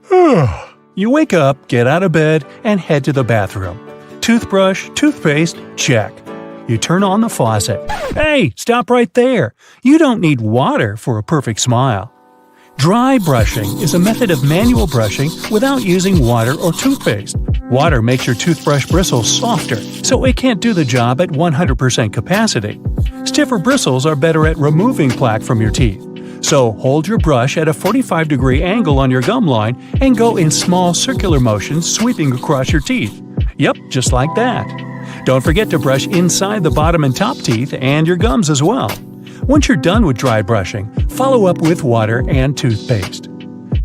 You wake up, get out of bed, and head to the bathroom. Toothbrush, toothpaste, check. You turn on the faucet. Hey, stop right there! You don't need water for a perfect smile. Dry brushing is a method of manual brushing without using water or toothpaste. Water makes your toothbrush bristles softer, so it can't do the job at 100% capacity. Stiffer bristles are better at removing plaque from your teeth. So hold your brush at a 45-degree angle on your gum line and go in small circular motions sweeping across your teeth. Yep, just like that. Don't forget to brush inside the bottom and top teeth and your gums as well. Once you're done with dry brushing, follow up with water and toothpaste.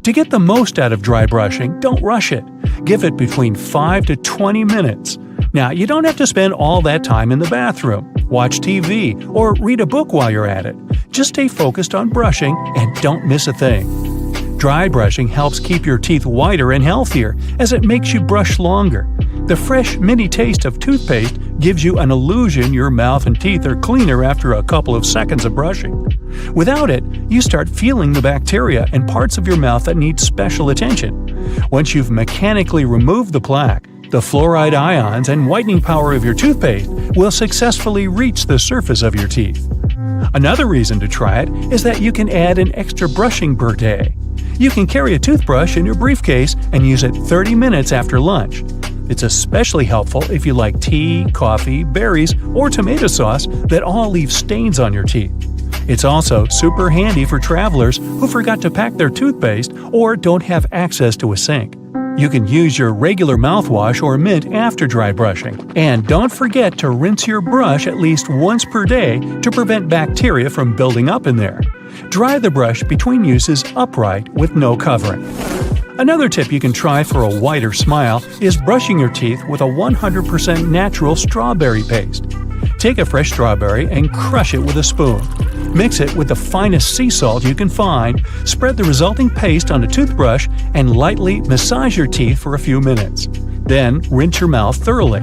To get the most out of dry brushing, don't rush it. Give it between 5 to 20 minutes. Now, you don't have to spend all that time in the bathroom, watch TV, or read a book while you're at it. Just stay focused on brushing and don't miss a thing. Dry brushing helps keep your teeth whiter and healthier as it makes you brush longer. The fresh, minty taste of toothpaste gives you an illusion your mouth and teeth are cleaner after a couple of seconds of brushing. Without it, you start feeling the bacteria and parts of your mouth that need special attention. Once you've mechanically removed the plaque, the fluoride ions and whitening power of your toothpaste will successfully reach the surface of your teeth. Another reason to try it is that you can add an extra brushing per day. You can carry a toothbrush in your briefcase and use it 30 minutes after lunch. It's especially helpful if you like tea, coffee, berries, or tomato sauce that all leave stains on your teeth. It's also super handy for travelers who forgot to pack their toothpaste or don't have access to a sink. You can use your regular mouthwash or mint after dry brushing. And don't forget to rinse your brush at least once per day to prevent bacteria from building up in there. Dry the brush between uses upright with no covering. Another tip you can try for a whiter smile is brushing your teeth with a 100% natural strawberry paste. Take a fresh strawberry and crush it with a spoon. Mix it with the finest sea salt you can find, spread the resulting paste on a toothbrush, and lightly massage your teeth for a few minutes. Then rinse your mouth thoroughly.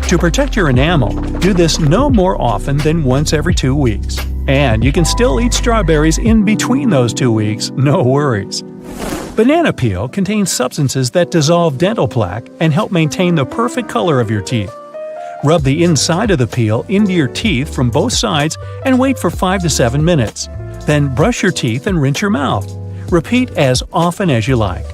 To protect your enamel, do this no more often than once every 2 weeks. And you can still eat strawberries in between those 2 weeks, no worries. Banana peel contains substances that dissolve dental plaque and help maintain the perfect color of your teeth. Rub the inside of the peel into your teeth from both sides and wait for 5 to 7 minutes. Then brush your teeth and rinse your mouth. Repeat as often as you like.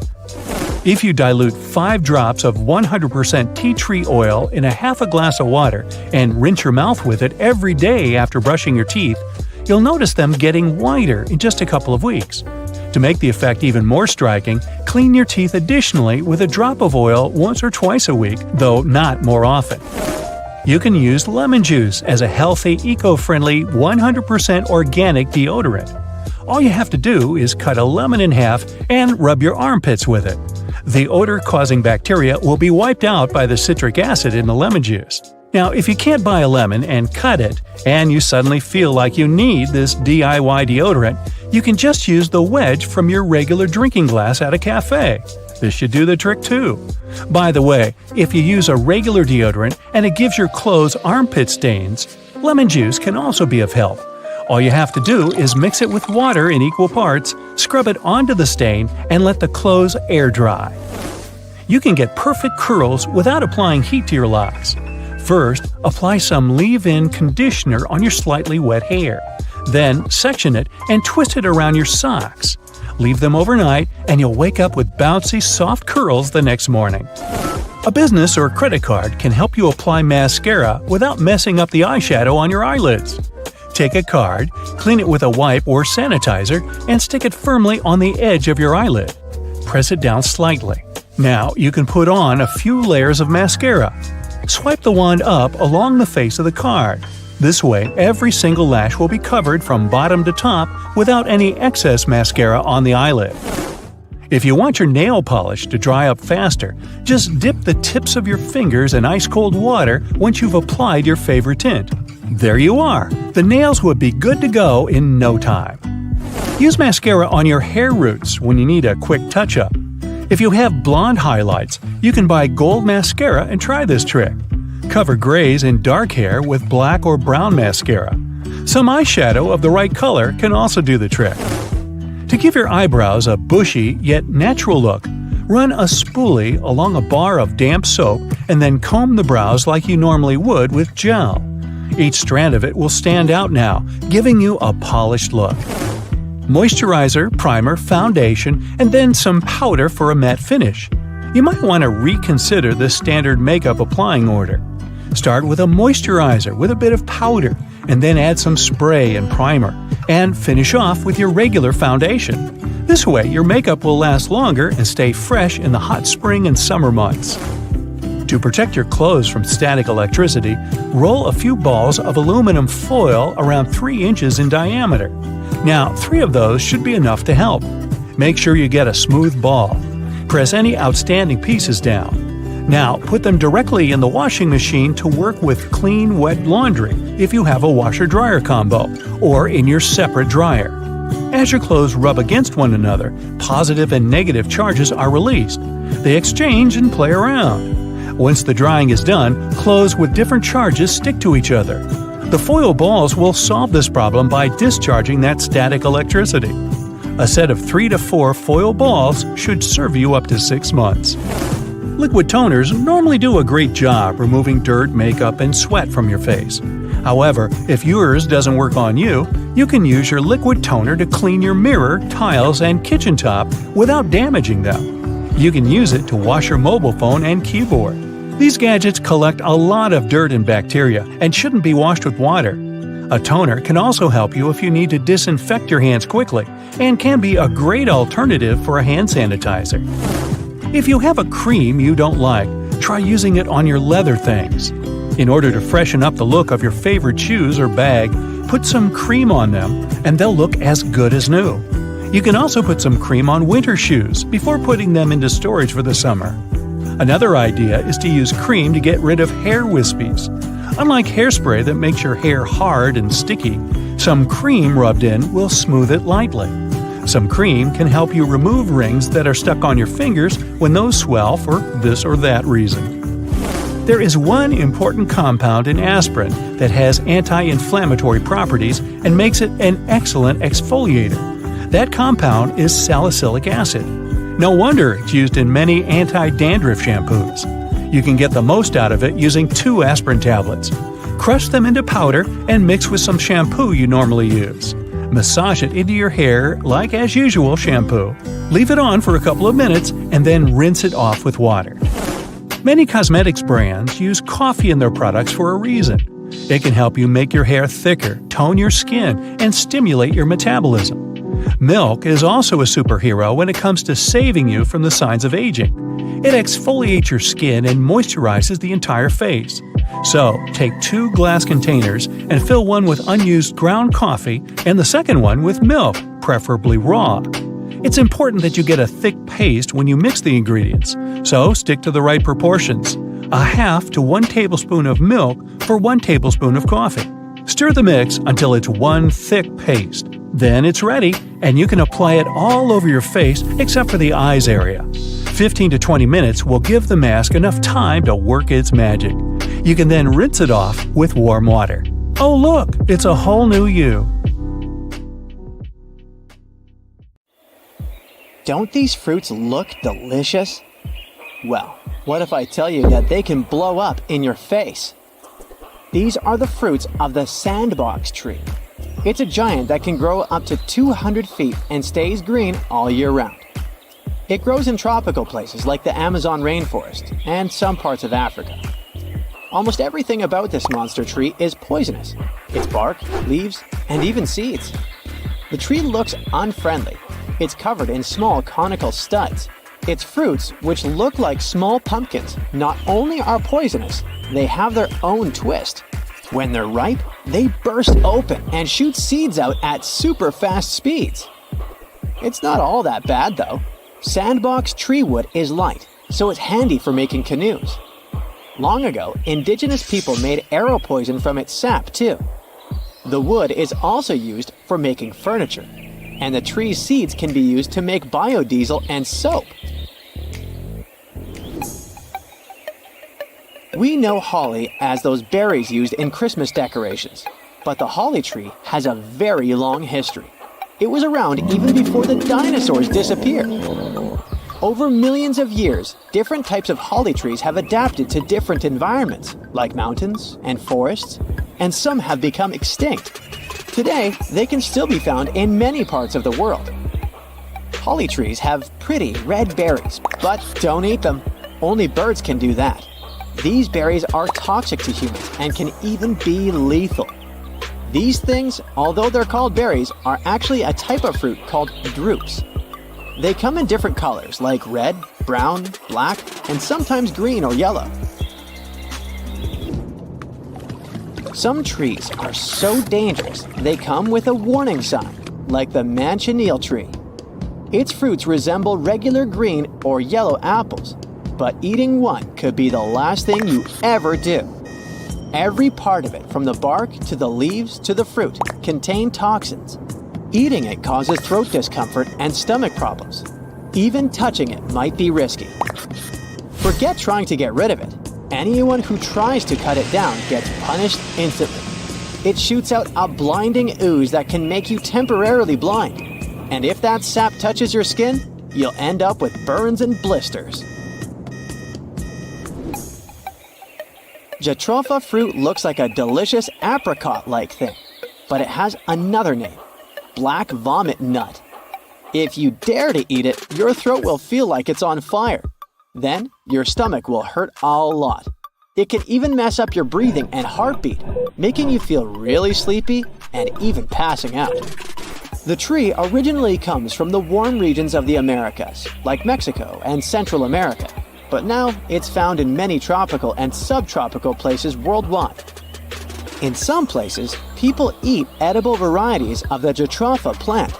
If you dilute 5 drops of 100% tea tree oil in a half a glass of water and rinse your mouth with it every day after brushing your teeth, you'll notice them getting whiter in just a couple of weeks. To make the effect even more striking, clean your teeth additionally with a drop of oil once or twice a week, though not more often. You can use lemon juice as a healthy, eco-friendly, 100% organic deodorant. All you have to do is cut a lemon in half and rub your armpits with it. The odor-causing bacteria will be wiped out by the citric acid in the lemon juice. Now, if you can't buy a lemon and cut it, and you suddenly feel like you need this DIY deodorant, you can just use the wedge from your regular drinking glass at a cafe. This should do the trick too. By the way, if you use a regular deodorant and it gives your clothes armpit stains, lemon juice can also be of help. All you have to do is mix it with water in equal parts, scrub it onto the stain, and let the clothes air dry. You can get perfect curls without applying heat to your locks. First, apply some leave-in conditioner on your slightly wet hair. Then, section it and twist it around your socks. Leave them overnight, and you'll wake up with bouncy, soft curls the next morning. A business or credit card can help you apply mascara without messing up the eyeshadow on your eyelids. Take a card, clean it with a wipe or sanitizer, and stick it firmly on the edge of your eyelid. Press it down slightly. Now you can put on a few layers of mascara. Swipe the wand up along the face of the card. This way, every single lash will be covered from bottom to top without any excess mascara on the eyelid. If you want your nail polish to dry up faster, just dip the tips of your fingers in ice-cold water once you've applied your favorite tint. There you are! The nails would be good to go in no time. Use mascara on your hair roots when you need a quick touch-up. If you have blonde highlights, you can buy gold mascara and try this trick. Cover grays in dark hair with black or brown mascara. Some eyeshadow of the right color can also do the trick. To give your eyebrows a bushy yet natural look, Run a spoolie along a bar of damp soap and then comb the brows like you normally would with gel. Each strand of it will stand out now, giving you a polished look. Moisturizer, primer, foundation, and then some powder for a matte finish. You might want to reconsider the standard makeup applying order. Start with a moisturizer with a bit of powder, and then add some spray and primer, and finish off with your regular foundation. This way, your makeup will last longer and stay fresh in the hot spring and summer months. To protect your clothes from static electricity, roll a few balls of aluminum foil around 3 inches in diameter. Now, 3 of those should be enough to help. Make sure you get a smooth ball. Press any outstanding pieces down. Now, put them directly in the washing machine to work with clean, wet laundry if you have a washer-dryer combo, or in your separate dryer. As your clothes rub against one another, positive and negative charges are released. They exchange and play around. Once the drying is done, clothes with different charges stick to each other. The foil balls will solve this problem by discharging that static electricity. A set of 3 to 4 foil balls should serve you up to 6 months. Liquid toners normally do a great job removing dirt, makeup, and sweat from your face. However, if yours doesn't work on you, you can use your liquid toner to clean your mirror, tiles, and kitchen top without damaging them. You can use it to wash your mobile phone and keyboard. These gadgets collect a lot of dirt and bacteria and shouldn't be washed with water. A toner can also help you if you need to disinfect your hands quickly and can be a great alternative for a hand sanitizer. If you have a cream you don't like, try using it on your leather things. In order to freshen up the look of your favorite shoes or bag, put some cream on them and they'll look as good as new. You can also put some cream on winter shoes before putting them into storage for the summer. Another idea is to use cream to get rid of hair wispies. Unlike hairspray that makes your hair hard and sticky, some cream rubbed in will smooth it lightly. Some cream can help you remove rings that are stuck on your fingers when those swell for this or that reason. There is one important compound in aspirin that has anti-inflammatory properties and makes it an excellent exfoliator. That compound is salicylic acid. No wonder it's used in many anti-dandruff shampoos. You can get the most out of it using 2 aspirin tablets. Crush them into powder and mix with some shampoo you normally use. Massage it into your hair like as usual shampoo. Leave it on for a couple of minutes and then rinse it off with water. Many cosmetics brands use coffee in their products for a reason. It can help you make your hair thicker, tone your skin, and stimulate your metabolism. Milk is also a superhero when it comes to saving you from the signs of aging. It exfoliates your skin and moisturizes the entire face. So, take 2 glass containers and fill one with unused ground coffee and the second one with milk, preferably raw. It's important that you get a thick paste when you mix the ingredients, so stick to the right proportions. 1/2 to 1 tablespoon of milk for 1 tablespoon of coffee. Stir the mix until it's one thick paste. Then it's ready, and you can apply it all over your face except for the eyes area. 15 to 20 minutes will give the mask enough time to work its magic. You can then rinse it off with warm water. Oh look, it's a whole new you. Don't these fruits look delicious? Well, what if I tell you that they can blow up in your face? These are the fruits of the sandbox tree. It's a giant that can grow up to 200 feet and stays green all year round. It grows in tropical places like the Amazon rainforest and some parts of Africa. Almost everything about this monster tree is poisonous. Its bark, leaves, and even seeds. The tree looks unfriendly. It's covered in small conical studs. Its fruits, which look like small pumpkins, not only are poisonous, they have their own twist. When they're ripe, they burst open and shoot seeds out at super fast speeds. It's not all that bad though. Sandbox tree wood is light, so it's handy for making canoes. Long ago, indigenous people made arrow poison from its sap too. The wood is also used for making furniture, and the tree's seeds can be used to make biodiesel and soap. We know holly as those berries used in Christmas decorations, but the holly tree has a very long history. It was around even before the dinosaurs disappeared. Over millions of years, different types of holly trees have adapted to different environments, like mountains and forests, and some have become extinct. Today, they can still be found in many parts of the world. Holly trees have pretty red berries, but don't eat them. Only birds can do that. These berries are toxic to humans and can even be lethal. These things, although they're called berries, are actually a type of fruit called drupes. They come in different colors like red, brown, black, and sometimes green or yellow. Some trees are so dangerous they come with a warning sign, like the manchineel tree. Its fruits resemble regular green or yellow apples, but eating one could be the last thing you ever do. Every part of it, from the bark to the leaves to the fruit, contain toxins. Eating it causes throat discomfort and stomach problems. Even touching it might be risky. Forget trying to get rid of it. Anyone who tries to cut it down gets punished instantly. It shoots out a blinding ooze that can make you temporarily blind. And if that sap touches your skin, you'll end up with burns and blisters. Jatropha fruit looks like a delicious apricot-like thing, but it has another name, black vomit nut. If you dare to eat it, your throat will feel like it's on fire. Then, your stomach will hurt a lot. It can even mess up your breathing and heartbeat, making you feel really sleepy and even passing out. The tree originally comes from the warm regions of the Americas, like Mexico and Central America, but now it's found in many tropical and subtropical places worldwide. In some places, people eat edible varieties of the Jatropha plant.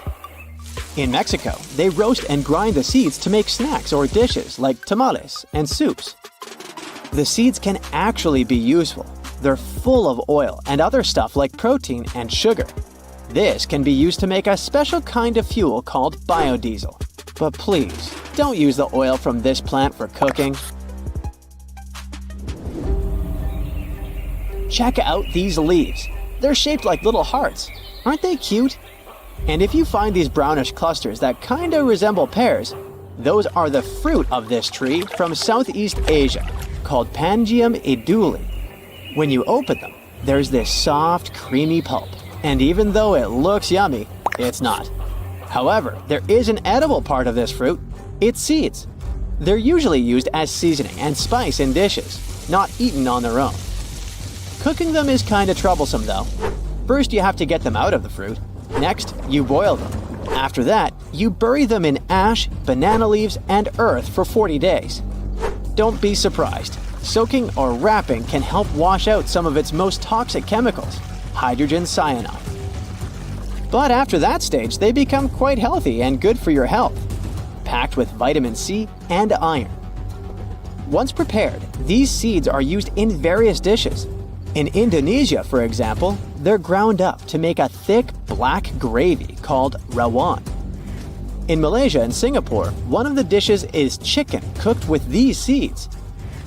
In Mexico, they roast and grind the seeds to make snacks or dishes like tamales and soups. The seeds can actually be useful. They're full of oil and other stuff like protein and sugar. This can be used to make a special kind of fuel called biodiesel. But please, don't use the oil from this plant for cooking. Check out these leaves. They're shaped like little hearts. Aren't they cute? And if you find these brownish clusters that kinda resemble pears, those are the fruit of this tree from Southeast Asia, called Pangium eduli. When you open them, there's this soft, creamy pulp. And even though it looks yummy, it's not. However, there is an edible part of this fruit, its seeds. They're usually used as seasoning and spice in dishes, not eaten on their own. Cooking them is kinda troublesome though. First you have to get them out of the fruit. Next, you boil them. After that, you bury them in ash, banana leaves, and earth for 40 days. Don't be surprised. Soaking or wrapping can help wash out some of its most toxic chemicals, hydrogen cyanide. But after that stage, they become quite healthy and good for your health, packed with vitamin C and iron. Once prepared, these seeds are used in various dishes. In Indonesia, for example, they're ground up to make a thick black gravy called rawon. In Malaysia and Singapore, one of the dishes is chicken cooked with these seeds.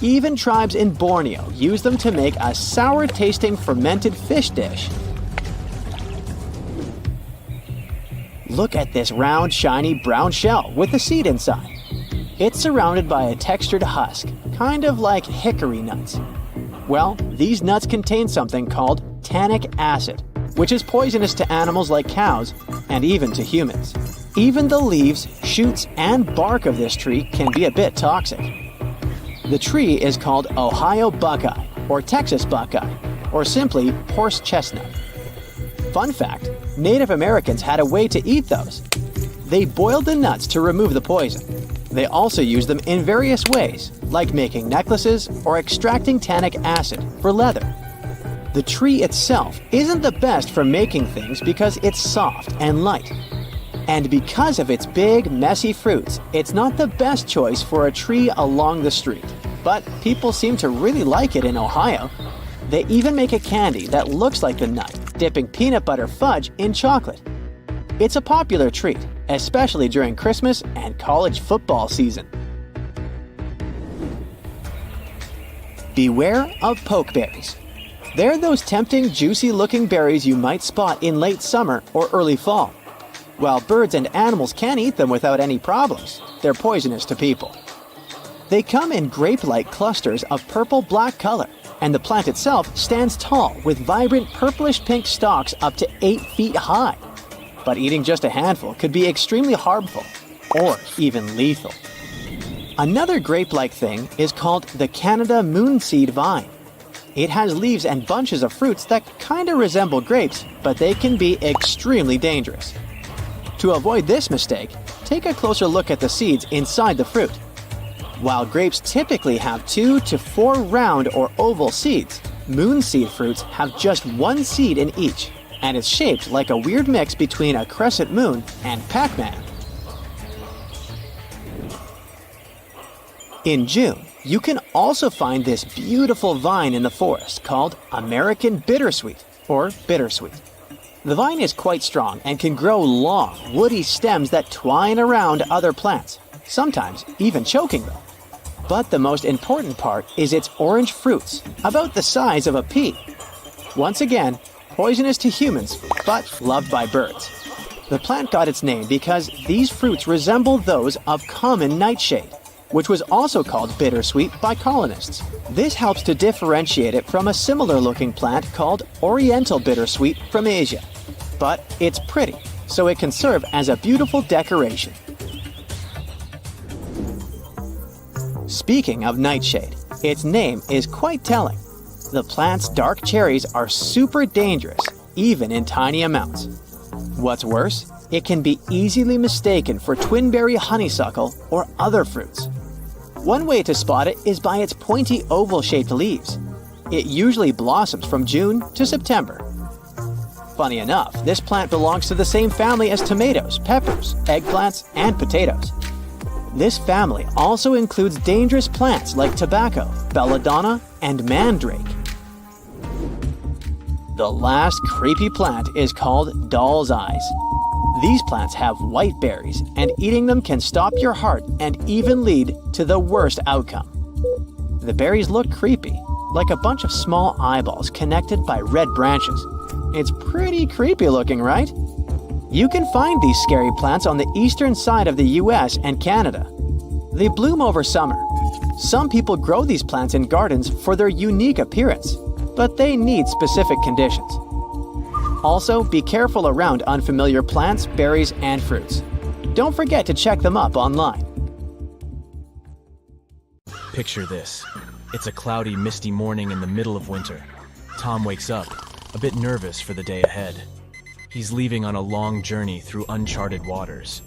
Even tribes in Borneo use them to make a sour-tasting fermented fish dish. Look at this round, shiny brown shell with a seed inside. It's surrounded by a textured husk, kind of like hickory nuts. Well, these nuts contain something called tannic acid, which is poisonous to animals like cows and even to humans. Even the leaves, shoots, and bark of this tree can be a bit toxic. The tree is called Ohio buckeye, or Texas buckeye, or simply horse chestnut. Fun fact, Native Americans had a way to eat those. They boiled the nuts to remove the poison. They also used them in various ways, like making necklaces or extracting tannic acid for leather. The tree itself isn't the best for making things because it's soft and light. And because of its big, messy fruits, it's not the best choice for a tree along the street. But people seem to really like it in Ohio. They even make a candy that looks like the nut, dipping peanut butter fudge in chocolate. It's a popular treat, especially during Christmas and college football season. Beware of pokeberries. They're those tempting, juicy-looking berries you might spot in late summer or early fall. While birds and animals can eat them without any problems, they're poisonous to people. They come in grape-like clusters of purple-black color, and the plant itself stands tall with vibrant purplish-pink stalks up to 8 feet high. But eating just a handful could be extremely harmful, or even lethal. Another grape-like thing is called the Canada moonseed vine. It has leaves and bunches of fruits that kinda resemble grapes, but they can be extremely dangerous. To avoid this mistake, take a closer look at the seeds inside the fruit. While grapes typically have 2 to 4 round or oval seeds, moonseed fruits have just 1 seed in each, and it's shaped like a weird mix between a crescent moon and Pac-Man. In June, you can also find this beautiful vine in the forest called American bittersweet, or bittersweet. The vine is quite strong and can grow long, woody stems that twine around other plants, sometimes even choking them. But the most important part is its orange fruits, about the size of a pea. Once again, poisonous to humans, but loved by birds. The plant got its name because these fruits resemble those of common nightshade, which was also called bittersweet by colonists. This helps to differentiate it from a similar-looking plant called oriental bittersweet from Asia. But it's pretty, so it can serve as a beautiful decoration. Speaking of nightshade, its name is quite telling. The plant's dark cherries are super dangerous, even in tiny amounts. What's worse, it can be easily mistaken for twinberry honeysuckle or other fruits. One way to spot it is by its pointy oval-shaped leaves. It usually blossoms from June to September. Funny enough, this plant belongs to the same family as tomatoes, peppers, eggplants, and potatoes. This family also includes dangerous plants like tobacco, belladonna, and mandrake. The last creepy plant is called doll's eyes. These plants have white berries, and eating them can stop your heart and even lead to the worst outcome. The berries look creepy, like a bunch of small eyeballs connected by red branches. It's pretty creepy looking, right? You can find these scary plants on the eastern side of the US and Canada. They bloom over summer. Some people grow these plants in gardens for their unique appearance, but they need specific conditions. Also, be careful around unfamiliar plants, berries, and fruits. Don't forget to check them up online. Picture this. It's a cloudy, misty morning in the middle of winter. Tom wakes up, a bit nervous for the day ahead. He's leaving on a long journey through uncharted waters.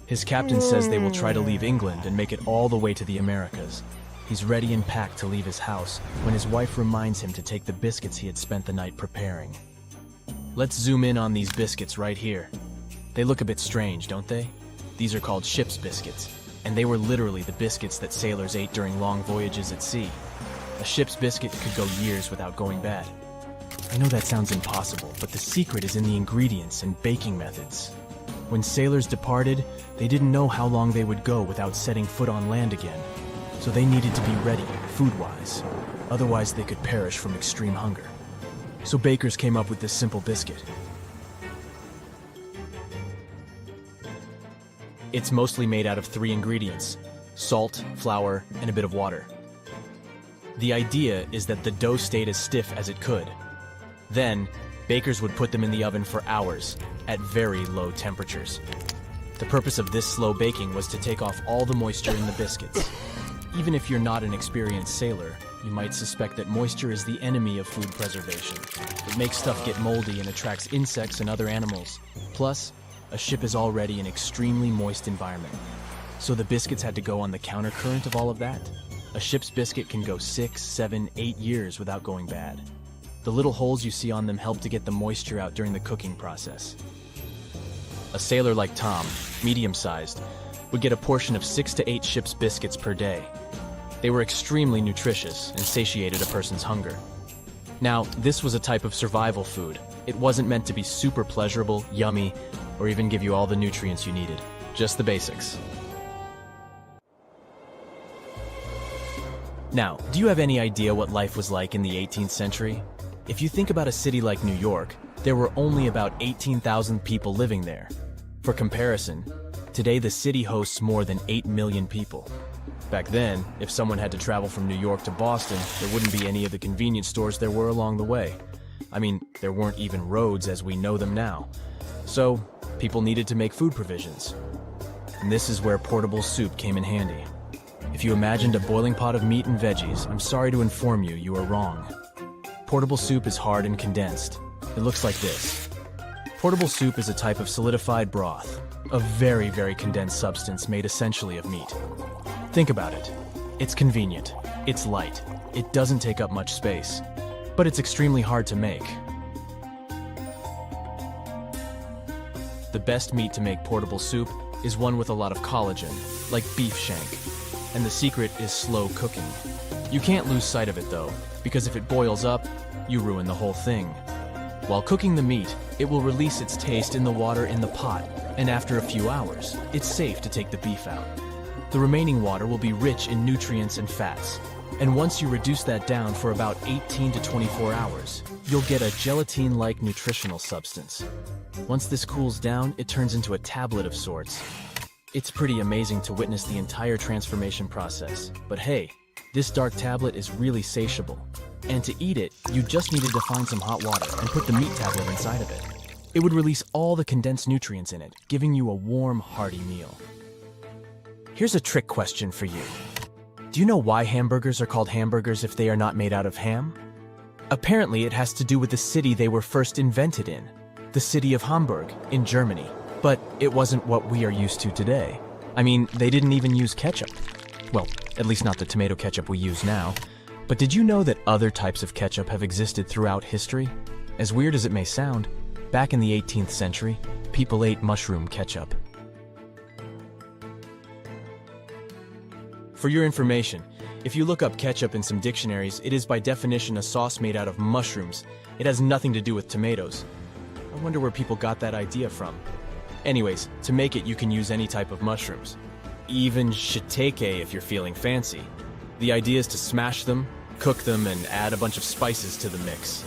His captain says they will try to leave England and make it all the way to the Americas. He's ready and packed to leave his house when his wife reminds him to take the biscuits he had spent the night preparing. Let's zoom in on these biscuits right here. They look a bit strange, don't they? These are called ship's biscuits, and they were literally the biscuits that sailors ate during long voyages at sea. A ship's biscuit could go years without going bad. I know that sounds impossible, but the secret is in the ingredients and baking methods. When sailors departed, they didn't know how long they would go without setting foot on land again, so they needed to be ready, food-wise. Otherwise, they could perish from extreme hunger. So bakers came up with this simple biscuit. It's mostly made out of 3 ingredients: salt, flour, and a bit of water. The idea is that the dough stayed as stiff as it could. Then, bakers would put them in the oven for hours, at very low temperatures. The purpose of this slow baking was to take off all the moisture in the biscuits. Even if you're not an experienced sailor, you might suspect that moisture is the enemy of food preservation. It makes stuff get moldy and attracts insects and other animals. Plus, a ship is already an extremely moist environment. So the biscuits had to go on the countercurrent of all of that. A ship's biscuit can go 6, 7, 8 years without going bad. The little holes you see on them help to get the moisture out during the cooking process. A sailor like Tom, medium-sized, would get a portion of 6 to 8 ship's biscuits per day. They were extremely nutritious and satiated a person's hunger. Now, this was a type of survival food. It wasn't meant to be super pleasurable, yummy, or even give you all the nutrients you needed. Just the basics. Now, do you have any idea what life was like in the 18th century? If you think about a city like New York, there were only about 18,000 people living there. For comparison, today the city hosts more than 8 million people. Back then, if someone had to travel from New York to Boston, there wouldn't be any of the convenience stores there were along the way. I mean, there weren't even roads as we know them now. So, people needed to make food provisions. And this is where portable soup came in handy. If you imagined a boiling pot of meat and veggies, I'm sorry to inform you, you are wrong. Portable soup is hard and condensed. It looks like this. Portable soup is a type of solidified broth, a very, very condensed substance made essentially of meat. Think about it. It's convenient, it's light, it doesn't take up much space, but it's extremely hard to make. The best meat to make portable soup is one with a lot of collagen, like beef shank. And the secret is slow cooking. You can't lose sight of it though, because if it boils up, you ruin the whole thing. While cooking the meat, it will release its taste in the water in the pot, and after a few hours, it's safe to take the beef out. The remaining water will be rich in nutrients and fats, and once you reduce that down for about 18 to 24 hours, you'll get a gelatine-like nutritional substance. Once this cools down, it turns into a tablet of sorts. It's pretty amazing to witness the entire transformation process, but hey, this dark tablet is really satiable. And to eat it, you just needed to find some hot water and put the meat tablet inside of it. It would release all the condensed nutrients in it, giving you a warm, hearty meal. Here's a trick question for you. Do you know why hamburgers are called hamburgers if they are not made out of ham? Apparently, it has to do with the city they were first invented in, the city of Hamburg in Germany. But it wasn't what we are used to today. I mean, they didn't even use ketchup. Well, at least not the tomato ketchup we use now. But did you know that other types of ketchup have existed throughout history? As weird as it may sound, back in the 18th century, people ate mushroom ketchup. For your information, if you look up ketchup in some dictionaries, it is by definition a sauce made out of mushrooms. It has nothing to do with tomatoes. I wonder where people got that idea from. Anyways, to make it you can use any type of mushrooms. Even shiitake if you're feeling fancy. The idea is to smash them, cook them, and add a bunch of spices to the mix.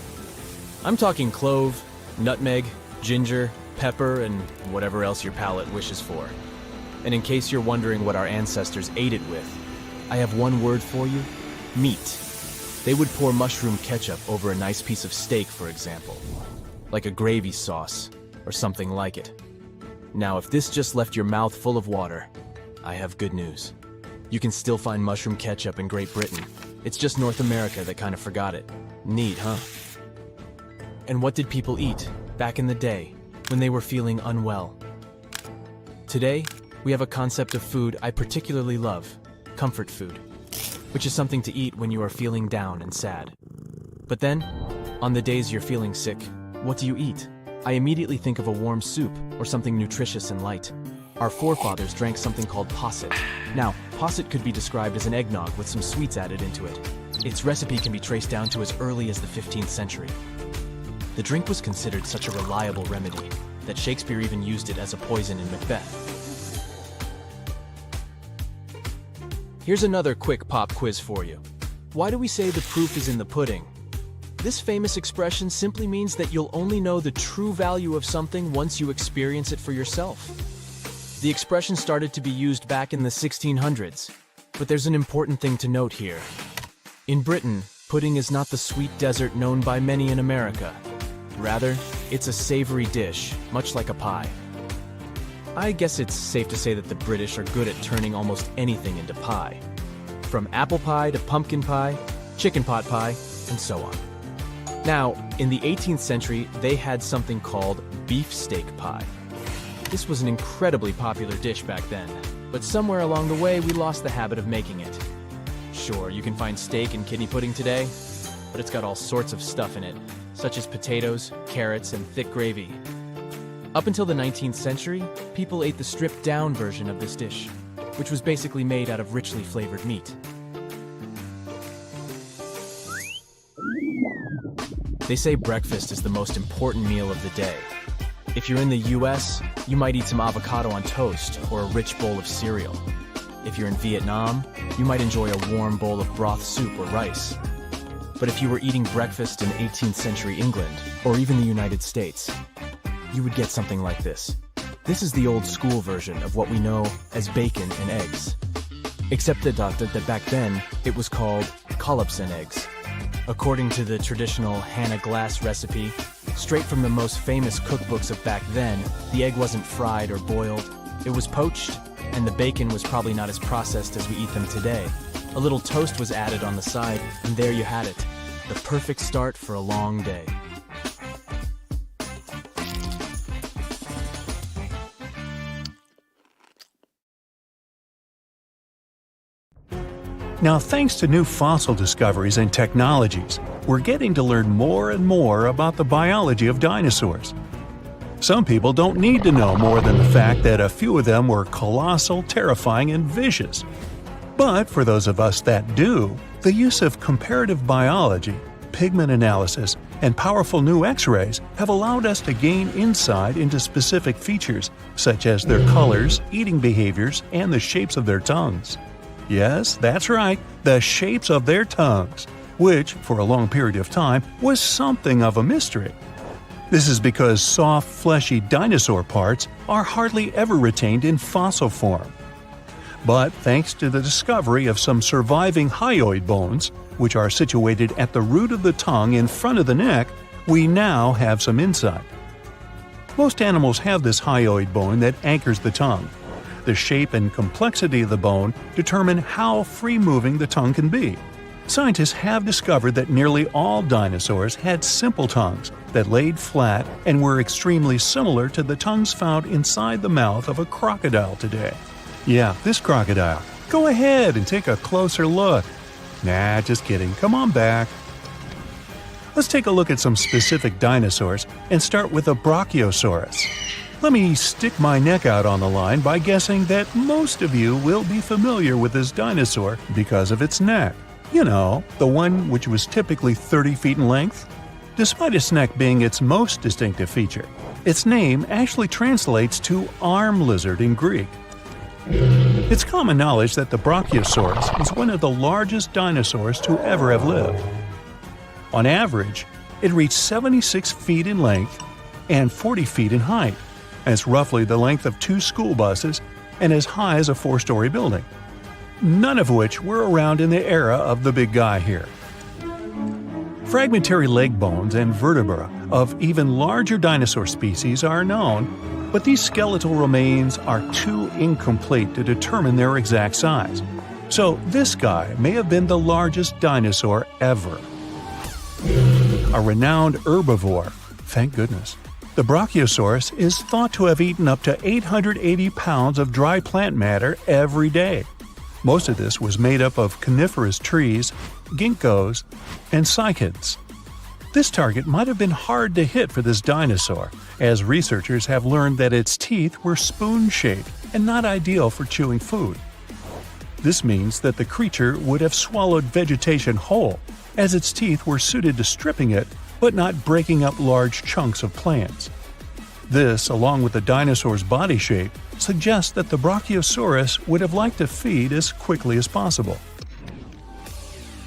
I'm talking clove, nutmeg, ginger, pepper, and whatever else your palate wishes for. And in case you're wondering what our ancestors ate it with, I have one word for you: meat. They would pour mushroom ketchup over a nice piece of steak, for example. Like a gravy sauce, or something like it. Now, if this just left your mouth full of water, I have good news. You can still find mushroom ketchup in Great Britain. It's just North America that kind of forgot it. Neat, huh? And what did people eat back in the day when they were feeling unwell? Today, we have a concept of food I particularly love: comfort food, which is something to eat when you are feeling down and sad. But then, on the days you're feeling sick, what do you eat? I immediately think of a warm soup or something nutritious and light. Our forefathers drank something called posset. Now, posset could be described as an eggnog with some sweets added into it. Its recipe can be traced down to as early as the 15th century. The drink was considered such a reliable remedy that Shakespeare even used it as a poison in Macbeth. Here's another quick pop quiz for you. Why do we say the proof is in the pudding? This famous expression simply means that you'll only know the true value of something once you experience it for yourself. The expression started to be used back in the 1600s, but there's an important thing to note here. In Britain, pudding is not the sweet dessert known by many in America. Rather, it's a savory dish, much like a pie. I guess it's safe to say that the British are good at turning almost anything into pie. From apple pie to pumpkin pie, chicken pot pie, and so on. Now, in the 18th century, they had something called beefsteak pie. This was an incredibly popular dish back then, but somewhere along the way we lost the habit of making it. Sure, you can find steak and kidney pudding today, but it's got all sorts of stuff in it, such as potatoes, carrots, and thick gravy. Up until the 19th century, people ate the stripped-down version of this dish, which was basically made out of richly flavored meat. They say breakfast is the most important meal of the day. If you're in the US, you might eat some avocado on toast or a rich bowl of cereal. If you're in Vietnam, you might enjoy a warm bowl of broth soup or rice. But if you were eating breakfast in 18th century England, or even the United States, you would get something like this. This is the old school version of what we know as bacon and eggs. Except that back then, it was called collops and eggs. According to the traditional Hannah Glass recipe, straight from the most famous cookbooks of back then, the egg wasn't fried or boiled. It was poached, and the bacon was probably not as processed as we eat them today. A little toast was added on the side, and there you had it. The perfect start for a long day. Now, thanks to new fossil discoveries and technologies, we're getting to learn more and more about the biology of dinosaurs. Some people don't need to know more than the fact that a few of them were colossal, terrifying, and vicious. But for those of us that do, the use of comparative biology, pigment analysis, and powerful new X-rays have allowed us to gain insight into specific features, such as their colors, eating behaviors, and the shapes of their tongues. Yes, that's right, the shapes of their tongues, which, for a long period of time, was something of a mystery. This is because soft, fleshy dinosaur parts are hardly ever retained in fossil form. But thanks to the discovery of some surviving hyoid bones, which are situated at the root of the tongue in front of the neck, we now have some insight. Most animals have this hyoid bone that anchors the tongue. The shape and complexity of the bone determine how free-moving the tongue can be. Scientists have discovered that nearly all dinosaurs had simple tongues that laid flat and were extremely similar to the tongues found inside the mouth of a crocodile today. Yeah, this crocodile. Go ahead and take a closer look. Nah, just kidding. Come on back. Let's take a look at some specific dinosaurs and start with a Brachiosaurus. Let me stick my neck out on the line by guessing that most of you will be familiar with this dinosaur because of its neck. You know, the one which was typically 30 feet in length. Despite its neck being its most distinctive feature, its name actually translates to arm lizard in Greek. It's common knowledge that the Brachiosaurus was one of the largest dinosaurs to ever have lived. On average, it reached 76 feet in length and 40 feet in height. It's roughly the length of 2 school buses and as high as a 4-story building. None of which were around in the era of the big guy here. Fragmentary leg bones and vertebra of even larger dinosaur species are known, but these skeletal remains are too incomplete to determine their exact size. So this guy may have been the largest dinosaur ever. A renowned herbivore, thank goodness. The Brachiosaurus is thought to have eaten up to 880 pounds of dry plant matter every day. Most of this was made up of coniferous trees, ginkgos, and cycads. This target might have been hard to hit for this dinosaur, as researchers have learned that its teeth were spoon-shaped and not ideal for chewing food. This means that the creature would have swallowed vegetation whole, as its teeth were suited to stripping it but not breaking up large chunks of plants. This, along with the dinosaur's body shape, suggests that the Brachiosaurus would have liked to feed as quickly as possible.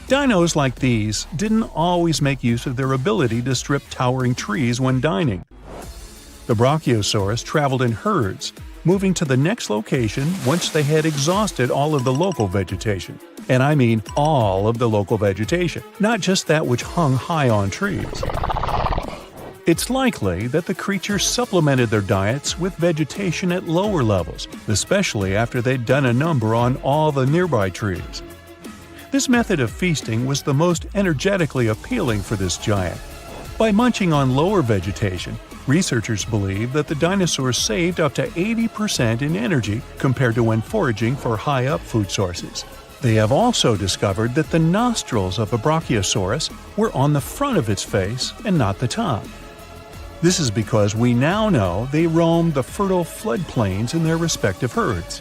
Dinos like these didn't always make use of their ability to strip towering trees when dining. The Brachiosaurus traveled in herds, moving to the next location once they had exhausted all of the local vegetation. And I mean all of the local vegetation, not just that which hung high on trees. It's likely that the creatures supplemented their diets with vegetation at lower levels, especially after they'd done a number on all the nearby trees. This method of feasting was the most energetically appealing for this giant. By munching on lower vegetation, researchers believe that the dinosaurs saved up to 80% in energy compared to when foraging for high-up food sources. They have also discovered that the nostrils of a Brachiosaurus were on the front of its face and not the top. This is because we now know they roamed the fertile floodplains in their respective herds.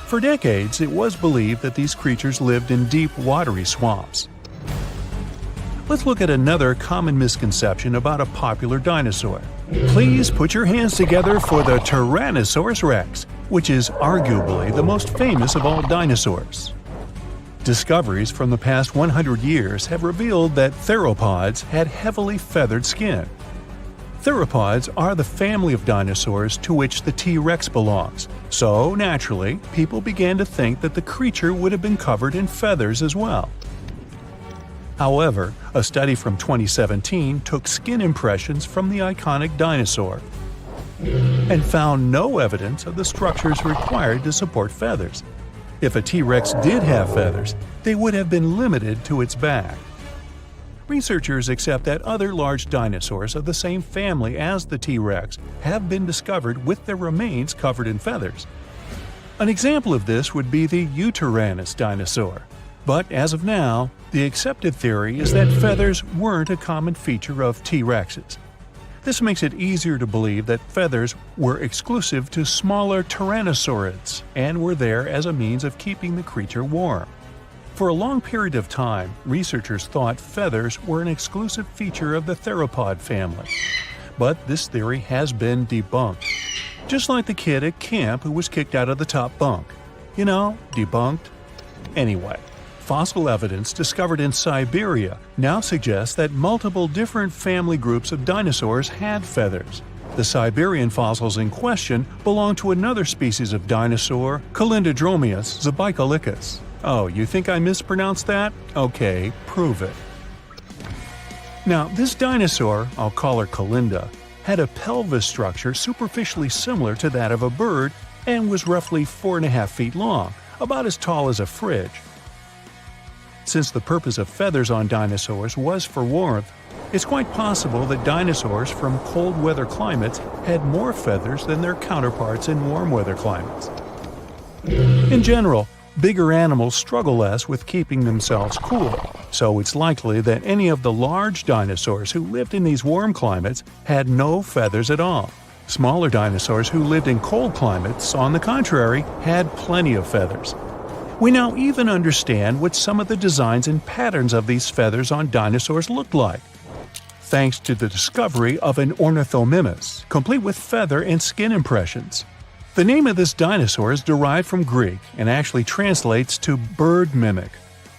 For decades, it was believed that these creatures lived in deep, watery swamps. Let's look at another common misconception about a popular dinosaur. Please put your hands together for the Tyrannosaurus rex, which is arguably the most famous of all dinosaurs. Discoveries from the past 100 years have revealed that theropods had heavily feathered skin. Theropods are the family of dinosaurs to which the T-Rex belongs, so naturally, people began to think that the creature would have been covered in feathers as well. However, a study from 2017 took skin impressions from the iconic dinosaur and found no evidence of the structures required to support feathers. If a T-Rex did have feathers, they would have been limited to its back. Researchers accept that other large dinosaurs of the same family as the T-Rex have been discovered with their remains covered in feathers. An example of this would be the Yutyrannus dinosaur. But as of now, the accepted theory is that feathers weren't a common feature of T-Rexes. This makes it easier to believe that feathers were exclusive to smaller tyrannosaurids and were there as a means of keeping the creature warm. For a long period of time, researchers thought feathers were an exclusive feature of the theropod family. But this theory has been debunked. Just like the kid at camp who was kicked out of the top bunk. You know, debunked. Anyway, fossil evidence discovered in Siberia now suggests that multiple different family groups of dinosaurs had feathers. The Siberian fossils in question belong to another species of dinosaur, Calindrodromeus zebucolicus. Oh, you think I mispronounced that? Okay, prove it. Now, this dinosaur, I'll call her Calinda, had a pelvis structure superficially similar to that of a bird and was roughly 4.5 feet long, about as tall as a fridge. Since the purpose of feathers on dinosaurs was for warmth, it's quite possible that dinosaurs from cold weather climates had more feathers than their counterparts in warm weather climates. In general, bigger animals struggle less with keeping themselves cool, so it's likely that any of the large dinosaurs who lived in these warm climates had no feathers at all. Smaller dinosaurs who lived in cold climates, on the contrary, had plenty of feathers. We now even understand what some of the designs and patterns of these feathers on dinosaurs looked like, thanks to the discovery of an ornithomimus, complete with feather and skin impressions. The name of this dinosaur is derived from Greek and actually translates to bird mimic.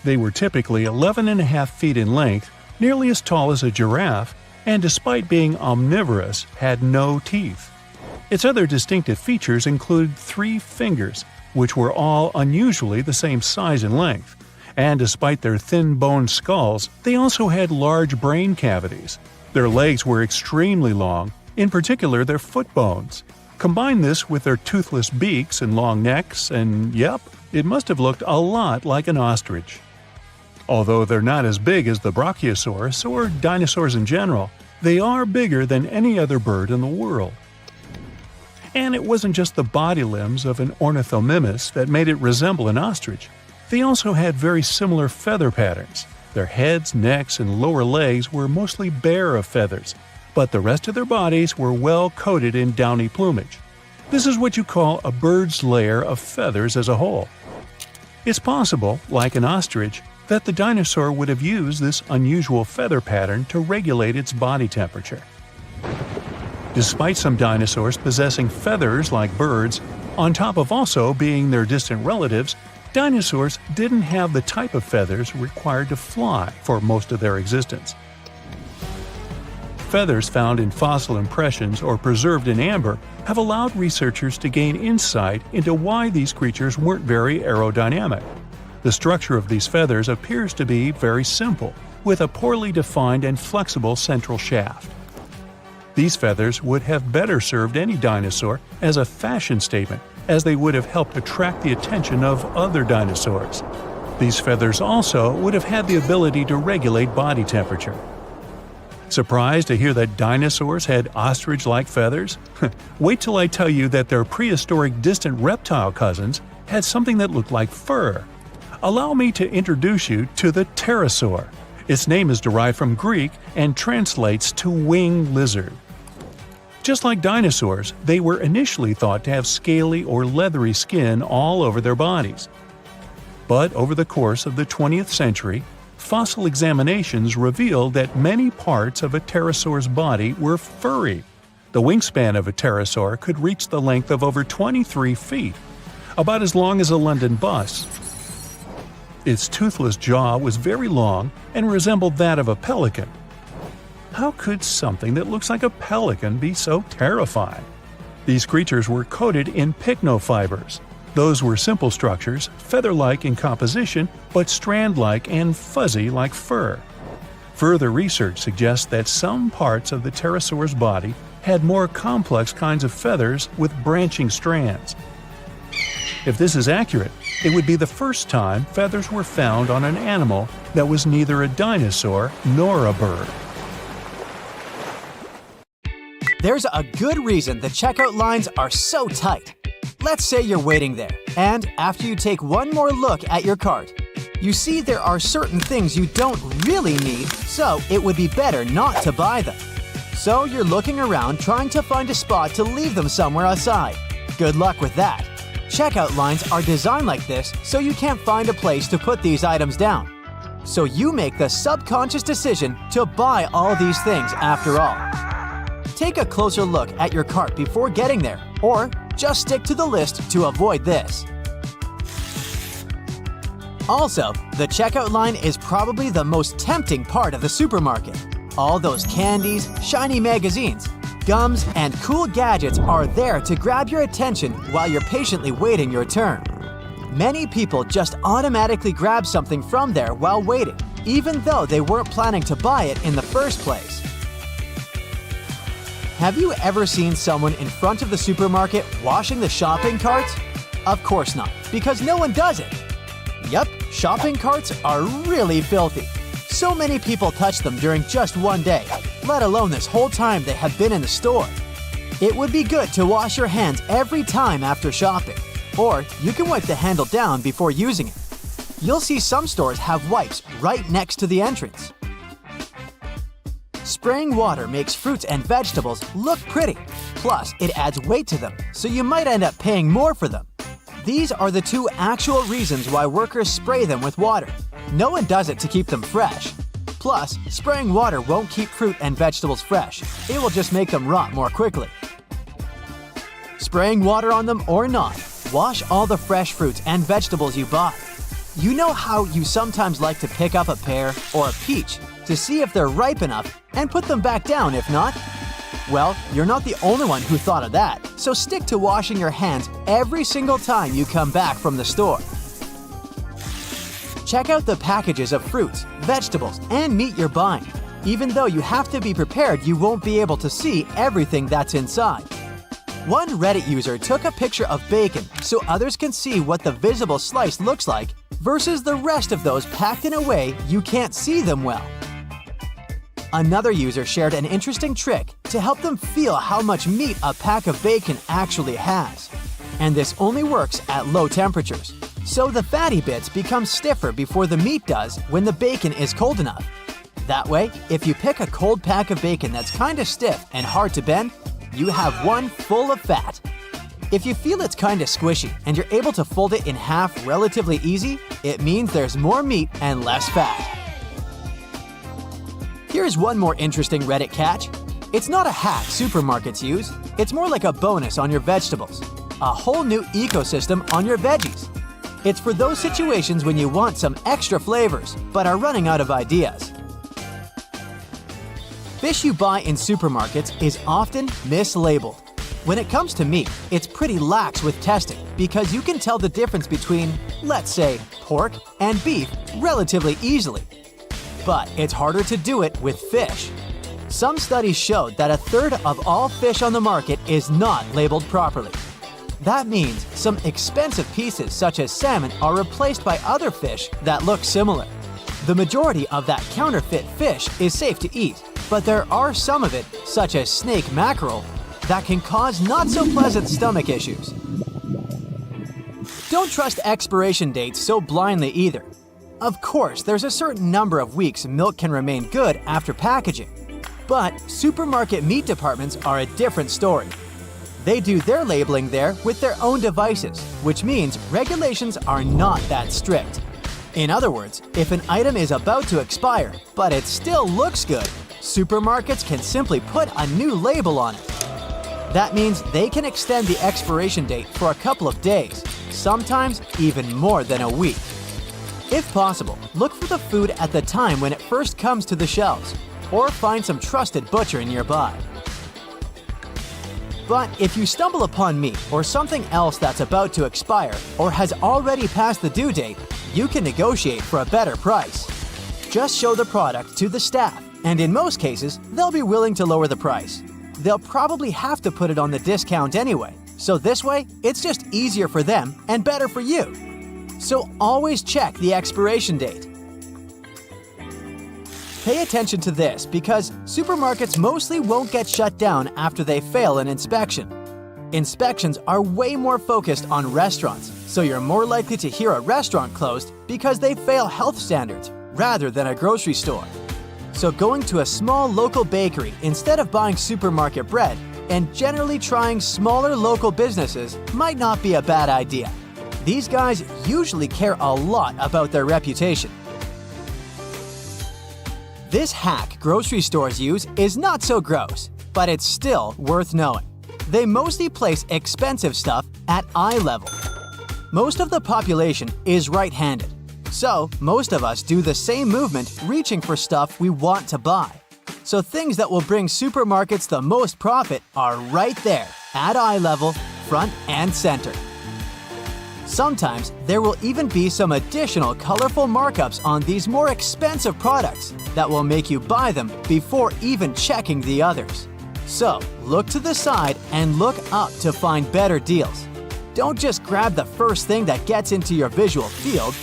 They were typically 11.5 feet in length, nearly as tall as a giraffe, and despite being omnivorous, had no teeth. Its other distinctive features include 3 fingers, which were all unusually the same size and length, and despite their thin-boned skulls, they also had large brain cavities. Their legs were extremely long, in particular their foot bones. Combine this with their toothless beaks and long necks, and yep, it must have looked a lot like an ostrich. Although they're not as big as the Brachiosaurus or dinosaurs in general, they are bigger than any other bird in the world. And it wasn't just the body limbs of an ornithomimus that made it resemble an ostrich. They also had very similar feather patterns. Their heads, necks, and lower legs were mostly bare of feathers, but the rest of their bodies were well coated in downy plumage. This is what you call a bird's layer of feathers as a whole. It's possible, like an ostrich, that the dinosaur would have used this unusual feather pattern to regulate its body temperature. Despite some dinosaurs possessing feathers like birds, on top of also being their distant relatives, dinosaurs didn't have the type of feathers required to fly for most of their existence. Feathers found in fossil impressions or preserved in amber have allowed researchers to gain insight into why these creatures weren't very aerodynamic. The structure of these feathers appears to be very simple, with a poorly defined and flexible central shaft. These feathers would have better served any dinosaur as a fashion statement, as they would have helped attract the attention of other dinosaurs. These feathers also would have had the ability to regulate body temperature. Surprised to hear that dinosaurs had ostrich-like feathers? Wait till I tell you that their prehistoric distant reptile cousins had something that looked like fur. Allow me to introduce you to the pterosaur. Its name is derived from Greek and translates to winged lizard. Just like dinosaurs, they were initially thought to have scaly or leathery skin all over their bodies. But over the course of the 20th century, fossil examinations revealed that many parts of a pterosaur's body were furry. The wingspan of a pterosaur could reach the length of over 23 feet, about as long as a London bus. Its toothless jaw was very long and resembled that of a pelican. How could something that looks like a pelican be so terrifying? These creatures were coated in pycnofibers. Those were simple structures, feather-like in composition, but strand-like and fuzzy like fur. Further research suggests that some parts of the pterosaur's body had more complex kinds of feathers with branching strands. If this is accurate, it would be the first time feathers were found on an animal that was neither a dinosaur nor a bird. There's a good reason the checkout lines are so tight. Let's say you're waiting there, and after you take one more look at your cart, you see there are certain things you don't really need, so it would be better not to buy them. So you're looking around trying to find a spot to leave them somewhere aside. Good luck with that. Checkout lines are designed like this so you can't find a place to put these items down. So you make the subconscious decision to buy all these things after all. Take a closer look at your cart before getting there, or just stick to the list to avoid this. Also, the checkout line is probably the most tempting part of the supermarket. All those candies, shiny magazines, gums, and cool gadgets are there to grab your attention while you're patiently waiting your turn. Many people just automatically grab something from there while waiting, even though they weren't planning to buy it in the first place. Have you ever seen someone in front of the supermarket washing the shopping carts? Of course not, because no one does it. Yep, shopping carts are really filthy. So many people touch them during just one day, let alone this whole time they have been in the store. It would be good to wash your hands every time after shopping, or you can wipe the handle down before using it. You'll see some stores have wipes right next to the entrance. Spraying water makes fruits and vegetables look pretty. Plus, it adds weight to them, so you might end up paying more for them. These are the two actual reasons why workers spray them with water. No one does it to keep them fresh. Plus, spraying water won't keep fruit and vegetables fresh. It will just make them rot more quickly. Spraying water on them or not, wash all the fresh fruits and vegetables you buy. You know how you sometimes like to pick up a pear or a peach to see if they're ripe enough and put them back down if not? Well, you're not the only one who thought of that, so stick to washing your hands every single time you come back from the store. Check out the packages of fruits, vegetables, and meat you're buying. Even though you have to be prepared, you won't be able to see everything that's inside. One Reddit user took a picture of bacon so others can see what the visible slice looks like versus the rest of those packed in a way you can't see them well. Another user shared an interesting trick to help them feel how much meat a pack of bacon actually has. And this only works at low temperatures. So the fatty bits become stiffer before the meat does when the bacon is cold enough. That way, if you pick a cold pack of bacon that's kinda stiff and hard to bend, you have one full of fat. If you feel it's kinda squishy and you're able to fold it in half relatively easy, it means there's more meat and less fat. Here's one more interesting Reddit catch. It's not a hack supermarkets use, it's more like a bonus on your vegetables. A whole new ecosystem on your veggies. It's for those situations when you want some extra flavors, but are running out of ideas. Fish you buy in supermarkets is often mislabeled. When it comes to meat, it's pretty lax with testing because you can tell the difference between, let's say, pork and beef relatively easily. But it's harder to do it with fish. Some studies showed that a third of all fish on the market is not labeled properly. That means some expensive pieces such as salmon are replaced by other fish that look similar. The majority of that counterfeit fish is safe to eat, but there are some of it, such as snake mackerel, that can cause not-so-pleasant stomach issues. Don't trust expiration dates so blindly either. Of course, there's a certain number of weeks milk can remain good after packaging. But supermarket meat departments are a different story. They do their labeling there with their own devices, which means regulations are not that strict. In other words, if an item is about to expire, but it still looks good, supermarkets can simply put a new label on it. That means they can extend the expiration date for a couple of days, sometimes even more than a week. If possible, look for the food at the time when it first comes to the shelves. or find some trusted butcher nearby. But if you stumble upon meat or something else that's about to expire or has already passed the due date, you can negotiate for a better price. Just show the product to the staff, and in most cases, they'll be willing to lower the price. They'll probably have to put it on the discount anyway, so this way, it's just easier for them and better for you. So always check the expiration date. Pay attention to this because supermarkets mostly won't get shut down after they fail an inspection. Inspections are way more focused on restaurants, so you're more likely to hear a restaurant closed because they fail health standards rather than a grocery store. So going to a small local bakery instead of buying supermarket bread and generally trying smaller local businesses might not be a bad idea. These guys usually care a lot about their reputation. This hack grocery stores use is not so gross, but it's still worth knowing. They mostly place expensive stuff at eye level. Most of the population is right-handed, so most of us do the same movement reaching for stuff we want to buy. So things that will bring supermarkets the most profit are right there, at eye level, front and center. Sometimes there will even be some additional colorful markups on these more expensive products that will make you buy them before even checking the others. So look to the side and look up to find better deals. Don't just grab the first thing that gets into your visual field.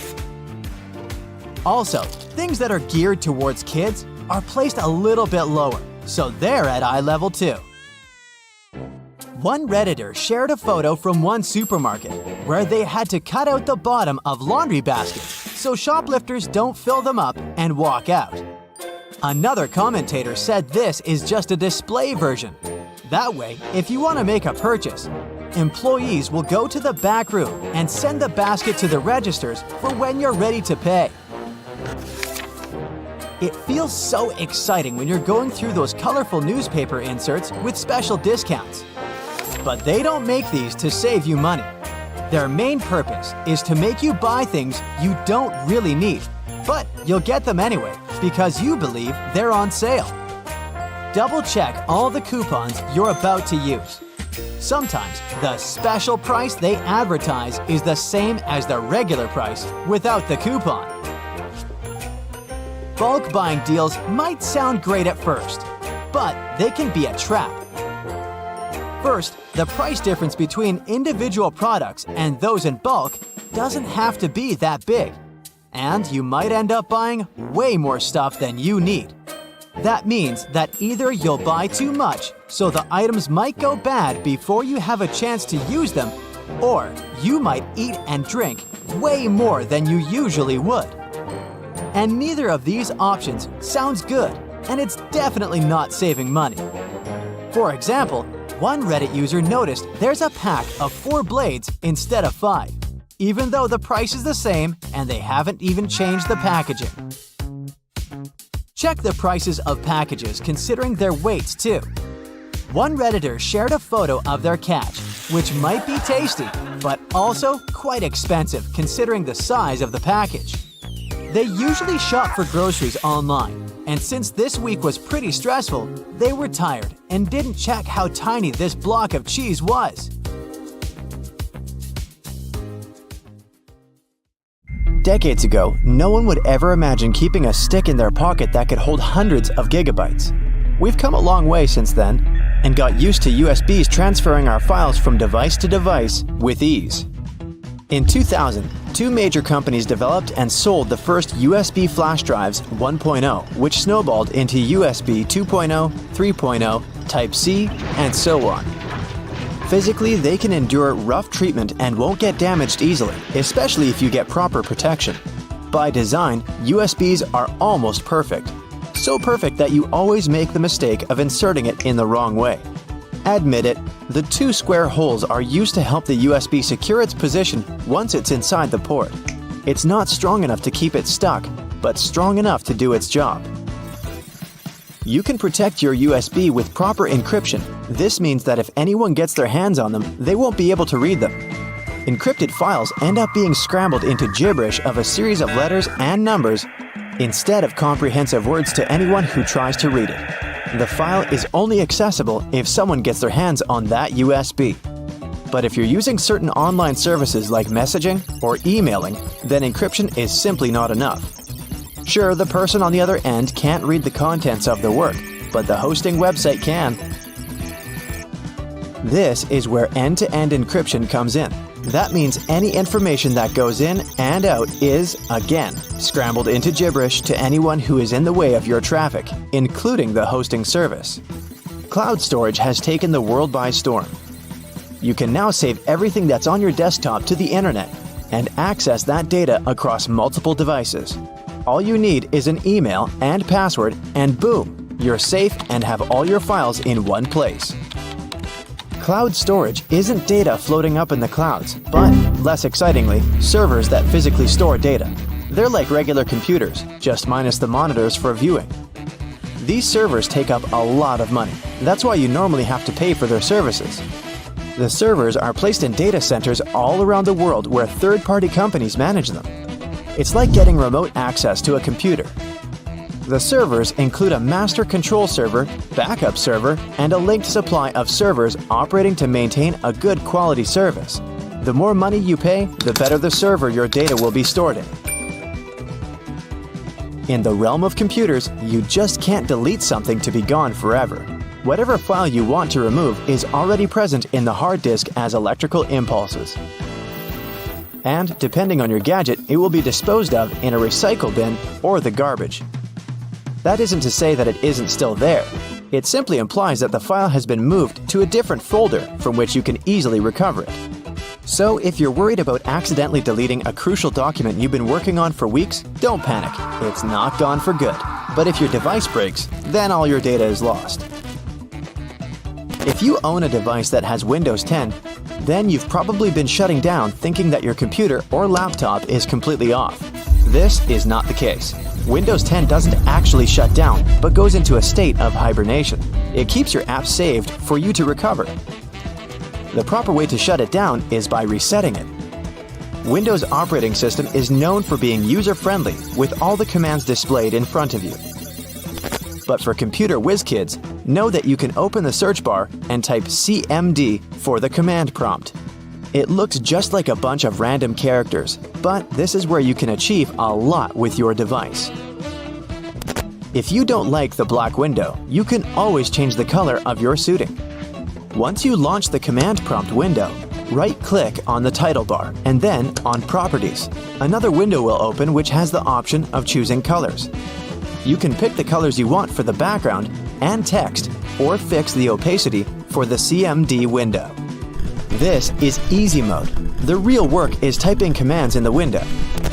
Also, things that are geared towards kids are placed a little bit lower, so they're at eye level too. One Redditor shared a photo from one supermarket where they had to cut out the bottom of laundry baskets so shoplifters don't fill them up and walk out. Another commentator said this is just a display version. That way, if you want to make a purchase, employees will go to the back room and send the basket to the registers for when you're ready to pay. It feels so exciting when you're going through those colorful newspaper inserts with special discounts. But they don't make these to save you money. Their main purpose is to make you buy things you don't really need, but you'll get them anyway because you believe they're on sale. Double check all the coupons you're about to use. Sometimes the special price they advertise is the same as the regular price without the coupon. Bulk buying deals might sound great at first, but they can be a trap. First, the price difference between individual products and those in bulk doesn't have to be that big, and you might end up buying way more stuff than you need. That means that either you'll buy too much, so the items might go bad before you have a chance to use them, or you might eat and drink way more than you usually would. And neither of these options sounds good, and it's definitely not saving money. For example, one Reddit user noticed there's a pack of 4 blades instead of 5, even though the price is the same and they haven't even changed the packaging. Check the prices of packages considering their weights too. One Redditor shared a photo of their catch, which might be tasty, but also quite expensive considering the size of the package. They usually shop for groceries online, and since this week was pretty stressful, they were tired and didn't check how tiny this block of cheese was. Decades ago, no one would ever imagine keeping a stick in their pocket that could hold hundreds of gigabytes. We've come a long way since then, and got used to USBs transferring our files from device to device with ease. In 2000, 2 major companies developed and sold the first USB flash drives 1.0, which snowballed into USB 2.0, 3.0, Type-C, and so on. Physically, they can endure rough treatment and won't get damaged easily, especially if you get proper protection. By design, USBs are almost perfect. So perfect that you always make the mistake of inserting it in the wrong way. Admit it, the 2 square holes are used to help the USB secure its position once it's inside the port. It's not strong enough to keep it stuck, but strong enough to do its job. You can protect your USB with proper encryption. This means that if anyone gets their hands on them, they won't be able to read them. Encrypted files end up being scrambled into gibberish of a series of letters and numbers instead of comprehensive words to anyone who tries to read it. The file is only accessible if someone gets their hands on that USB. But if you're using certain online services like messaging or emailing, then encryption is simply not enough. Sure, the person on the other end can't read the contents of the work, but the hosting website can. This is where end-to-end encryption comes in. That means any information that goes in and out is, again, scrambled into gibberish to anyone who is in the way of your traffic, including the hosting service. Cloud storage has taken the world by storm. You can now save everything that's on your desktop to the internet and access that data across multiple devices. All you need is an email and password, and boom, you're safe and have all your files in one place. Cloud storage isn't data floating up in the clouds, but, less excitingly, servers that physically store data. They're like regular computers, just minus the monitors for viewing. These servers take up a lot of money. That's why you normally have to pay for their services. The servers are placed in data centers all around the world where third-party companies manage them. It's like getting remote access to a computer. The servers include a master control server, backup server, and a linked supply of servers operating to maintain a good quality service. The more money you pay, the better the server your data will be stored in. In the realm of computers, you just can't delete something to be gone forever. Whatever file you want to remove is already present in the hard disk as electrical impulses. And, depending on your gadget, it will be disposed of in a recycle bin or the garbage. That isn't to say that it isn't still there. It simply implies that the file has been moved to a different folder from which you can easily recover it. So if you're worried about accidentally deleting a crucial document you've been working on for weeks, don't panic. It's not gone for good. But if your device breaks, then all your data is lost. If you own a device that has Windows 10, then you've probably been shutting down thinking that your computer or laptop is completely off. This is not the case. Windows 10 doesn't actually shut down, but goes into a state of hibernation. It keeps your app saved for you to recover. The proper way to shut it down is by resetting it. Windows operating system is known for being user-friendly with all the commands displayed in front of you. But for computer whiz kids, know that you can open the search bar and type CMD for the command prompt. It looks just like a bunch of random characters, but this is where you can achieve a lot with your device. If you don't like the black window, you can always change the color of your suiting. Once you launch the command prompt window, right-click on the title bar and then on Properties. Another window will open which has the option of choosing colors. You can pick the colors you want for the background and text, or fix the opacity for the CMD window. This is easy mode. The real work is typing commands in the window.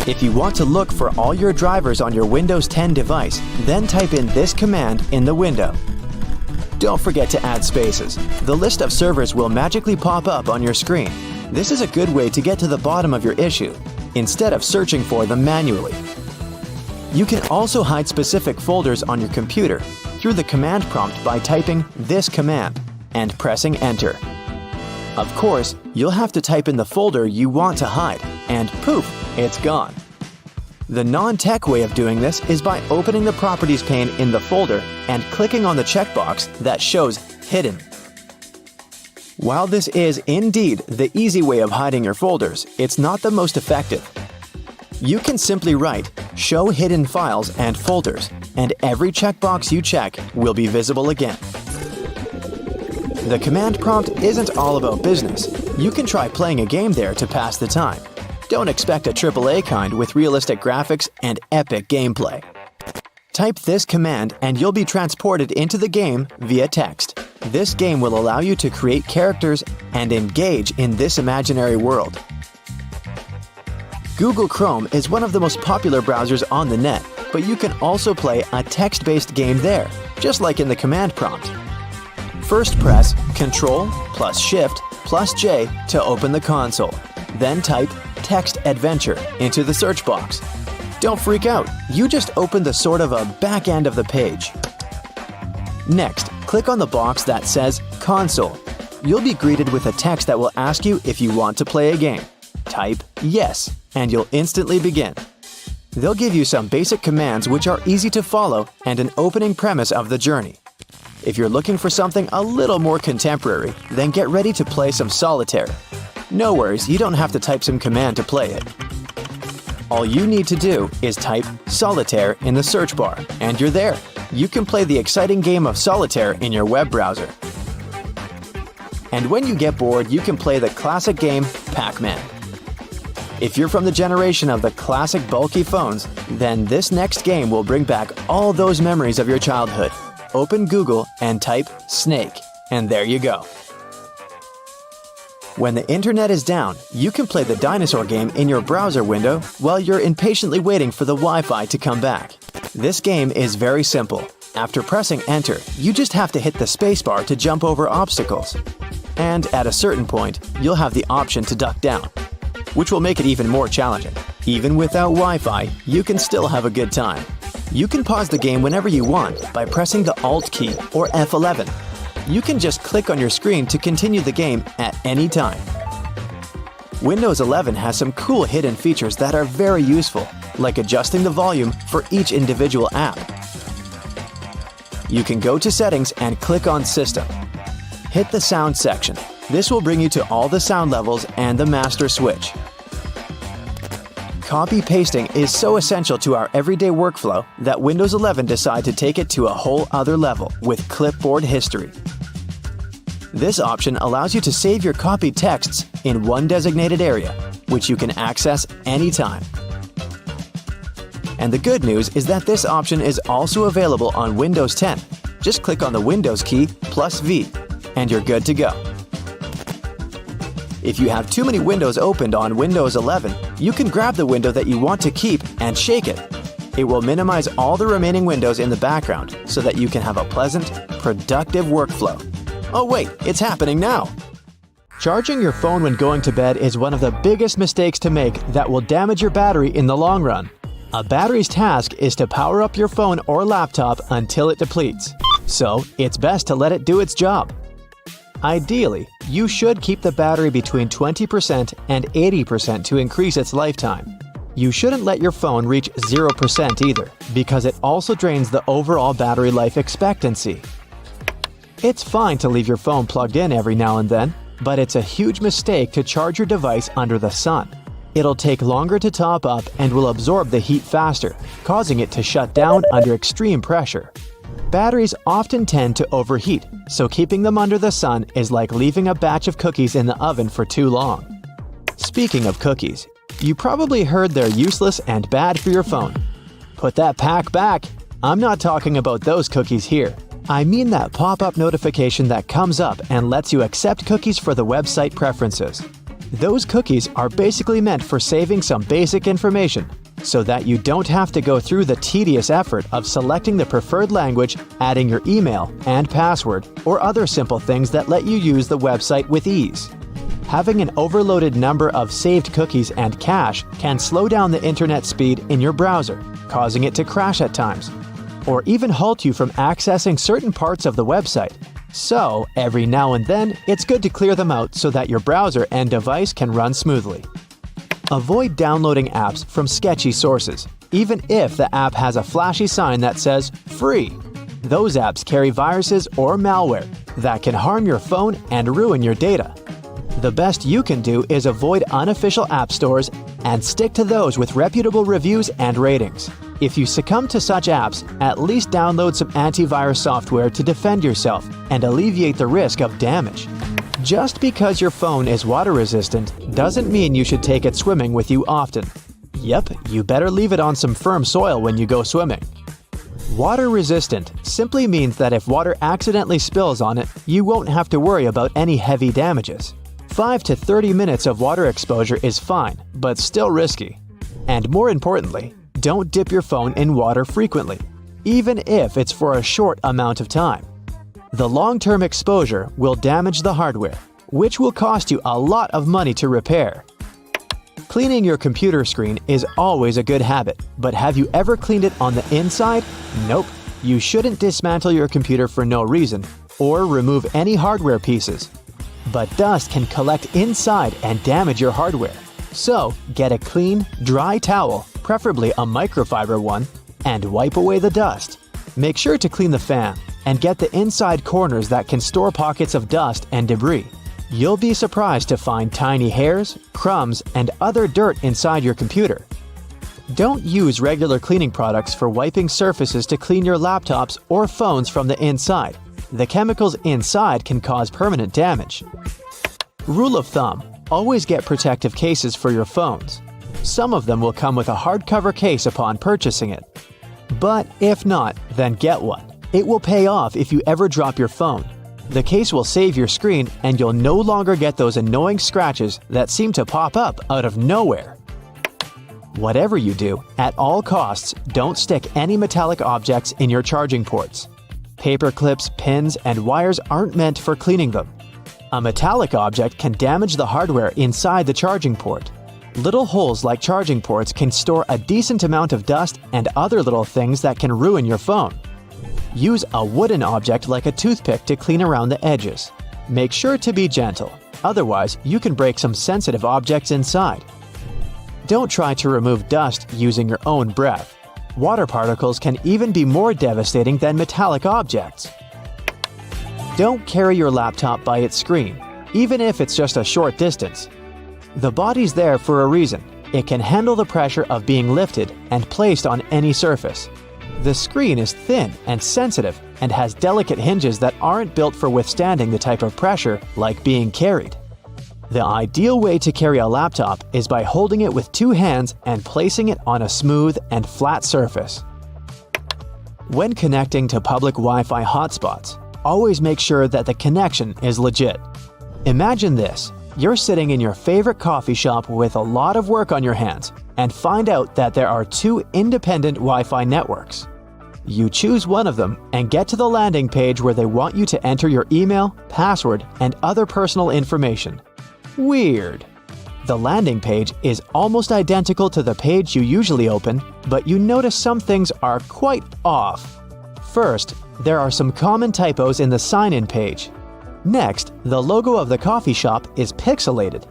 If you want to look for all your drivers on your Windows 10 device, then type in this command in the window. Don't forget to add spaces. The list of servers will magically pop up on your screen. This is a good way to get to the bottom of your issue, instead of searching for them manually. You can also hide specific folders on your computer through the command prompt by typing this command and pressing Enter. Of course, you'll have to type in the folder you want to hide, and poof, it's gone. The non-tech way of doing this is by opening the Properties pane in the folder and clicking on the checkbox that shows Hidden. While this is indeed the easy way of hiding your folders, it's not the most effective. You can simply write Show Hidden Files and Folders, and every checkbox you check will be visible again. The command prompt isn't all about business. You can try playing a game there to pass the time. Don't expect a AAA kind with realistic graphics and epic gameplay. Type this command and you'll be transported into the game via text. This game will allow you to create characters and engage in this imaginary world. Google Chrome is one of the most popular browsers on the net, but you can also play a text-based game there, just like in the command prompt. First press Ctrl plus Shift plus J to open the console. Then type Text Adventure into the search box. Don't freak out, you just opened the sort of a back end of the page. Next, click on the box that says Console. You'll be greeted with a text that will ask you if you want to play a game. Type Yes, and you'll instantly begin. They'll give you some basic commands which are easy to follow and an opening premise of the journey. If you're looking for something a little more contemporary, then get ready to play some solitaire. No worries, you don't have to type some command to play it. All you need to do is type solitaire in the search bar, and you're there. You can play the exciting game of solitaire in your web browser. And when you get bored, you can play the classic game Pac-Man. If you're from the generation of the classic bulky phones, then this next game will bring back all those memories of your childhood. Open Google and type Snake, and there you go. When the internet is down, you can play the Dinosaur game in your browser window while you're impatiently waiting for the Wi-Fi to come back. This game is very simple. After pressing enter, you just have to hit the spacebar to jump over obstacles. And at a certain point, you'll have the option to duck down, which will make it even more challenging. Even without Wi-Fi, you can still have a good time. You can pause the game whenever you want by pressing the Alt key or F11. You can just click on your screen to continue the game at any time. Windows 11 has some cool hidden features that are very useful, like adjusting the volume for each individual app. You can go to Settings and click on System. Hit the Sound section. This will bring you to all the sound levels and the master switch. Copy-pasting is so essential to our everyday workflow that Windows 11 decided to take it to a whole other level with clipboard history. This option allows you to save your copied texts in one designated area, which you can access anytime. And the good news is that this option is also available on Windows 10. Just click on the Windows key plus V, and you're good to go. If you have too many windows opened on Windows 11, you can grab the window that you want to keep and shake it. It will minimize all the remaining windows in the background so that you can have a pleasant, productive workflow. Oh wait, it's happening now! Charging your phone when going to bed is one of the biggest mistakes to make that will damage your battery in the long run. A battery's task is to power up your phone or laptop until it depletes. So, it's best to let it do its job. Ideally, you should keep the battery between 20% and 80% to increase its lifetime. You shouldn't let your phone reach 0% either, because it also drains the overall battery life expectancy. It's fine to leave your phone plugged in every now and then, but it's a huge mistake to charge your device under the sun. It'll take longer to top up and will absorb the heat faster, causing it to shut down under extreme pressure. Batteries often tend to overheat, so keeping them under the sun is like leaving a batch of cookies in the oven for too long. Speaking of cookies, you probably heard they're useless and bad for your phone. Put that pack back! I'm not talking about those cookies here. I mean that pop-up notification that comes up and lets you accept cookies for the website preferences. Those cookies are basically meant for saving some basic information, so that you don't have to go through the tedious effort of selecting the preferred language, adding your email and password, or other simple things that let you use the website with ease. Having an overloaded number of saved cookies and cache can slow down the internet speed in your browser, causing it to crash at times, or even halt you from accessing certain parts of the website. So, every now and then, it's good to clear them out so that your browser and device can run smoothly. Avoid downloading apps from sketchy sources, even if the app has a flashy sign that says free. Those apps carry viruses or malware that can harm your phone and ruin your data. The best you can do is avoid unofficial app stores and stick to those with reputable reviews and ratings. If you succumb to such apps, at least download some antivirus software to defend yourself and alleviate the risk of damage. Just because your phone is water resistant doesn't mean you should take it swimming with you often. Yep, you better leave it on some firm soil when you go swimming. Water resistant simply means that if water accidentally spills on it, you won't have to worry about any heavy damages. 5 to 30 minutes of water exposure is fine, but still risky. And more importantly, don't dip your phone in water frequently, even if it's for a short amount of time. The long-term exposure will damage the hardware, which will cost you a lot of money to repair. Cleaning your computer screen is always a good habit, but have you ever cleaned it on the inside? Nope. You shouldn't dismantle your computer for no reason, or remove any hardware pieces. But dust can collect inside and damage your hardware. So, get a clean, dry towel, preferably a microfiber one, and wipe away the dust. Make sure to clean the fan and get the inside corners that can store pockets of dust and debris. You'll be surprised to find tiny hairs, crumbs, and other dirt inside your computer. Don't use regular cleaning products for wiping surfaces to clean your laptops or phones from the inside. The chemicals inside can cause permanent damage. Rule of thumb: always get protective cases for your phones. Some of them will come with a hardcover case upon purchasing it. But if not, then get one. It will pay off if you ever drop your phone. The case will save your screen and you'll no longer get those annoying scratches that seem to pop up out of nowhere. Whatever you do, at all costs, don't stick any metallic objects in your charging ports. Paper clips, pins, and wires aren't meant for cleaning them. A metallic object can damage the hardware inside the charging port. Little holes like charging ports can store a decent amount of dust and other little things that can ruin your phone. Use a wooden object like a toothpick to clean around the edges. Make sure to be gentle, otherwise you can break some sensitive objects inside. Don't try to remove dust using your own breath. Water particles can even be more devastating than metallic objects. Don't carry your laptop by its screen, even if it's just a short distance. The body's there for a reason. It can handle the pressure of being lifted and placed on any surface. The screen is thin and sensitive and has delicate hinges that aren't built for withstanding the type of pressure like being carried. The ideal way to carry a laptop is by holding it with two hands and placing it on a smooth and flat surface. When connecting to public Wi-Fi hotspots, always make sure that the connection is legit. Imagine this: you're sitting in your favorite coffee shop with a lot of work on your hands and find out that there are two independent Wi-Fi networks. You choose one of them and get to the landing page where they want you to enter your email, password, and other personal information. Weird. The landing page is almost identical to the page you usually open, but you notice some things are quite off. First, there are some common typos in the sign-in page. Next, the logo of the coffee shop is pixelated.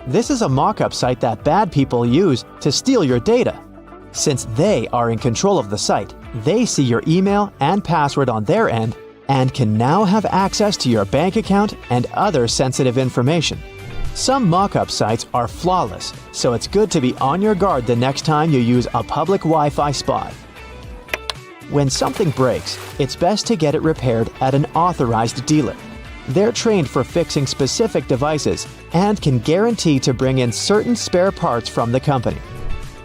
This is a mock-up site that bad people use to steal your data. Since they are in control of the site, they see your email and password on their end and can now have access to your bank account and other sensitive information. Some mock-up sites are flawless, so it's good to be on your guard the next time you use a public Wi-Fi spot. When something breaks, it's best to get it repaired at an authorized dealer. They're trained for fixing specific devices and can guarantee to bring in certain spare parts from the company.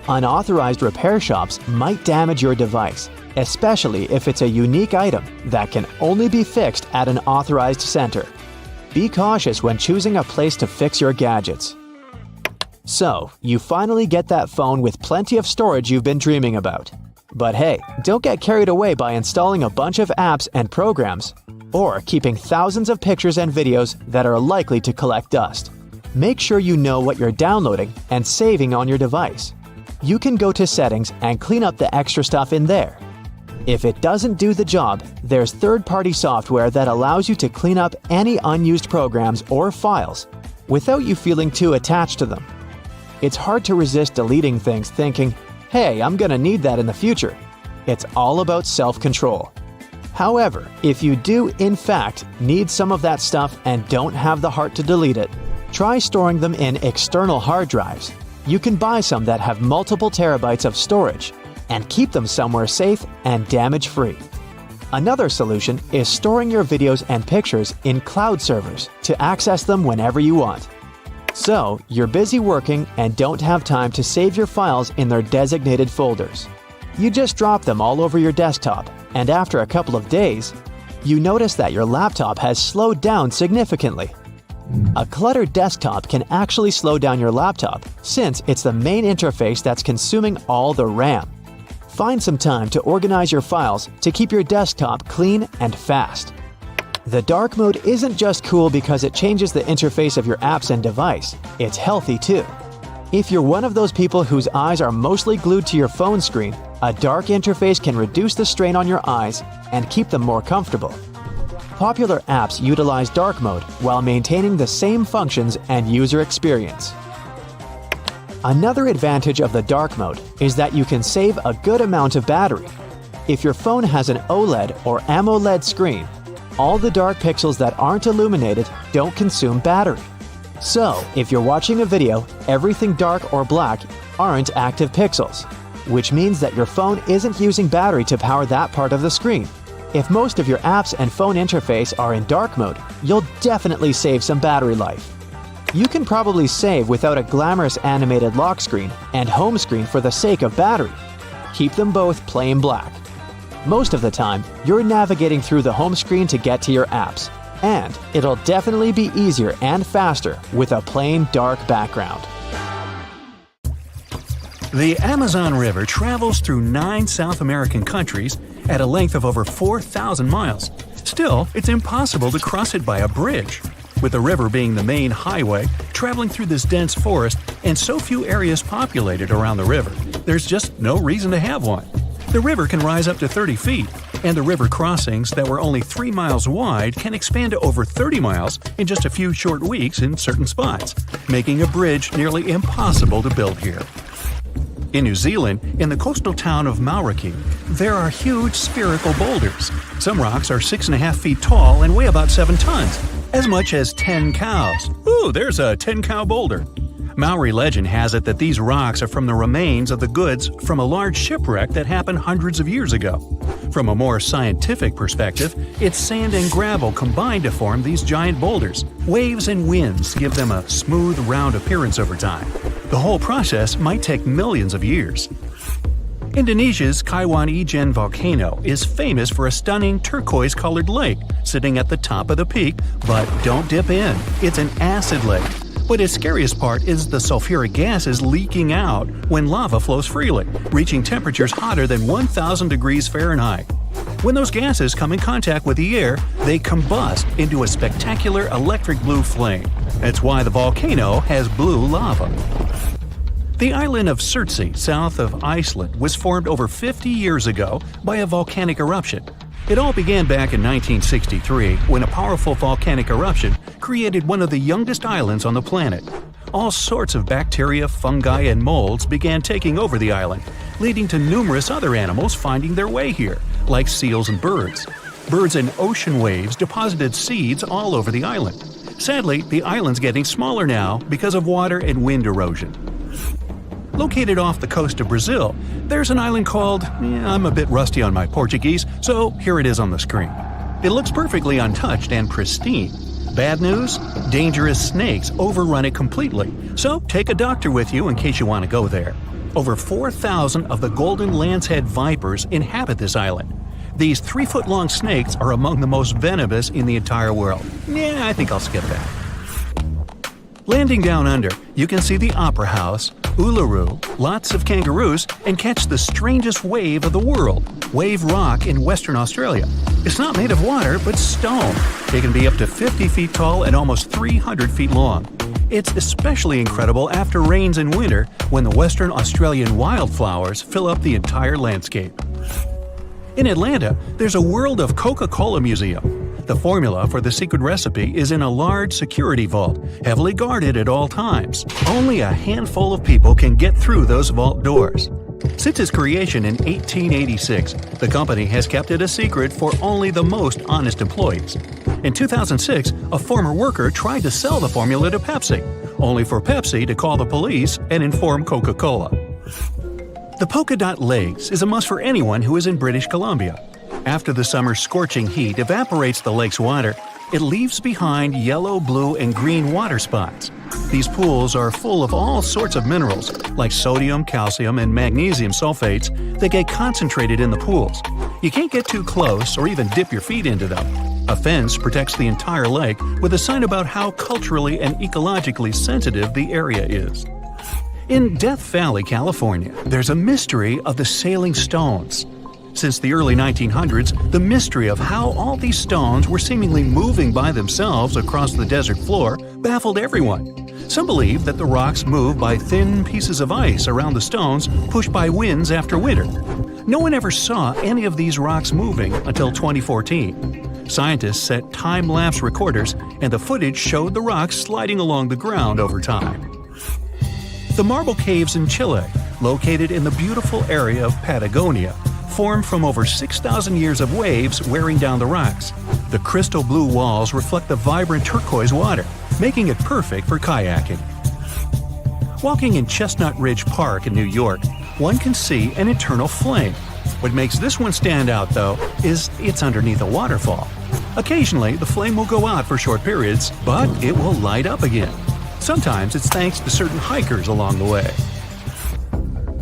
Unauthorized repair shops might damage your device, especially if it's a unique item that can only be fixed at an authorized center. Be cautious when choosing a place to fix your gadgets. So, you finally get that phone with plenty of storage you've been dreaming about. But hey, don't get carried away by installing a bunch of apps and programs, or keeping thousands of pictures and videos that are likely to collect dust. Make sure you know what you're downloading and saving on your device. You can go to Settings and clean up the extra stuff in there. If it doesn't do the job, there's third-party software that allows you to clean up any unused programs or files without you feeling too attached to them. It's hard to resist deleting things thinking, hey, I'm gonna need that in the future. It's all about self-control. However, if you do, in fact, need some of that stuff and don't have the heart to delete it, try storing them in external hard drives. You can buy some that have multiple terabytes of storage and keep them somewhere safe and damage-free. Another solution is storing your videos and pictures in cloud servers to access them whenever you want. So, you're busy working and don't have time to save your files in their designated folders. You just drop them all over your desktop, and after a couple of days, you notice that your laptop has slowed down significantly. A cluttered desktop can actually slow down your laptop since it's the main interface that's consuming all the RAM. Find some time to organize your files to keep your desktop clean and fast. The dark mode isn't just cool because it changes the interface of your apps and device, it's healthy too. If you're one of those people whose eyes are mostly glued to your phone screen, a dark interface can reduce the strain on your eyes and keep them more comfortable. Popular apps utilize dark mode while maintaining the same functions and user experience. Another advantage of the dark mode is that you can save a good amount of battery. If your phone has an OLED or AMOLED screen, all the dark pixels that aren't illuminated don't consume battery. So, if you're watching a video, everything dark or black aren't active pixels, which means that your phone isn't using battery to power that part of the screen. If most of your apps and phone interface are in dark mode, you'll definitely save some battery life. You can probably save without a glamorous animated lock screen and home screen for the sake of battery. Keep them both plain black. Most of the time, you're navigating through the home screen to get to your apps, and it'll definitely be easier and faster with a plain dark background. The Amazon River travels through 9 South American countries at a length of over 4,000 miles. Still, it's impossible to cross it by a bridge. With the river being the main highway, traveling through this dense forest, and so few areas populated around the river, there's just no reason to have one. The river can rise up to 30 feet, and the river crossings that were only 3 miles wide can expand to over 30 miles in just a few short weeks in certain spots, making a bridge nearly impossible to build here. In New Zealand, in the coastal town of Mauriki, there are huge spherical boulders. Some rocks are 6.5 feet tall and weigh about 7 tons, as much as 10 cows. Ooh, there's a 10-cow boulder. Maori legend has it that these rocks are from the remains of the goods from a large shipwreck that happened hundreds of years ago. From a more scientific perspective, it's sand and gravel combined to form these giant boulders. Waves and winds give them a smooth, round appearance over time. The whole process might take millions of years. Indonesia's Kaiwan Ijen volcano is famous for a stunning turquoise-colored lake sitting at the top of the peak, but don't dip in. It's an acid lake. But its scariest part is the sulfuric gases leaking out when lava flows freely, reaching temperatures hotter than 1,000 degrees Fahrenheit. When those gases come in contact with the air, they combust into a spectacular electric blue flame. That's why the volcano has blue lava. The island of Surtsey, south of Iceland, was formed over 50 years ago by a volcanic eruption. It all began back in 1963 when a powerful volcanic eruption created one of the youngest islands on the planet. All sorts of bacteria, fungi, and molds began taking over the island, leading to numerous other animals finding their way here, like seals and birds. Birds and ocean waves deposited seeds all over the island. Sadly, the island's getting smaller now because of water and wind erosion. Located off the coast of Brazil, there's an island called… I'm a bit rusty on my Portuguese, so here it is on the screen. It looks perfectly untouched and pristine. Bad news? Dangerous snakes overrun it completely, so take a doctor with you in case you want to go there. Over 4,000 of the golden lancehead vipers inhabit this island. These 3-foot-long snakes are among the most venomous in the entire world. I think I'll skip that. Landing down under, you can see the Opera House, Uluru, lots of kangaroos, and catch the strangest wave of the world, Wave Rock in Western Australia. It's not made of water, but stone. It can be up to 50 feet tall and almost 300 feet long. It's especially incredible after rains in winter when the Western Australian wildflowers fill up the entire landscape. In Atlanta, there's a World of Coca-Cola museum. The formula for the secret recipe is in a large security vault, heavily guarded at all times. Only a handful of people can get through those vault doors. Since its creation in 1886, the company has kept it a secret for only the most honest employees. In 2006, a former worker tried to sell the formula to Pepsi, only for Pepsi to call the police and inform Coca-Cola. The polka dot lakes is a must for anyone who is in British Columbia. After the summer's scorching heat evaporates the lake's water, it leaves behind yellow, blue, and green water spots. These pools are full of all sorts of minerals, like sodium, calcium, and magnesium sulfates that get concentrated in the pools. You can't get too close or even dip your feet into them. A fence protects the entire lake with a sign about how culturally and ecologically sensitive the area is. In Death Valley, California, there's a mystery of the sailing stones. Since the early 1900s, the mystery of how all these stones were seemingly moving by themselves across the desert floor baffled everyone. Some believe that the rocks move by thin pieces of ice around the stones pushed by winds after winter. No one ever saw any of these rocks moving until 2014. Scientists set time-lapse recorders, and the footage showed the rocks sliding along the ground over time. The marble caves in Chile, located in the beautiful area of Patagonia, formed from over 6,000 years of waves wearing down the rocks. The crystal blue walls reflect the vibrant turquoise water, making it perfect for kayaking. Walking in Chestnut Ridge Park in New York, one can see an eternal flame. What makes this one stand out, though, is it's underneath a waterfall. Occasionally, the flame will go out for short periods, but it will light up again. Sometimes it's thanks to certain hikers along the way.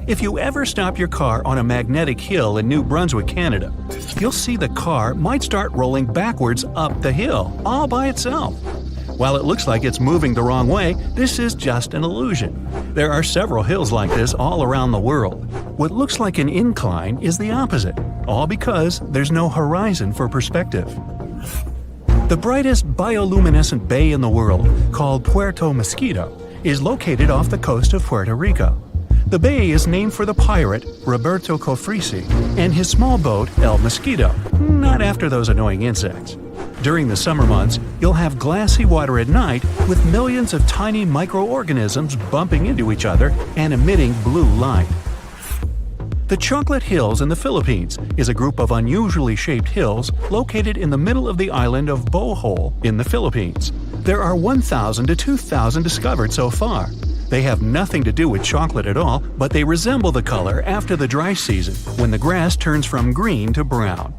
If you ever stop your car on a magnetic hill in New Brunswick, Canada, you'll see the car might start rolling backwards up the hill, all by itself. While it looks like it's moving the wrong way, this is just an illusion. There are several hills like this all around the world. What looks like an incline is the opposite, all because there's no horizon for perspective. The brightest bioluminescent bay in the world, called Puerto Mosquito, is located off the coast of Puerto Rico. The bay is named for the pirate Roberto Cofresi and his small boat El Mosquito, not after those annoying insects. During the summer months, you'll have glassy water at night with millions of tiny microorganisms bumping into each other and emitting blue light. The Chocolate Hills in the Philippines is a group of unusually shaped hills located in the middle of the island of Bohol in the Philippines. There are 1,000 to 2,000 discovered so far. They have nothing to do with chocolate at all, but they resemble the color after the dry season, when the grass turns from green to brown.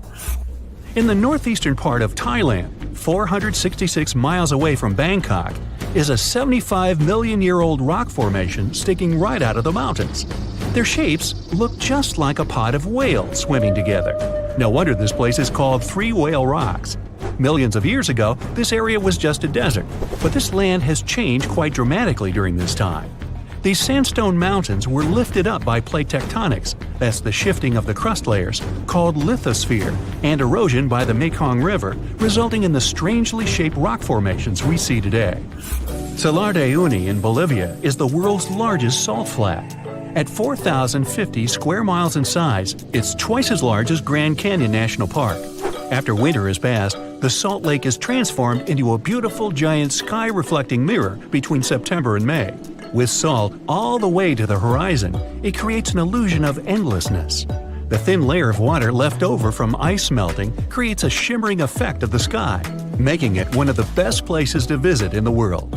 In the northeastern part of Thailand, 466 miles away from Bangkok, is a 75-million-year-old rock formation sticking right out of the mountains. Their shapes look just like a pod of whales swimming together. No wonder this place is called Three Whale Rocks. Millions of years ago, this area was just a desert, but this land has changed quite dramatically during this time. These sandstone mountains were lifted up by plate tectonics, that's the shifting of the crust layers, called lithosphere, and erosion by the Mekong River, resulting in the strangely shaped rock formations we see today. Salar de Uyuni in Bolivia is the world's largest salt flat. At 4,050 square miles in size, it's twice as large as Grand Canyon National Park. After winter has passed, the salt lake is transformed into a beautiful giant sky-reflecting mirror between September and May. With salt all the way to the horizon, it creates an illusion of endlessness. The thin layer of water left over from ice melting creates a shimmering effect of the sky, making it one of the best places to visit in the world.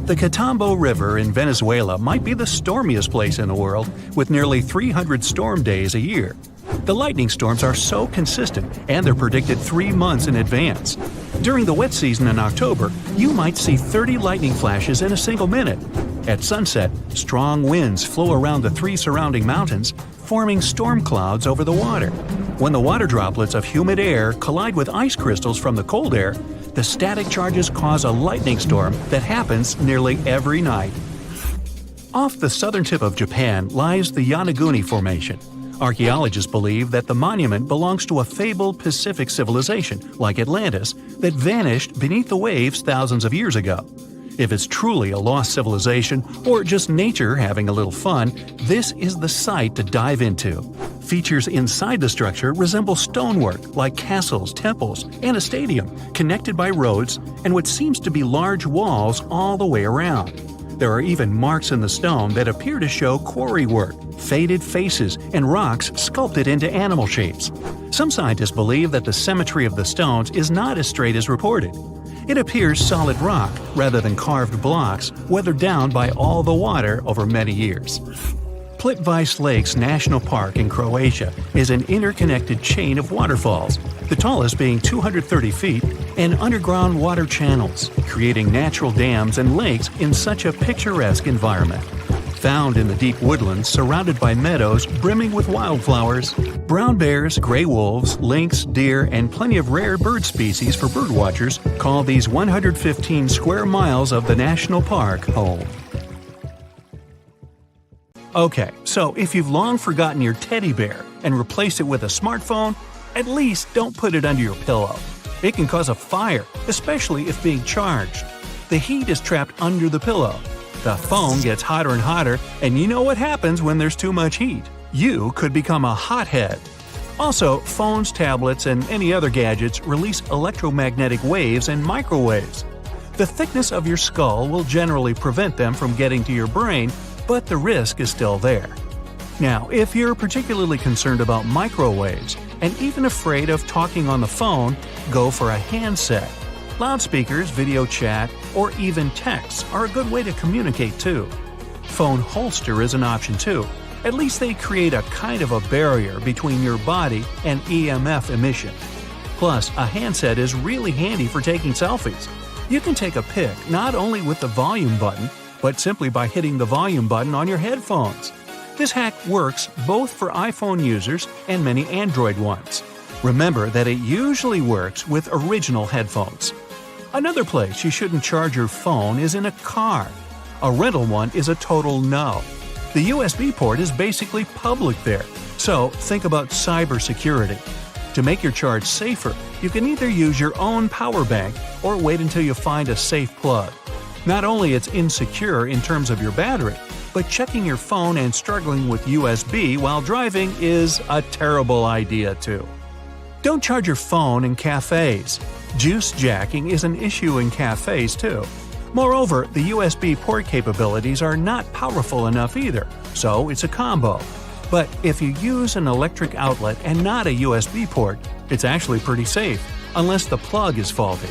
The Catambo River in Venezuela might be the stormiest place in the world, with nearly 300 storm days a year. The lightning storms are so consistent, and they're predicted 3 months in advance. During the wet season in October, you might see 30 lightning flashes in a single minute. At sunset, strong winds flow around the 3 surrounding mountains, forming storm clouds over the water. When the water droplets of humid air collide with ice crystals from the cold air, the static charges cause a lightning storm that happens nearly every night. Off the southern tip of Japan lies the Yonaguni Formation. Archaeologists believe that the monument belongs to a fabled Pacific civilization, like Atlantis, that vanished beneath the waves thousands of years ago. If it's truly a lost civilization, or just nature having a little fun, this is the site to dive into. Features inside the structure resemble stonework like castles, temples, and a stadium, connected by roads and what seems to be large walls all the way around. There are even marks in the stone that appear to show quarry work, faded faces, and rocks sculpted into animal shapes. Some scientists believe that the symmetry of the stones is not as straight as reported. It appears solid rock rather than carved blocks weathered down by all the water over many years. Plitvice Lakes National Park in Croatia is an interconnected chain of waterfalls, the tallest being 230 feet, and underground water channels, creating natural dams and lakes in such a picturesque environment. Found in the deep woodlands surrounded by meadows brimming with wildflowers, brown bears, gray wolves, lynx, deer, and plenty of rare bird species for birdwatchers call these 115 square miles of the national park home. Okay, so if you've long forgotten your teddy bear and replaced it with a smartphone, at least don't put it under your pillow. It can cause a fire, especially if being charged. The heat is trapped under the pillow. The phone gets hotter and hotter, and you know what happens when there's too much heat. You could become a hothead. Also, phones, tablets, and any other gadgets release electromagnetic waves and microwaves. The thickness of your skull will generally prevent them from getting to your brain, but the risk is still there. Now, if you're particularly concerned about microwaves and even afraid of talking on the phone, go for a handset. Loudspeakers, video chat, or even texts are a good way to communicate too. Phone holster is an option too. At least they create a kind of a barrier between your body and EMF emission. Plus, a handset is really handy for taking selfies. You can take a pic not only with the volume button, but simply by hitting the volume button on your headphones. This hack works both for iPhone users and many Android ones. Remember that it usually works with original headphones. Another place you shouldn't charge your phone is in a car. A rental one is a total no. The USB port is basically public there, so think about cybersecurity. To make your charge safer, you can either use your own power bank or wait until you find a safe plug. Not only it's insecure in terms of your battery, but checking your phone and struggling with USB while driving is a terrible idea too. Don't charge your phone in cafes. Juice jacking is an issue in cafes too. Moreover, the USB port capabilities are not powerful enough either, so it's a combo. But if you use an electric outlet and not a USB port, it's actually pretty safe, unless the plug is faulty.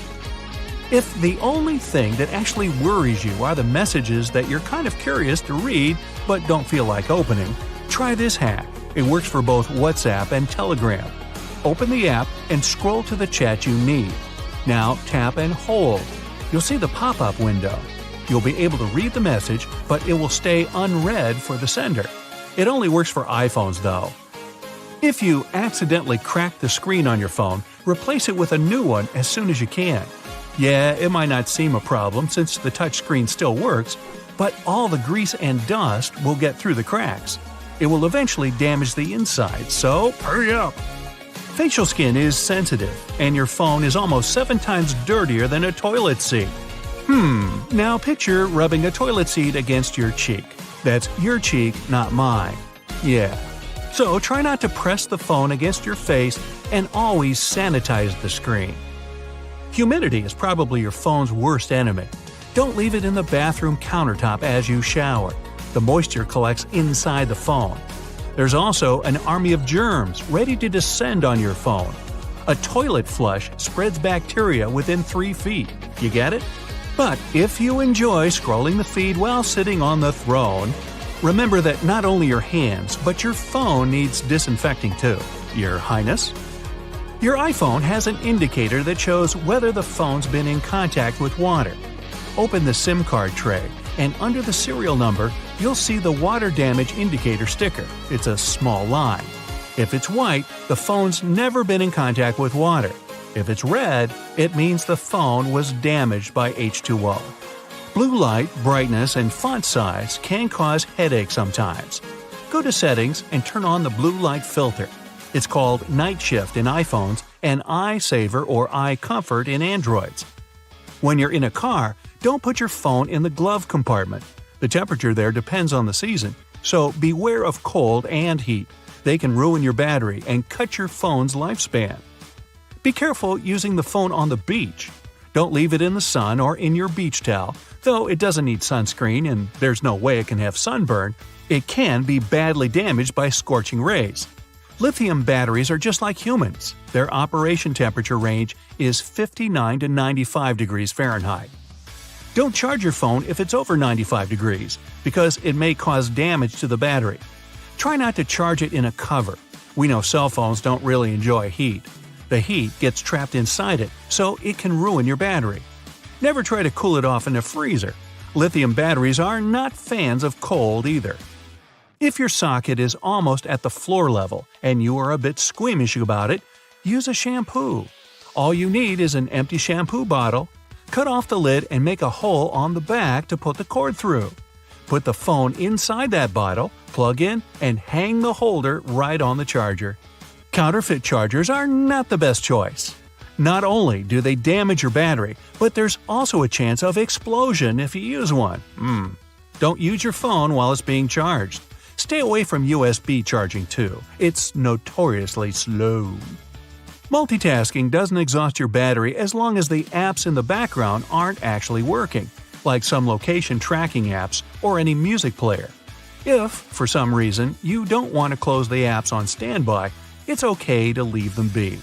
If the only thing that actually worries you are the messages that you're kind of curious to read but don't feel like opening, try this hack. It works for both WhatsApp and Telegram. Open the app and scroll to the chat you need. Now tap and hold. You'll see the pop-up window. You'll be able to read the message, but it will stay unread for the sender. It only works for iPhones though. If you accidentally crack the screen on your phone, replace it with a new one as soon as you can. Yeah, it might not seem a problem since the touchscreen still works, but all the grease and dust will get through the cracks. It will eventually damage the inside, so hurry up! Facial skin is sensitive, and your phone is almost 7 times dirtier than a toilet seat. Now picture rubbing a toilet seat against your cheek. That's your cheek, not mine. Yeah. So try not to press the phone against your face and always sanitize the screen. Humidity is probably your phone's worst enemy. Don't leave it in the bathroom countertop as you shower. The moisture collects inside the phone. There's also an army of germs ready to descend on your phone. A toilet flush spreads bacteria within 3 feet. You get it? But if you enjoy scrolling the feed while sitting on the throne, remember that not only your hands, but your phone needs disinfecting too, Your Highness. Your iPhone has an indicator that shows whether the phone's been in contact with water. Open the SIM card tray, and under the serial number, you'll see the water damage indicator sticker. It's a small line. If it's white, the phone's never been in contact with water. If it's red, it means the phone was damaged by H2O. Blue light, brightness, and font size can cause headaches sometimes. Go to Settings and turn on the blue light filter. It's called Night Shift in iPhones and Eye Saver or Eye Comfort in Androids. When you're in a car, don't put your phone in the glove compartment. The temperature there depends on the season, so beware of cold and heat. They can ruin your battery and cut your phone's lifespan. Be careful using the phone on the beach. Don't leave it in the sun or in your beach towel, though it doesn't need sunscreen and there's no way it can have sunburn. It can be badly damaged by scorching rays. Lithium batteries are just like humans. Their operation temperature range is 59 to 95 degrees Fahrenheit. Don't charge your phone if it's over 95 degrees, because it may cause damage to the battery. Try not to charge it in a cover. We know cell phones don't really enjoy heat. The heat gets trapped inside it, so it can ruin your battery. Never try to cool it off in a freezer. Lithium batteries are not fans of cold either. If your socket is almost at the floor level and you are a bit squeamish about it, use a shampoo. All you need is an empty shampoo bottle. Cut off the lid and make a hole on the back to put the cord through. Put the phone inside that bottle, plug in, and hang the holder right on the charger. Counterfeit chargers are not the best choice. Not only do they damage your battery, but there's also a chance of explosion if you use one. Don't use your phone while it's being charged. Stay away from USB charging too. It's notoriously slow. Multitasking doesn't exhaust your battery as long as the apps in the background aren't actually working, like some location tracking apps or any music player. If, for some reason, you don't want to close the apps on standby, it's okay to leave them be.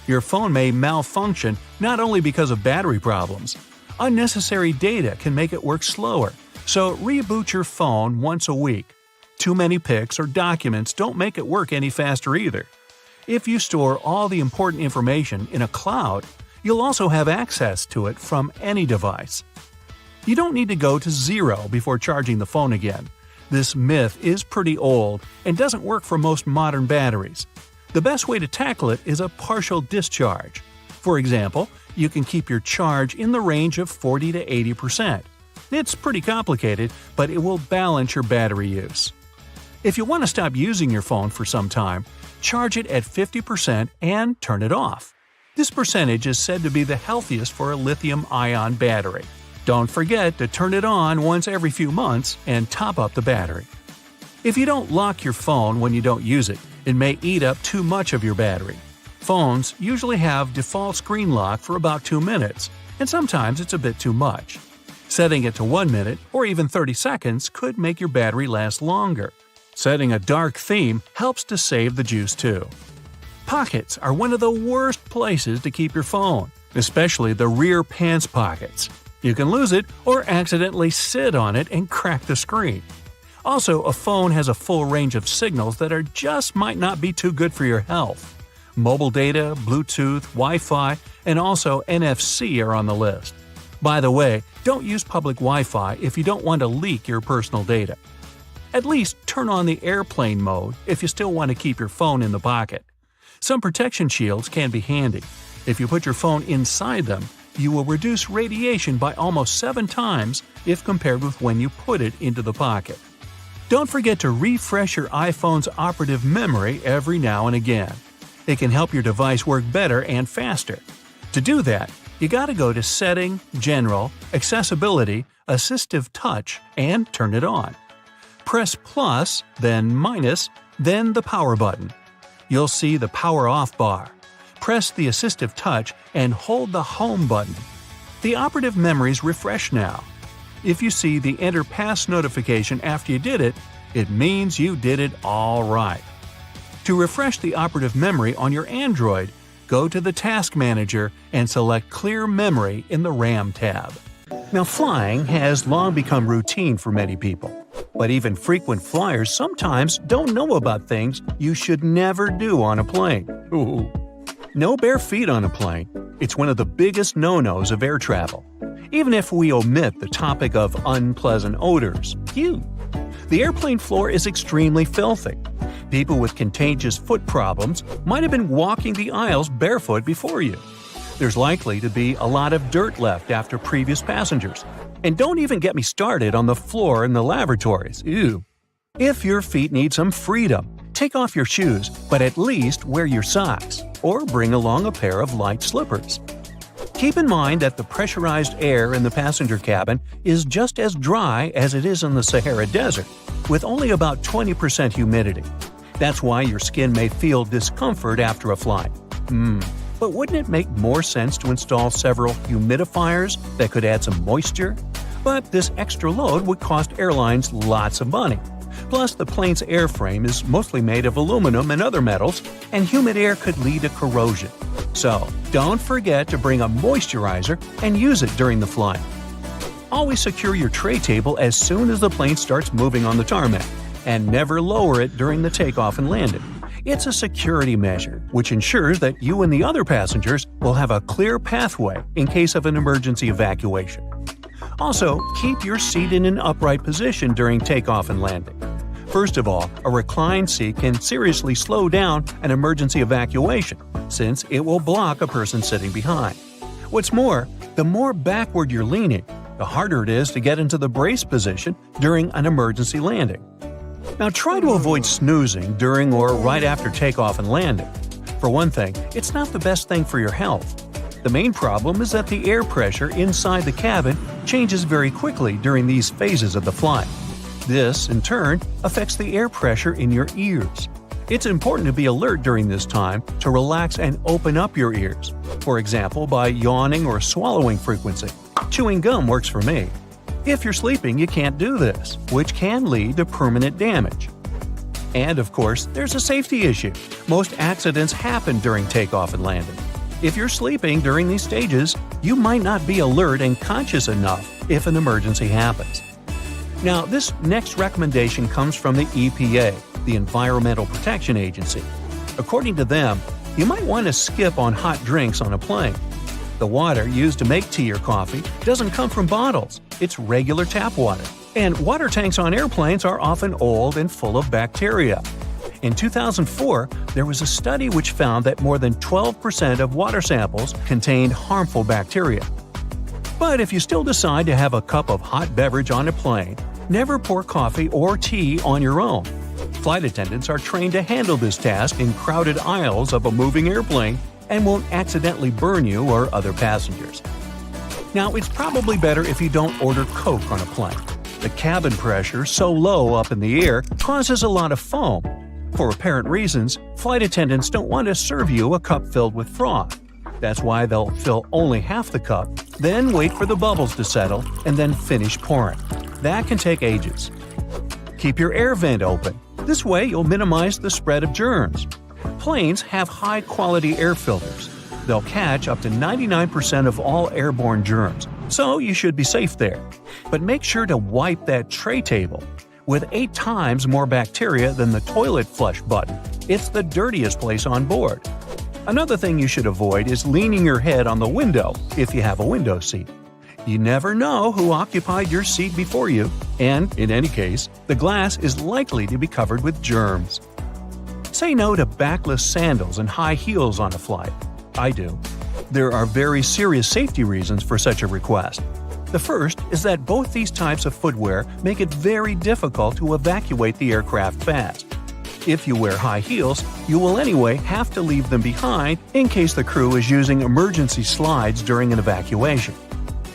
Your phone may malfunction not only because of battery problems. Unnecessary data can make it work slower, so reboot your phone once a week. Too many pics or documents don't make it work any faster either. If you store all the important information in a cloud, you'll also have access to it from any device. You don't need to go to zero before charging the phone again. This myth is pretty old and doesn't work for most modern batteries. The best way to tackle it is a partial discharge. For example, you can keep your charge in the range of 40 to 80%. It's pretty complicated, but it will balance your battery use. If you want to stop using your phone for some time, charge it at 50% and turn it off. This percentage is said to be the healthiest for a lithium-ion battery. Don't forget to turn it on once every few months and top up the battery. If you don't lock your phone when you don't use it, it may eat up too much of your battery. Phones usually have default screen lock for about 2 minutes, and sometimes it's a bit too much. Setting it to 1 minute or even 30 seconds could make your battery last longer. Setting a dark theme helps to save the juice too. Pockets are one of the worst places to keep your phone, especially the rear pants pockets. You can lose it or accidentally sit on it and crack the screen. Also, a phone has a full range of signals that just might not be too good for your health. Mobile data, Bluetooth, Wi-Fi, and also NFC are on the list. By the way, don't use public Wi-Fi if you don't want to leak your personal data. At least turn on the airplane mode if you still want to keep your phone in the pocket. Some protection shields can be handy. If you put your phone inside them, you will reduce radiation by almost 7 times if compared with when you put it into the pocket. Don't forget to refresh your iPhone's operative memory every now and again. It can help your device work better and faster. To do that, you gotta go to Setting, General, Accessibility, Assistive Touch, and turn it on. Press plus, then minus, then the power button. You'll see the power off bar. Press the assistive touch and hold the home button. The operative memories refresh now. If you see the Enter Pass notification after you did it, it means you did it all right. To refresh the operative memory on your Android, go to the Task Manager and select Clear Memory in the RAM tab. Now, flying has long become routine for many people, but even frequent flyers sometimes don't know about things you should never do on a plane. Ooh. No bare feet on a plane. It's one of the biggest no-nos of air travel. Even if we omit the topic of unpleasant odors. Phew. The airplane floor is extremely filthy. People with contagious foot problems might have been walking the aisles barefoot before you. There's likely to be a lot of dirt left after previous passengers. And don't even get me started on the floor in the lavatories. Ew. If your feet need some freedom, take off your shoes, but at least wear your socks, or bring along a pair of light slippers. Keep in mind that the pressurized air in the passenger cabin is just as dry as it is in the Sahara Desert, with only about 20% humidity. That's why your skin may feel discomfort after a flight. But wouldn't it make more sense to install several humidifiers that could add some moisture? But this extra load would cost airlines lots of money. Plus, the plane's airframe is mostly made of aluminum and other metals, and humid air could lead to corrosion. So, don't forget to bring a moisturizer and use it during the flight. Always secure your tray table as soon as the plane starts moving on the tarmac, and never lower it during the takeoff and landing. It's a security measure, which ensures that you and the other passengers will have a clear pathway in case of an emergency evacuation. Also, keep your seat in an upright position during takeoff and landing. First of all, a reclined seat can seriously slow down an emergency evacuation, since it will block a person sitting behind. What's more, the more backward you're leaning, the harder it is to get into the brace position during an emergency landing. Now try to avoid snoozing during or right after takeoff and landing. For one thing, it's not the best thing for your health. The main problem is that the air pressure inside the cabin changes very quickly during these phases of the flight. This, in turn, affects the air pressure in your ears. It's important to be alert during this time to relax and open up your ears, for example by yawning or swallowing frequency. Chewing gum works for me. If you're sleeping, you can't do this, which can lead to permanent damage. And of course, there's a safety issue. Most accidents happen during takeoff and landing. If you're sleeping during these stages, you might not be alert and conscious enough if an emergency happens. Now, this next recommendation comes from the EPA, the Environmental Protection Agency. According to them, you might want to skip on hot drinks on a plane. The water used to make tea or coffee doesn't come from bottles, it's regular tap water. And water tanks on airplanes are often old and full of bacteria. In 2004, there was a study which found that more than 12% of water samples contained harmful bacteria. But if you still decide to have a cup of hot beverage on a plane, never pour coffee or tea on your own. Flight attendants are trained to handle this task in crowded aisles of a moving airplane and won't accidentally burn you or other passengers. Now, it's probably better if you don't order Coke on a plane. The cabin pressure, so low up in the air, causes a lot of foam. For apparent reasons, flight attendants don't want to serve you a cup filled with froth. That's why they'll fill only half the cup, then wait for the bubbles to settle, and then finish pouring. That can take ages. Keep your air vent open. This way you'll minimize the spread of germs. Planes have high-quality air filters. They'll catch up to 99% of all airborne germs, so you should be safe there. But make sure to wipe that tray table. With 8 times more bacteria than the toilet flush button, it's the dirtiest place on board. Another thing you should avoid is leaning your head on the window if you have a window seat. You never know who occupied your seat before you, and, in any case, the glass is likely to be covered with germs. Say no to backless sandals and high heels on a flight. I do. There are very serious safety reasons for such a request. The first is that both these types of footwear make it very difficult to evacuate the aircraft fast. If you wear high heels, you will anyway have to leave them behind in case the crew is using emergency slides during an evacuation.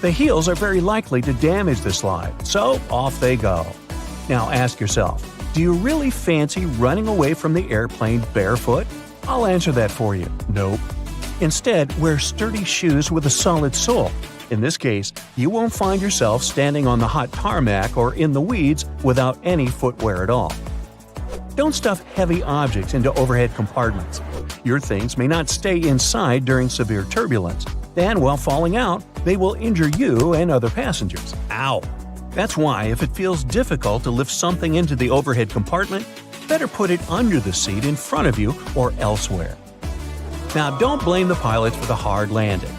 The heels are very likely to damage the slide, so off they go. Now ask yourself, do you really fancy running away from the airplane barefoot? I'll answer that for you. Nope. Instead, wear sturdy shoes with a solid sole. In this case, you won't find yourself standing on the hot tarmac or in the weeds without any footwear at all. Don't stuff heavy objects into overhead compartments. Your things may not stay inside during severe turbulence, and while falling out, they will injure you and other passengers. Ow! That's why, if it feels difficult to lift something into the overhead compartment, better put it under the seat in front of you or elsewhere. Now, don't blame the pilots for the hard landing.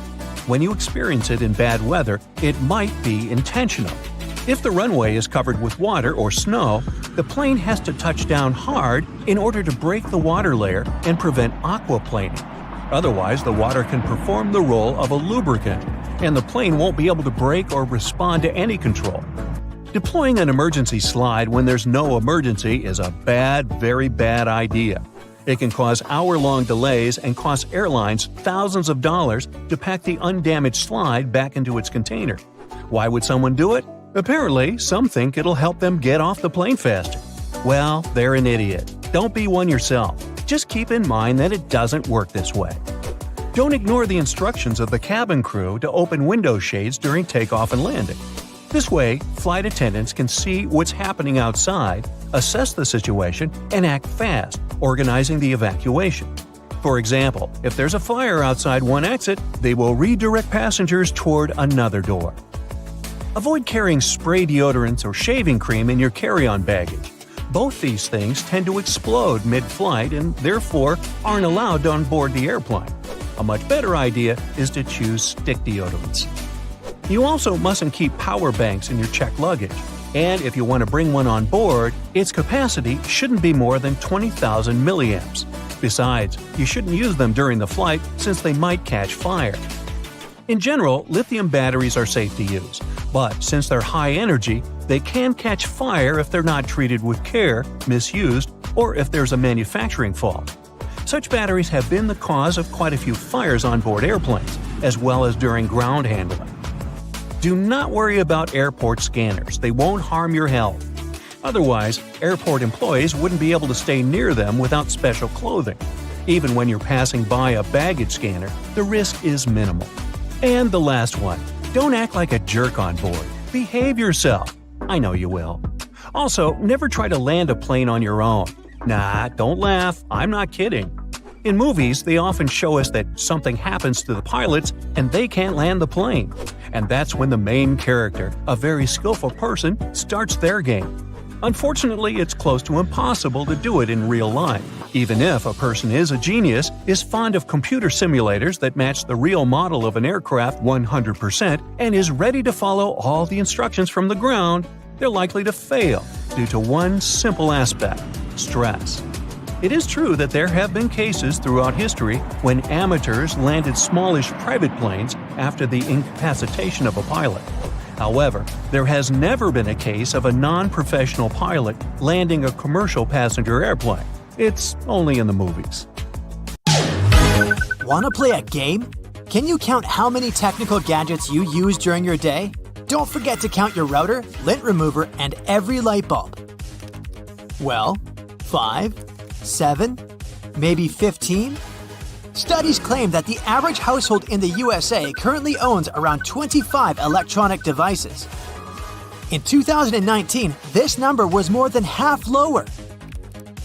When you experience it in bad weather, it might be intentional. If the runway is covered with water or snow, the plane has to touch down hard in order to break the water layer and prevent aquaplaning. Otherwise, the water can perform the role of a lubricant, and the plane won't be able to brake or respond to any control. Deploying an emergency slide when there's no emergency is a very bad idea. It can cause hour-long delays and cost airlines thousands of dollars to pack the undamaged slide back into its container. Why would someone do it? Apparently, some think it'll help them get off the plane faster. Well, they're an idiot. Don't be one yourself. Just keep in mind that it doesn't work this way. Don't ignore the instructions of the cabin crew to open window shades during takeoff and landing. This way, flight attendants can see what's happening outside, assess the situation, and act fast, organizing the evacuation. For example, if there's a fire outside one exit, they will redirect passengers toward another door. Avoid carrying spray deodorants or shaving cream in your carry-on baggage. Both these things tend to explode mid-flight and therefore aren't allowed on board the airplane. A much better idea is to choose stick deodorants. You also mustn't keep power banks in your checked luggage, and if you want to bring one on board, its capacity shouldn't be more than 20,000 milliamps. Besides, you shouldn't use them during the flight since they might catch fire. In general, lithium batteries are safe to use, but since they're high energy, they can catch fire if they're not treated with care, misused, or if there's a manufacturing fault. Such batteries have been the cause of quite a few fires on board airplanes, as well as during ground handling. Do not worry about airport scanners, they won't harm your health. Otherwise, airport employees wouldn't be able to stay near them without special clothing. Even when you're passing by a baggage scanner, the risk is minimal. And the last one, don't act like a jerk on board. Behave yourself. I know you will. Also, never try to land a plane on your own. Nah, don't laugh. I'm not kidding. In movies, they often show us that something happens to the pilots and they can't land the plane. And that's when the main character, a very skillful person, starts their game. Unfortunately, it's close to impossible to do it in real life, even if a person is a genius, is fond of computer simulators that match the real model of an aircraft 100%, and is ready to follow all the instructions from the ground, they're likely to fail due to one simple aspect: stress. It is true that there have been cases throughout history when amateurs landed smallish private planes after the incapacitation of a pilot. However, there has never been a case of a non-professional pilot landing a commercial passenger airplane. It's only in the movies. Want to play a game? Can you count how many technical gadgets you use during your day? Don't forget to count your router, lint remover, and every light bulb. Well, 5, 7, maybe 15? Studies claim that the average household in the USA currently owns around 25 electronic devices. In 2019, this number was more than half lower.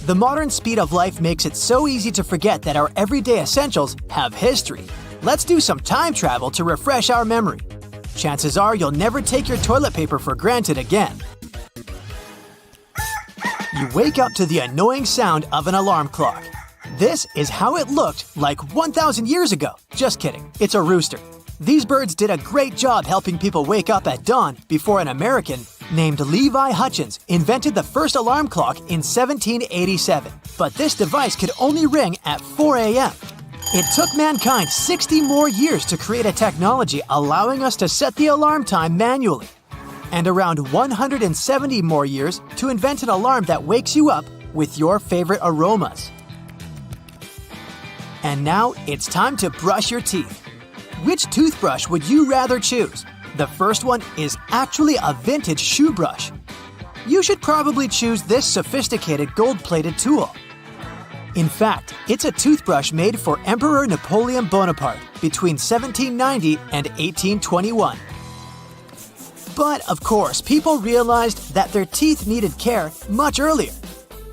The modern speed of life makes it so easy to forget that our everyday essentials have history. Let's do some time travel to refresh our memory. Chances are you'll never take your toilet paper for granted again. You wake up to the annoying sound of an alarm clock. This is how it looked like 1,000 years ago. Just kidding, it's a rooster. These birds did a great job helping people wake up at dawn before an American named Levi Hutchins invented the first alarm clock in 1787. But this device could only ring at 4 a.m. It took mankind 60 more years to create a technology allowing us to set the alarm time manually, and around 170 more years to invent an alarm that wakes you up with your favorite aromas. And now it's time to brush your teeth. Which toothbrush would you rather choose? The first one is actually a vintage shoe brush. You should probably choose this sophisticated gold-plated tool. In fact, it's a toothbrush made for Emperor Napoleon Bonaparte between 1790 and 1821. But of course, people realized that their teeth needed care much earlier.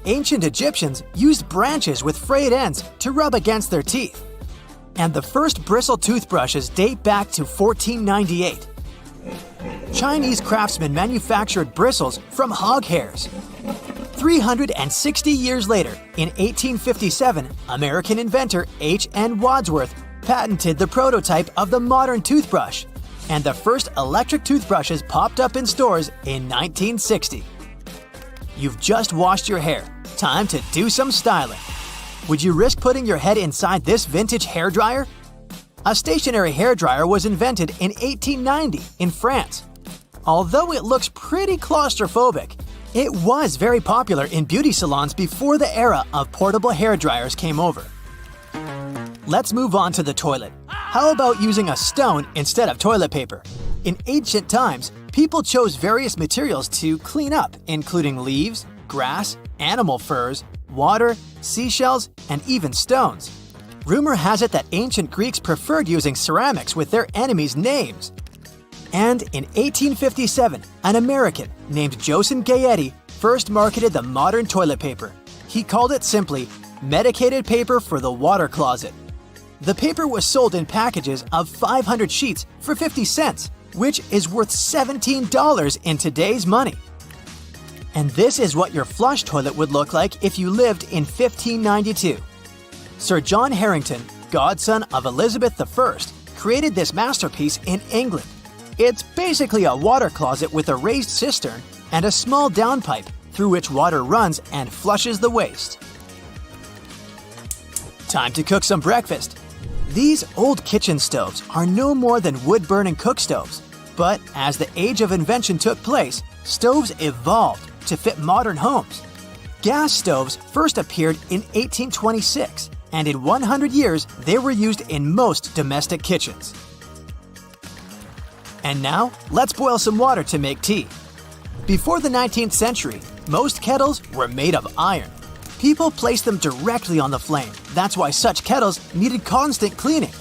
Ancient Egyptians used branches with frayed ends to rub against their teeth. And the first bristle toothbrushes date back to 1498. Chinese craftsmen manufactured bristles from hog hairs. 360 years later, in 1857, American inventor H.N. Wadsworth patented the prototype of the modern toothbrush, and the first electric toothbrushes popped up in stores in 1960. You've just washed your hair. Time to do some styling. Would you risk putting your head inside this vintage hairdryer? A stationary hairdryer was invented in 1890 in France. Although it looks pretty claustrophobic, it was very popular in beauty salons before the era of portable hairdryers came over. Let's move on to the toilet. How about using a stone instead of toilet paper? In ancient times, people chose various materials to clean up, including leaves, grass, animal furs, water, seashells, and even stones. Rumor has it that ancient Greeks preferred using ceramics with their enemies' names. And in 1857, an American named Joseph Gadget first marketed the modern toilet paper. He called it simply medicated paper for the water closet. The paper was sold in packages of 500 sheets for 50 cents, which is worth $17 in today's money. And this is what your flush toilet would look like if you lived in 1592. Sir John Harrington, godson of Elizabeth I, created this masterpiece in England. It's basically a water closet with a raised cistern and a small downpipe through which water runs and flushes the waste. Time to cook some breakfast. These old kitchen stoves are no more than wood-burning cook stoves, but as the age of invention took place, stoves evolved to fit modern homes. Gas stoves first appeared in 1826, and in 100 years, they were used in most domestic kitchens. And now, let's boil some water to make tea. Before the 19th century, Most kettles were made of iron. People placed them directly on the flame. That's why such kettles needed constant cleaning.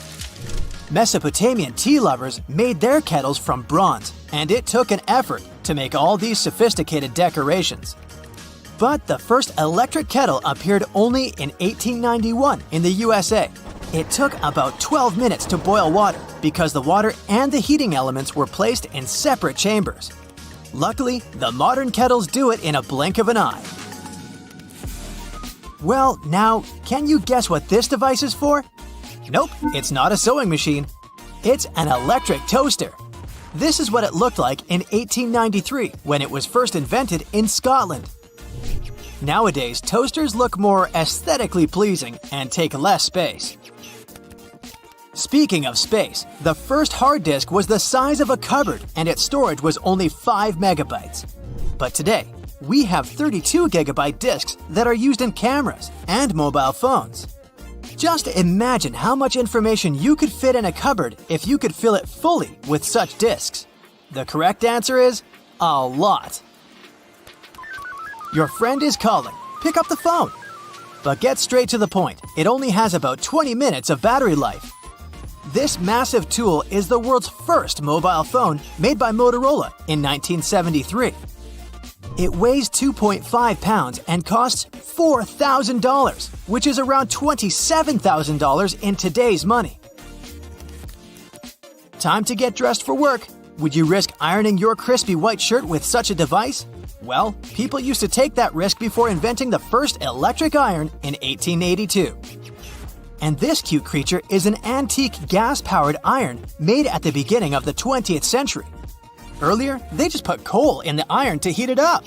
Mesopotamian tea lovers made their kettles from bronze, and it took an effort to make all these sophisticated decorations. But the first electric kettle appeared only in 1891 in the USA. It took about 12 minutes to boil water because the water and the heating elements were placed in separate chambers. Luckily, the modern kettles do it in a blink of an eye. Well, now, can you guess what this device is for? Nope, it's not a sewing machine. It's an electric toaster. This is what it looked like in 1893 when it was first invented in Scotland. Nowadays, toasters look more aesthetically pleasing and take less space. Speaking of space, the first hard disk was the size of a cupboard and its storage was only 5 megabytes. But today, we have 32 gigabyte disks that are used in cameras and mobile phones. Just imagine how much information you could fit in a cupboard if you could fill it fully with such disks. The correct answer is a lot. Your friend is calling. Pick up the phone. But get straight to the point. It only has about 20 minutes of battery life. This massive tool is the world's first mobile phone made by Motorola in 1973. It weighs 2.5 pounds and costs $4,000, which is around $27,000 in today's money. Time to get dressed for work. Would you risk ironing your crispy white shirt with such a device? Well, people used to take that risk before inventing the first electric iron in 1882. And this cute creature is an antique gas-powered iron made at the beginning of the 20th century. Earlier, they just put coal in the iron to heat it up.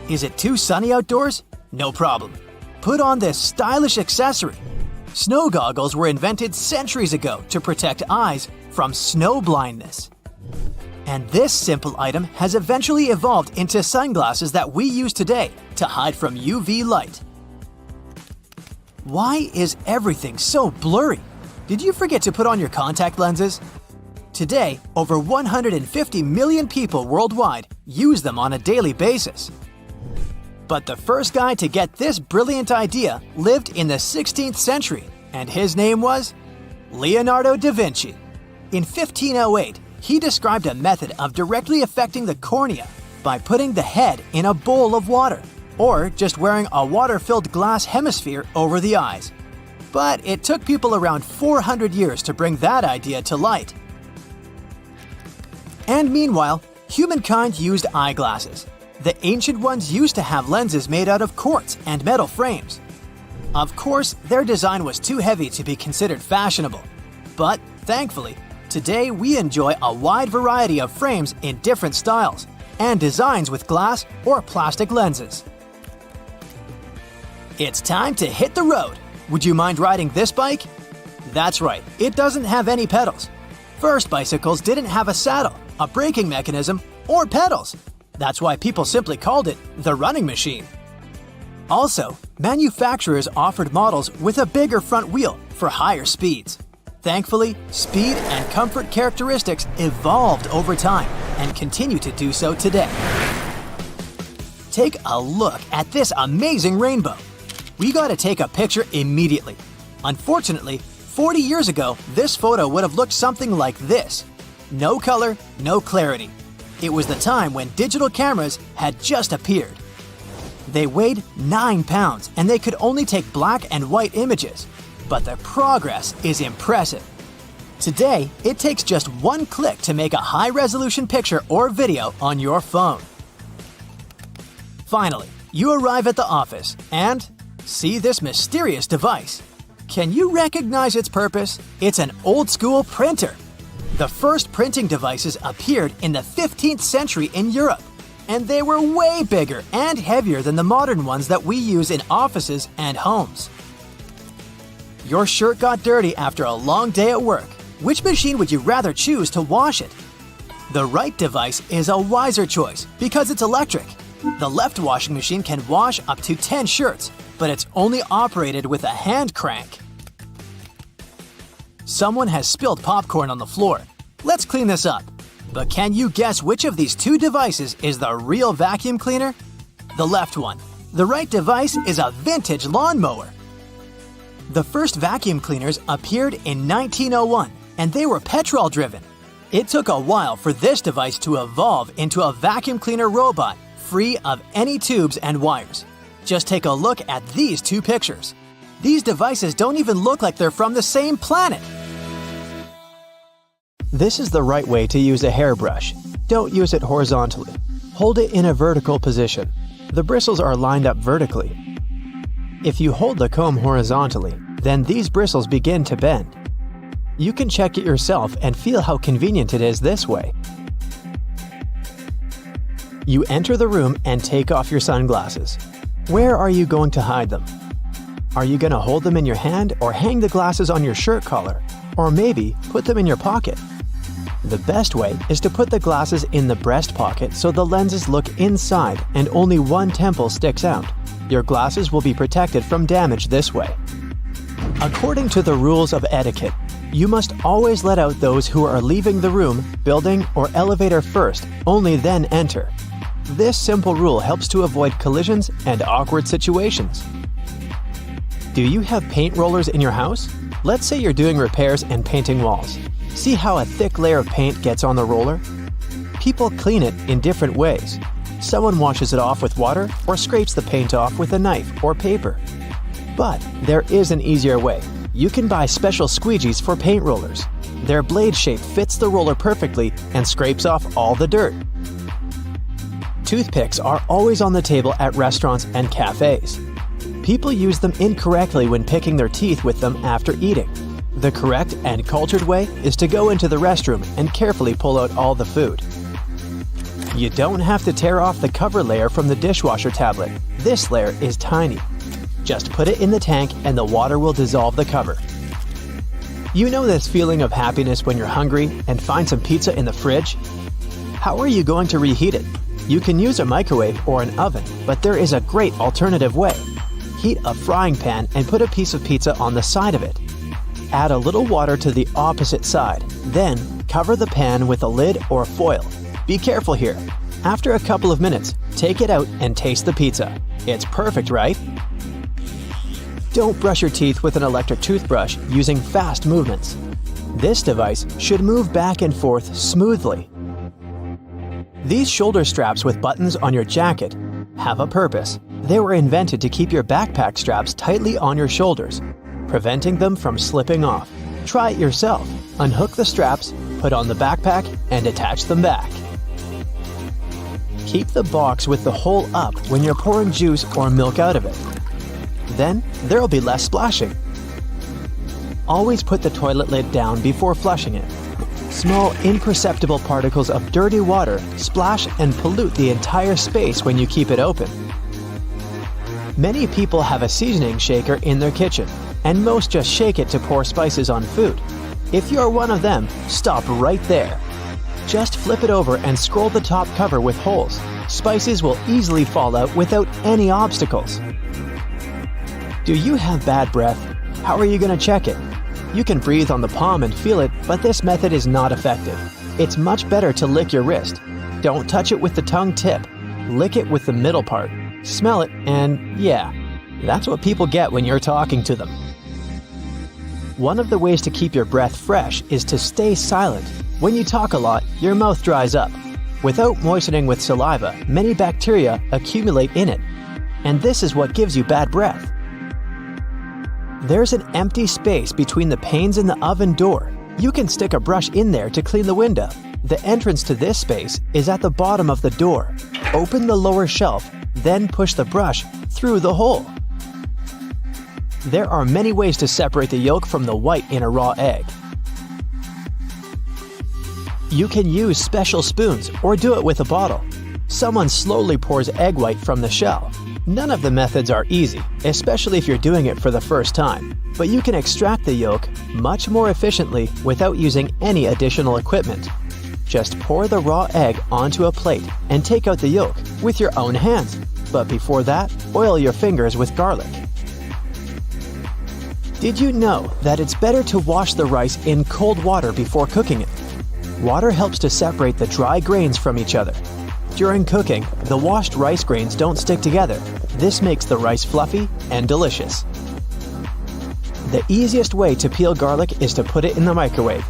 Is it too sunny outdoors? No problem. Put on this stylish accessory. Snow goggles were invented centuries ago to protect eyes from snow blindness. And this simple item has eventually evolved into sunglasses that we use today to hide from UV light. Why is everything so blurry? Did you forget to put on your contact lenses? Today, over 150 million people worldwide use them on a daily basis. But the first guy to get this brilliant idea lived in the 16th century, and his name was Leonardo da Vinci. In 1508, he described a method of directly affecting the cornea by putting the head in a bowl of water, or just wearing a water-filled glass hemisphere over the eyes. But it took people around 400 years to bring that idea to light. And meanwhile, humankind used eyeglasses. The ancient ones used to have lenses made out of quartz and metal frames. Of course, their design was too heavy to be considered fashionable. But thankfully, today we enjoy a wide variety of frames in different styles and designs with glass or plastic lenses. It's time to hit the road. Would you mind riding this bike? That's right, it doesn't have any pedals. First bicycles didn't have a saddle, a braking mechanism, or pedals. That's why people simply called it the running machine. Also, manufacturers offered models with a bigger front wheel for higher speeds. Thankfully, speed and comfort characteristics evolved over time and continue to do so today. Take a look at this amazing rainbow. We gotta take a picture immediately. Unfortunately, 40 years ago, this photo would have looked something like this. No color, no clarity. It was the time when digital cameras had just appeared. They weighed 9 pounds and they could only take black and white images. But the progress is impressive. Today, it takes just one click to make a high-resolution picture or video on your phone. Finally, you arrive at the office and see this mysterious device. Can you recognize its purpose? It's an old-school printer. The first printing devices appeared in the 15th century in Europe, and they were way bigger and heavier than the modern ones that we use in offices and homes. Your shirt got dirty after a long day at work. Which machine would you rather choose to wash it? The right device is a wiser choice because it's electric. The left washing machine can wash up to 10 shirts, but it's only operated with a hand crank. Someone has spilled popcorn on the floor. Let's clean this up. But can you guess which of these two devices is the real vacuum cleaner? The left one. The right device is a vintage lawnmower. The first vacuum cleaners appeared in 1901, and they were petrol-driven. It took a while for this device to evolve into a vacuum cleaner robot free of any tubes and wires. Just take a look at these two pictures. These devices don't even look like they're from the same planet. This is the right way to use a hairbrush. Don't use it horizontally. Hold it in a vertical position. The bristles are lined up vertically. If you hold the comb horizontally, then these bristles begin to bend. You can check it yourself and feel how convenient it is this way. You enter the room and take off your sunglasses. Where are you going to hide them? Are you going to hold them in your hand or hang the glasses on your shirt collar? Or maybe put them in your pocket? The best way is to put the glasses in the breast pocket so the lenses look inside and only one temple sticks out. Your glasses will be protected from damage this way. According to the rules of etiquette, you must always let out those who are leaving the room, building, or elevator first, only then enter. This simple rule helps to avoid collisions and awkward situations. Do you have paint rollers in your house? Let's say you're doing repairs and painting walls. See how a thick layer of paint gets on the roller? People clean it in different ways. Someone washes it off with water or scrapes the paint off with a knife or paper. But there is an easier way. You can buy special squeegees for paint rollers. Their blade shape fits the roller perfectly and scrapes off all the dirt. Toothpicks are always on the table at restaurants and cafes. People use them incorrectly when picking their teeth with them after eating. The correct and cultured way is to go into the restroom and carefully pull out all the food. You don't have to tear off the cover layer from the dishwasher tablet. This layer is tiny. Just put it in the tank and the water will dissolve the cover. You know this feeling of happiness when you're hungry and find some pizza in the fridge? How are you going to reheat it? You can use a microwave or an oven, but there is a great alternative way. Heat a frying pan and put a piece of pizza on the side of it. Add a little water to the opposite side. Then, cover the pan with a lid or foil. Be careful here. After a couple of minutes, take it out and taste the pizza. It's perfect, right? Don't brush your teeth with an electric toothbrush using fast movements. This device should move back and forth smoothly. These shoulder straps with buttons on your jacket have a purpose. They were invented to keep your backpack straps tightly on your shoulders, preventing them from slipping off. Try it yourself. Unhook the straps, put on the backpack, and attach them back. Keep the box with the hole up when you're pouring juice or milk out of it. Then, there'll be less splashing. Always put the toilet lid down before flushing it. Small, imperceptible particles of dirty water splash and pollute the entire space when you keep it open. Many people have a seasoning shaker in their kitchen, and most just shake it to pour spices on food. If you're one of them, stop right there. Just flip it over and scroll the top cover with holes. Spices will easily fall out without any obstacles. Do you have bad breath? How are you going to check it? You can breathe on the palm and feel it, but this method is not effective. It's much better to lick your wrist. Don't touch it with the tongue tip. Lick it with the middle part. Smell it, and yeah, that's what people get when you're talking to them. One of the ways to keep your breath fresh is to stay silent. When you talk a lot, your mouth dries up. Without moistening with saliva, many bacteria accumulate in it, and this is what gives you bad breath. There's an empty space between the panes in the oven door. You can stick a brush in there to clean the window. The entrance to this space is at the bottom of the door. Open the lower shelf, then push the brush through the hole. There are many ways to separate the yolk from the white in a raw egg. You can use special spoons or do it with a bottle. Someone slowly pours egg white from the shell. None of the methods are easy, especially if you're doing it for the first time, but you can extract the yolk much more efficiently without using any additional equipment. Just pour the raw egg onto a plate and take out the yolk with your own hands, but before that, oil your fingers with garlic. Did you know that it's better to wash the rice in cold water before cooking it? Water helps to separate the dry grains from each other. During cooking, the washed rice grains don't stick together. This makes the rice fluffy and delicious. The easiest way to peel garlic is to put it in the microwave.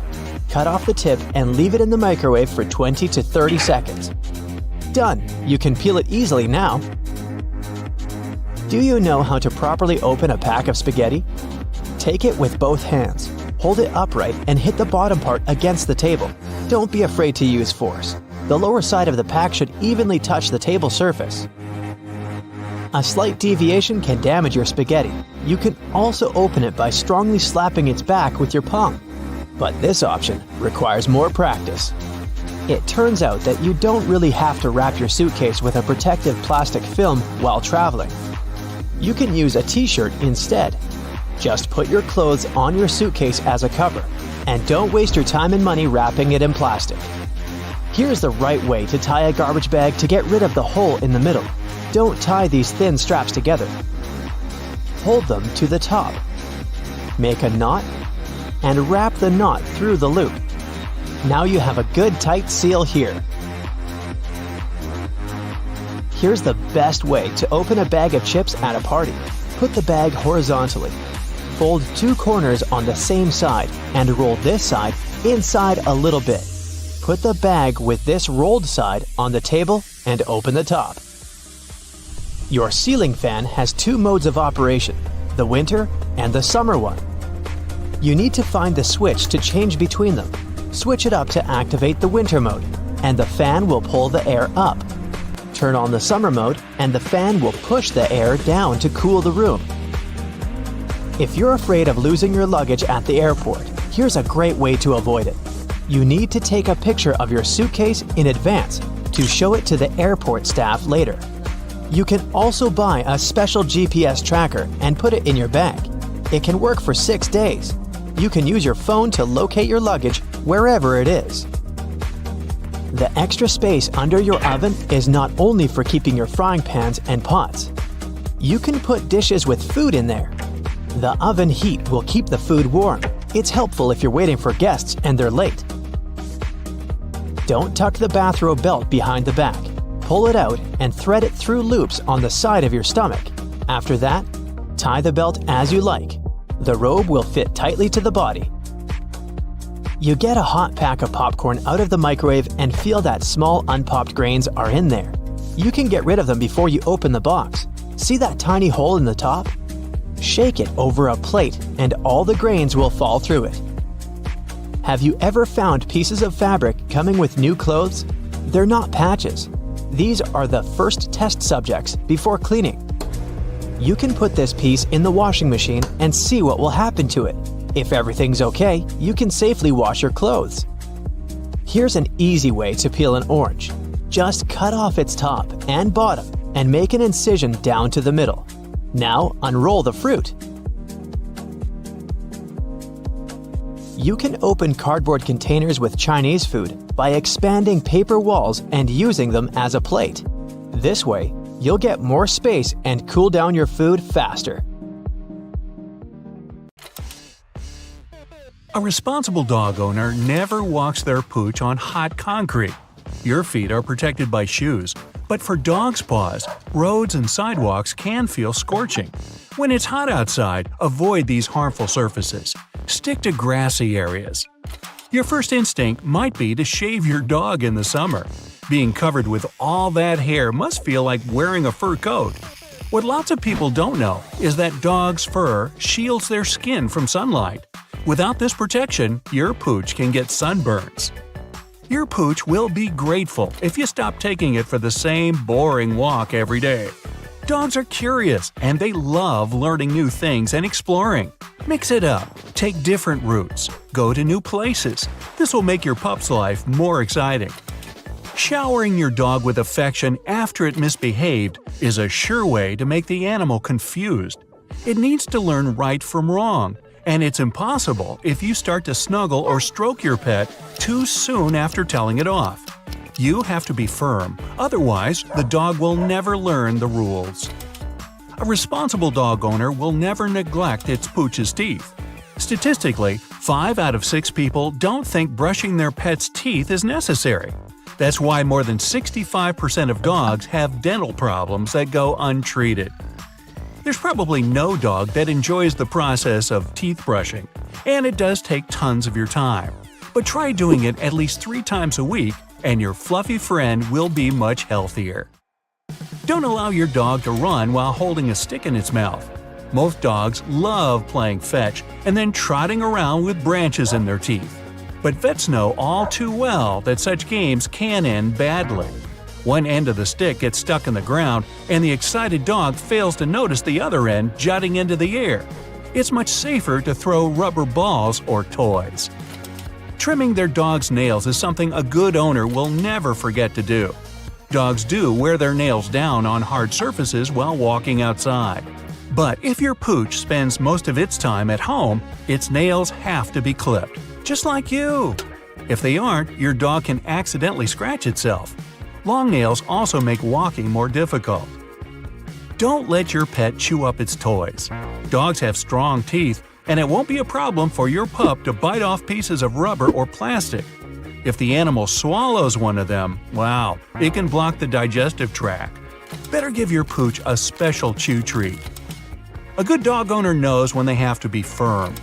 Cut off the tip and leave it in the microwave for 20 to 30 seconds. Done! You can peel it easily now. Do you know how to properly open a pack of spaghetti? Take it with both hands. Hold it upright and hit the bottom part against the table. Don't be afraid to use force. The lower side of the pack should evenly touch the table surface. A slight deviation can damage your spaghetti. You can also open it by strongly slapping its back with your palm. But this option requires more practice. It turns out that you don't really have to wrap your suitcase with a protective plastic film while traveling. You can use a t-shirt instead. Just put your clothes on your suitcase as a cover, and don't waste your time and money wrapping it in plastic. Here's the right way to tie a garbage bag to get rid of the hole in the middle. Don't tie these thin straps together. Hold them to the top. Make a knot, and wrap the knot through the loop. Now you have a good tight seal here. Here's the best way to open a bag of chips at a party. Put the bag horizontally. Fold two corners on the same side and roll this side inside a little bit. Put the bag with this rolled side on the table and open the top. Your ceiling fan has two modes of operation, the winter and the summer one. You need to find the switch to change between them. Switch it up to activate the winter mode, and the fan will pull the air up. Turn on the summer mode, and the fan will push the air down to cool the room. If you're afraid of losing your luggage at the airport, here's a great way to avoid it. You need to take a picture of your suitcase in advance to show it to the airport staff later. You can also buy a special GPS tracker and put it in your bag. It can work for 6 days. You can use your phone to locate your luggage wherever it is. The extra space under your oven is not only for keeping your frying pans and pots. You can put dishes with food in there. The oven heat will keep the food warm. It's helpful if you're waiting for guests and they're late. Don't tuck the bathrobe belt behind the back. Pull it out and thread it through loops on the side of your stomach. After that, tie the belt as you like. The robe will fit tightly to the body. You get a hot pack of popcorn out of the microwave and feel that small unpopped grains are in there. You can get rid of them before you open the box. See that tiny hole in the top? Shake it over a plate and all the grains will fall through it. Have you ever found pieces of fabric coming with new clothes? They're not patches. These are the first test subjects before cleaning. You can put this piece in the washing machine and see what will happen to it. If everything's okay, you can safely wash your clothes. Here's an easy way to peel an orange. Just cut off its top and bottom and make an incision down to the middle. Now unroll the fruit. You can open cardboard containers with Chinese food by expanding paper walls and using them as a plate. This way, you'll get more space and cool down your food faster. A responsible dog owner never walks their pooch on hot concrete. Your feet are protected by shoes, but for dogs' paws, roads and sidewalks can feel scorching. When it's hot outside, avoid these harmful surfaces. Stick to grassy areas. Your first instinct might be to shave your dog in the summer. Being covered with all that hair must feel like wearing a fur coat. What lots of people don't know is that dogs' fur shields their skin from sunlight. Without this protection, your pooch can get sunburns. Your pooch will be grateful if you stop taking it for the same boring walk every day. Dogs are curious and they love learning new things and exploring. Mix it up. Take different routes. Go to new places. This will make your pup's life more exciting. Showering your dog with affection after it misbehaved is a sure way to make the animal confused. It needs to learn right from wrong, and it's impossible if you start to snuggle or stroke your pet too soon after telling it off. You have to be firm, otherwise the dog will never learn the rules. A responsible dog owner will never neglect its pooch's teeth. Statistically, 5 out of 6 people don't think brushing their pet's teeth is necessary. That's why more than 65% of dogs have dental problems that go untreated. There's probably no dog that enjoys the process of teeth brushing, and it does take tons of your time. But try doing it at least 3 times a week, and your fluffy friend will be much healthier. Don't allow your dog to run while holding a stick in its mouth. Most dogs love playing fetch and then trotting around with branches in their teeth. But vets know all too well that such games can end badly. One end of the stick gets stuck in the ground, and the excited dog fails to notice the other end jutting into the air. It's much safer to throw rubber balls or toys. Trimming their dog's nails is something a good owner will never forget to do. Dogs do wear their nails down on hard surfaces while walking outside. But if your pooch spends most of its time at home, its nails have to be clipped, just like you. If they aren't, your dog can accidentally scratch itself. Long nails also make walking more difficult. Don't let your pet chew up its toys. Dogs have strong teeth, and it won't be a problem for your pup to bite off pieces of rubber or plastic. If the animal swallows one of them, wow, it can block the digestive tract. Better give your pooch a special chew treat. A good dog owner knows when they have to be firm.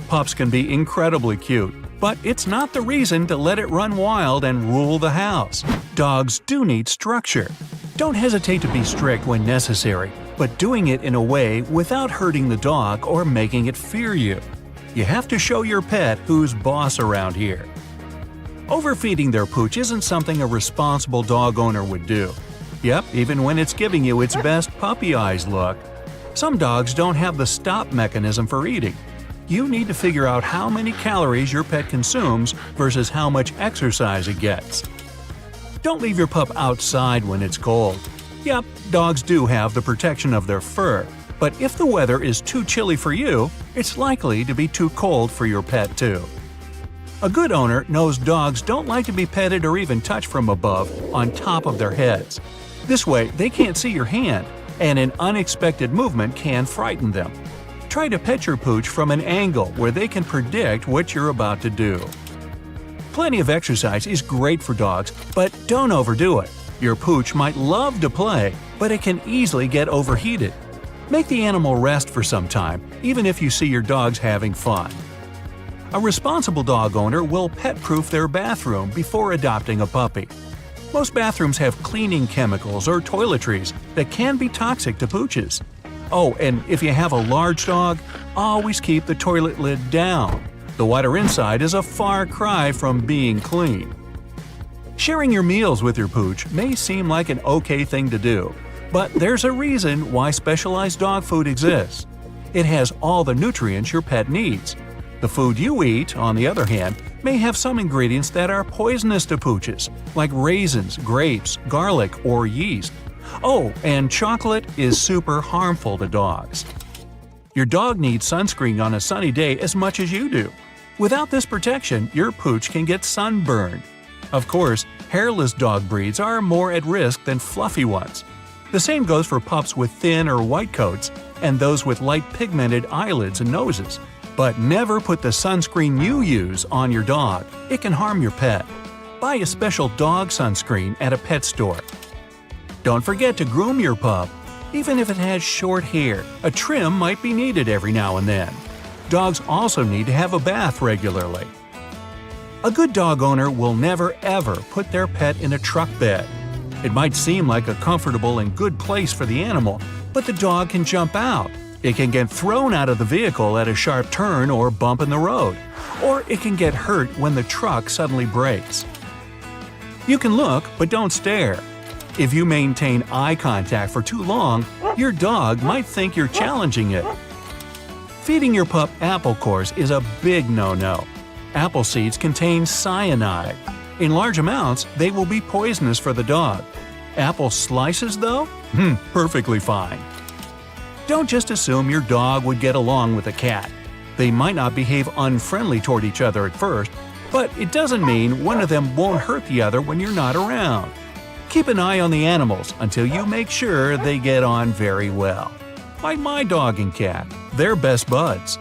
Pups can be incredibly cute, but it's not the reason to let it run wild and rule the house. Dogs do need structure. Don't hesitate to be strict when necessary, but doing it in a way without hurting the dog or making it fear you. You have to show your pet who's boss around here. Overfeeding their pooch isn't something a responsible dog owner would do. Yep, even when it's giving you its best puppy eyes look. Some dogs don't have the stop mechanism for eating. You need to figure out how many calories your pet consumes versus how much exercise it gets. Don't leave your pup outside when it's cold. Yep, dogs do have the protection of their fur, but if the weather is too chilly for you, it's likely to be too cold for your pet too. A good owner knows dogs don't like to be petted or even touched from above, on top of their heads. This way, they can't see your hand, and an unexpected movement can frighten them. Try to pet your pooch from an angle where they can predict what you're about to do. Plenty of exercise is great for dogs, but don't overdo it. Your pooch might love to play, but it can easily get overheated. Make the animal rest for some time, even if you see your dogs having fun. A responsible dog owner will pet-proof their bathroom before adopting a puppy. Most bathrooms have cleaning chemicals or toiletries that can be toxic to pooches. Oh, and if you have a large dog, always keep the toilet lid down. The water inside is a far cry from being clean. Sharing your meals with your pooch may seem like an okay thing to do, but there's a reason why specialized dog food exists. It has all the nutrients your pet needs. The food you eat, on the other hand, may have some ingredients that are poisonous to pooches, like raisins, grapes, garlic, or yeast. Oh, and chocolate is super harmful to dogs. Your dog needs sunscreen on a sunny day as much as you do. Without this protection, your pooch can get sunburned. Of course, hairless dog breeds are more at risk than fluffy ones. The same goes for pups with thin or white coats and those with light pigmented eyelids and noses. But never put the sunscreen you use on your dog. It can harm your pet. Buy a special dog sunscreen at a pet store. Don't forget to groom your pup. Even if it has short hair, a trim might be needed every now and then. Dogs also need to have a bath regularly. A good dog owner will never ever put their pet in a truck bed. It might seem like a comfortable and good place for the animal, but the dog can jump out. It can get thrown out of the vehicle at a sharp turn or bump in the road, or it can get hurt when the truck suddenly brakes. You can look, but don't stare. If you maintain eye contact for too long, your dog might think you're challenging it. Feeding your pup apple cores is a big no-no. Apple seeds contain cyanide. In large amounts, they will be poisonous for the dog. Apple slices, though? Perfectly fine. Don't just assume your dog would get along with a cat. They might not behave unfriendly toward each other at first, but it doesn't mean one of them won't hurt the other when you're not around. Keep an eye on the animals until you make sure they get on very well. Like my dog and cat, they're best buds.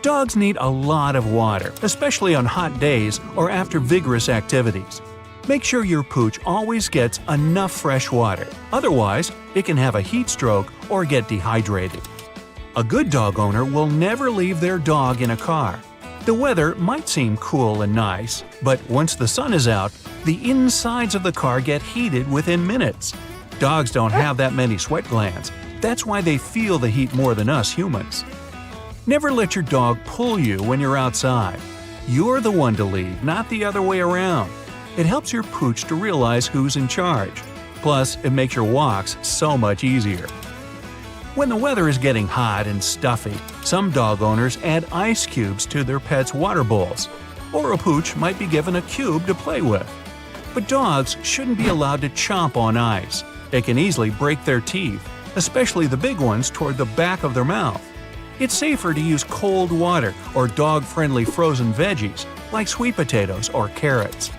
Dogs need a lot of water, especially on hot days or after vigorous activities. Make sure your pooch always gets enough fresh water, otherwise it can have a heat stroke or get dehydrated. A good dog owner will never leave their dog in a car. The weather might seem cool and nice, but once the sun is out, the insides of the car get heated within minutes. Dogs don't have that many sweat glands. That's why they feel the heat more than us humans. Never let your dog pull you when you're outside. You're the one to lead, not the other way around. It helps your pooch to realize who's in charge. Plus, it makes your walks so much easier. When the weather is getting hot and stuffy, some dog owners add ice cubes to their pets' water bowls, or a pooch might be given a cube to play with. But dogs shouldn't be allowed to chomp on ice. It can easily break their teeth, especially the big ones toward the back of their mouth. It's safer to use cold water or dog-friendly frozen veggies like sweet potatoes or carrots.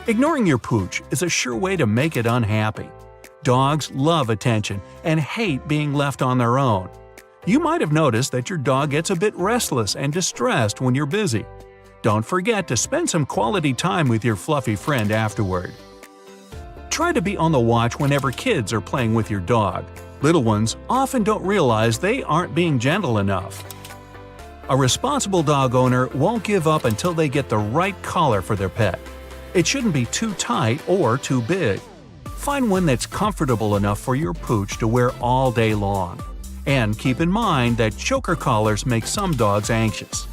Ignoring your pooch is a sure way to make it unhappy. Dogs love attention and hate being left on their own. You might have noticed that your dog gets a bit restless and distressed when you're busy. Don't forget to spend some quality time with your fluffy friend afterward. Try to be on the watch whenever kids are playing with your dog. Little ones often don't realize they aren't being gentle enough. A responsible dog owner won't give up until they get the right collar for their pet. It shouldn't be too tight or too big. Find one that's comfortable enough for your pooch to wear all day long. And keep in mind that choker collars make some dogs anxious.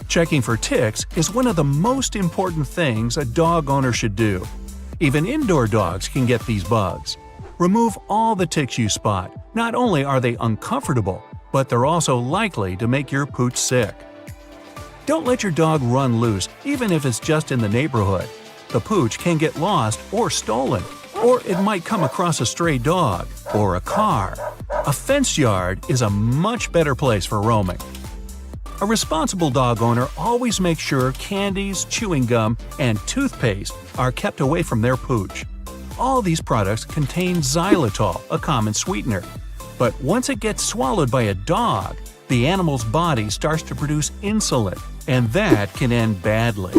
Checking for ticks is one of the most important things a dog owner should do. Even indoor dogs can get these bugs. Remove all the ticks you spot. Not only are they uncomfortable, but they're also likely to make your pooch sick. Don't let your dog run loose, even if it's just in the neighborhood. The pooch can get lost or stolen, or it might come across a stray dog or a car. A fenced yard is a much better place for roaming. A responsible dog owner always makes sure candies, chewing gum, and toothpaste are kept away from their pooch. All these products contain xylitol, a common sweetener. But once it gets swallowed by a dog, the animal's body starts to produce insulin, and that can end badly.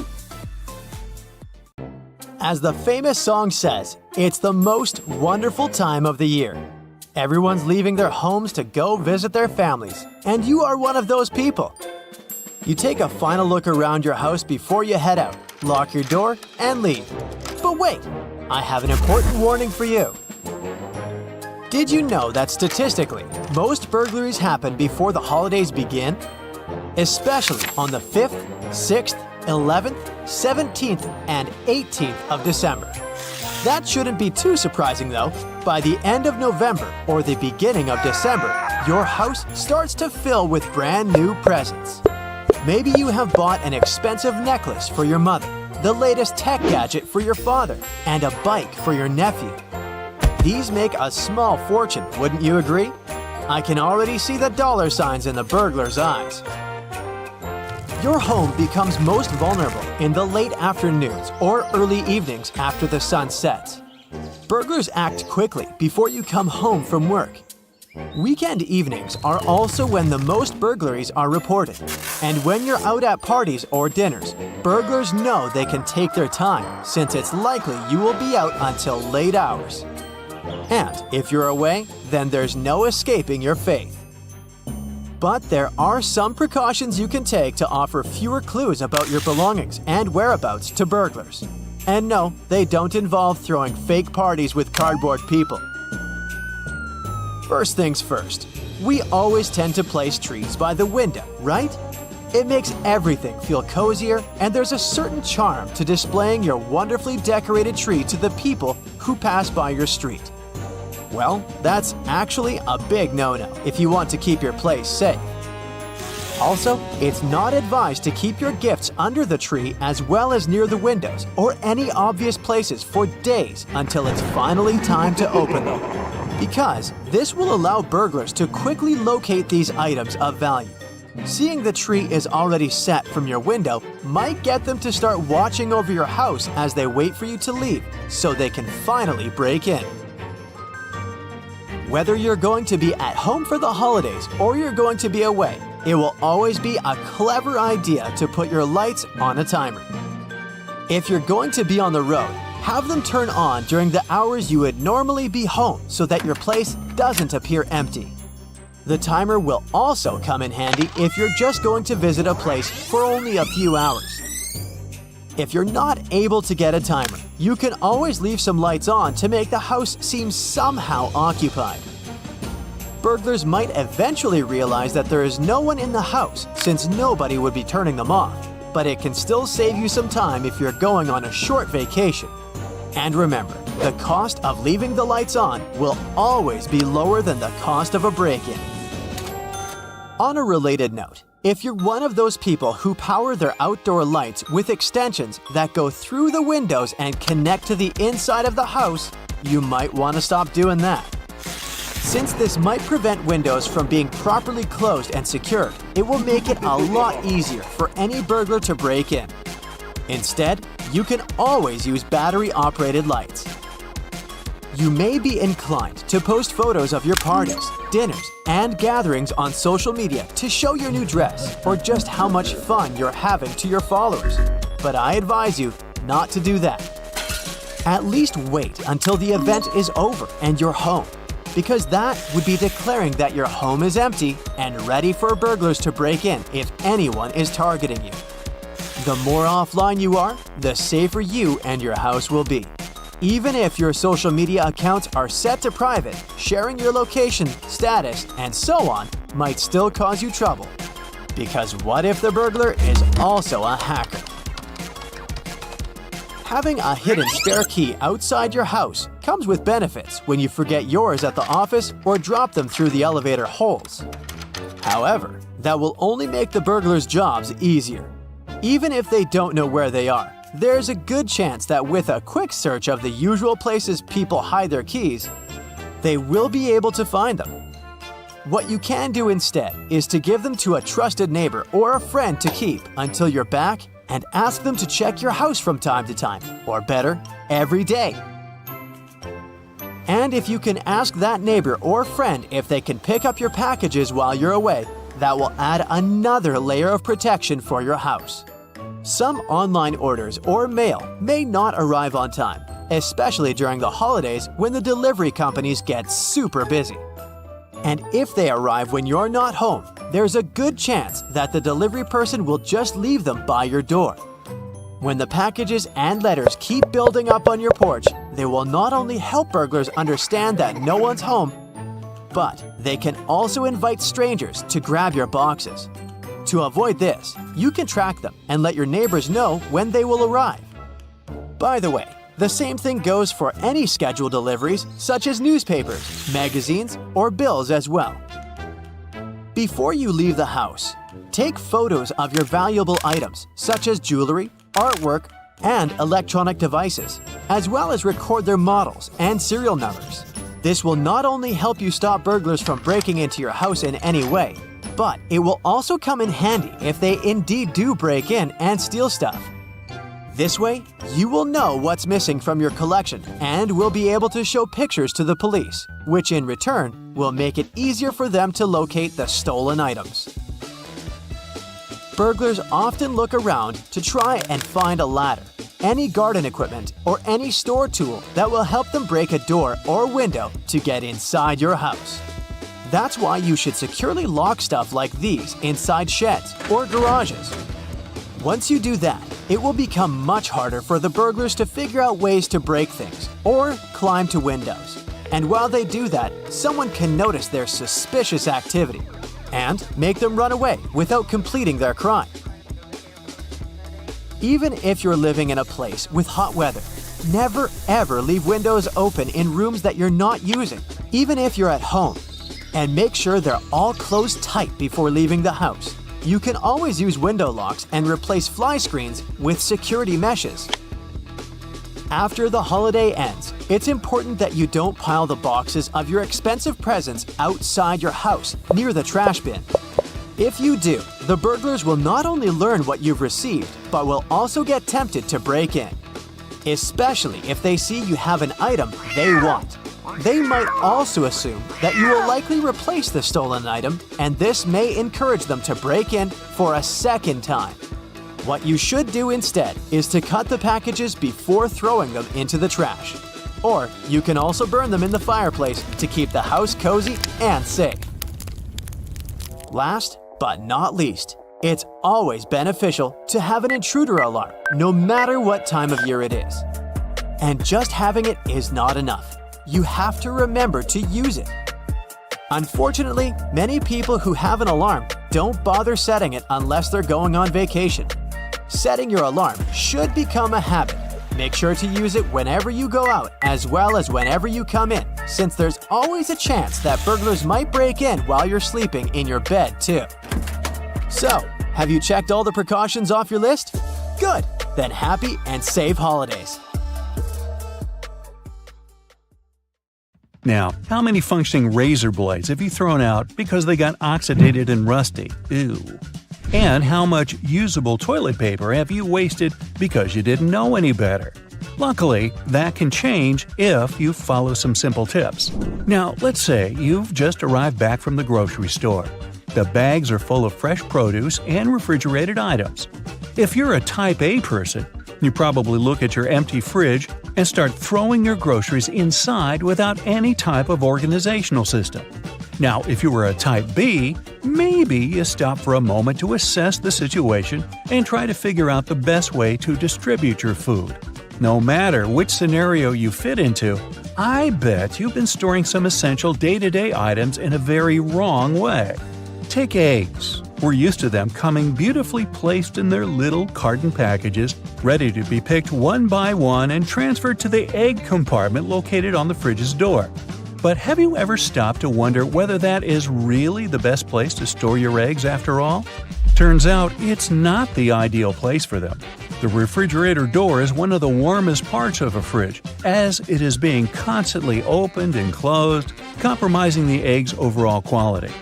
As the famous song says, it's the most wonderful time of the year. Everyone's leaving their homes to go visit their families, and you are one of those people. You take a final look around your house before you head out, lock your door, and leave. But wait, I have an important warning for you. Did you know that statistically, most burglaries happen before the holidays begin? Especially on the 5th, 6th, 11th, 17th, and 18th of December. That shouldn't be too surprising though. By the end of November or the beginning of December, your house starts to fill with brand new presents. Maybe you have bought an expensive necklace for your mother, the latest tech gadget for your father, and a bike for your nephew. These make a small fortune, wouldn't you agree? I can already see the dollar signs in the burglar's eyes. Your home becomes most vulnerable in the late afternoons or early evenings after the sun sets. Burglars act quickly before you come home from work. Weekend evenings are also when the most burglaries are reported. And when you're out at parties or dinners, burglars know they can take their time since it's likely you will be out until late hours. And if you're away, then there's no escaping your fate. But there are some precautions you can take to offer fewer clues about your belongings and whereabouts to burglars. And no, they don't involve throwing fake parties with cardboard people. First things first, we always tend to place trees by the window, right? It makes everything feel cozier, and there's a certain charm to displaying your wonderfully decorated tree to the people who pass by your street. Well, that's actually a big no-no if you want to keep your place safe. Also, it's not advised to keep your gifts under the tree as well as near the windows or any obvious places for days until it's finally time to open them, because this will allow burglars to quickly locate these items of value. Seeing the tree is already set from your window might get them to start watching over your house as they wait for you to leave so they can finally break in. Whether you're going to be at home for the holidays or you're going to be away, it will always be a clever idea to put your lights on a timer. If you're going to be on the road, have them turn on during the hours you would normally be home so that your place doesn't appear empty. The timer will also come in handy if you're just going to visit a place for only a few hours. If you're not able to get a timer, you can always leave some lights on to make the house seem somehow occupied. Burglars might eventually realize that there is no one in the house since nobody would be turning them off, but it can still save you some time if you're going on a short vacation. And remember, the cost of leaving the lights on will always be lower than the cost of a break-in. On a related note, if you're one of those people who power their outdoor lights with extensions that go through the windows and connect to the inside of the house, you might want to stop doing that. Since this might prevent windows from being properly closed and secured, it will make it a lot easier for any burglar to break in. Instead, you can always use battery-operated lights. You may be inclined to post photos of your parties, dinners, and gatherings on social media to show your new dress or just how much fun you're having to your followers. But I advise you not to do that. At least wait until the event is over and you're home, because that would be declaring that your home is empty and ready for burglars to break in if anyone is targeting you. The more offline you are, the safer you and your house will be. Even if your social media accounts are set to private, sharing your location, status, and so on might still cause you trouble. Because what if the burglar is also a hacker? Having a hidden spare key outside your house comes with benefits when you forget yours at the office or drop them through the elevator holes. However, that will only make the burglars' jobs easier. Even if they don't know where they are, there's a good chance that with a quick search of the usual places people hide their keys, they will be able to find them. What you can do instead is to give them to a trusted neighbor or a friend to keep until you're back and ask them to check your house from time to time, or better, every day. And if you can ask that neighbor or friend if they can pick up your packages while you're away, that will add another layer of protection for your house. Some online orders or mail may not arrive on time, especially during the holidays when the delivery companies get super busy. And if they arrive when you're not home, there's a good chance that the delivery person will just leave them by your door. When the packages and letters keep building up on your porch, they will not only help burglars understand that no one's home, but they can also invite strangers to grab your boxes. To avoid this, you can track them and let your neighbors know when they will arrive. By the way, the same thing goes for any scheduled deliveries such as newspapers, magazines, or bills as well. Before you leave the house, take photos of your valuable items such as jewelry, artwork, and electronic devices, as well as record their models and serial numbers. This will not only help you stop burglars from breaking into your house in any way, but it will also come in handy if they indeed do break in and steal stuff. This way, you will know what's missing from your collection and will be able to show pictures to the police, which in return will make it easier for them to locate the stolen items. Burglars often look around to try and find a ladder, any garden equipment, or any store tool that will help them break a door or window to get inside your house. That's why you should securely lock stuff like these inside sheds or garages. Once you do that, it will become much harder for the burglars to figure out ways to break things or climb to windows. And while they do that, someone can notice their suspicious activity and make them run away without completing their crime. Even if you're living in a place with hot weather, never ever leave windows open in rooms that you're not using, even if you're at home. And make sure they're all closed tight before leaving the house. You can always use window locks and replace fly screens with security meshes. After the holiday ends, it's important that you don't pile the boxes of your expensive presents outside your house near the trash bin. If you do, the burglars will not only learn what you've received, but will also get tempted to break in. Especially if they see you have an item they want. They might also assume that you will likely replace the stolen item, and this may encourage them to break in for a second time. What you should do instead is to cut the packages before throwing them into the trash. Or you can also burn them in the fireplace to keep the house cozy and safe. Last but not least, it's always beneficial to have an intruder alarm, no matter what time of year it is. And just having it is not enough. You have to remember to use it. Unfortunately, many people who have an alarm don't bother setting it unless they're going on vacation. Setting your alarm should become a habit. Make sure to use it whenever you go out as well as whenever you come in, since there's always a chance that burglars might break in while you're sleeping in your bed too. So, have you checked all the precautions off your list? Good! Then happy and safe holidays! Now, how many functioning razor blades have you thrown out because they got oxidated and rusty? Ew. And how much usable toilet paper have you wasted because you didn't know any better? Luckily, that can change if you follow some simple tips. Now, let's say you've just arrived back from the grocery store. The bags are full of fresh produce and refrigerated items. If you're a Type A person, you probably look at your empty fridge and start throwing your groceries inside without any type of organizational system. Now, if you were a Type B, maybe you stop for a moment to assess the situation and try to figure out the best way to distribute your food. No matter which scenario you fit into, I bet you've been storing some essential day-to-day items in a very wrong way. Take eggs. We're used to them coming beautifully placed in their little carton packages, ready to be picked one by one and transferred to the egg compartment located on the fridge's door. But have you ever stopped to wonder whether that is really the best place to store your eggs after all? Turns out it's not the ideal place for them. The refrigerator door is one of the warmest parts of a fridge, as it is being constantly opened and closed, compromising the egg's overall quality.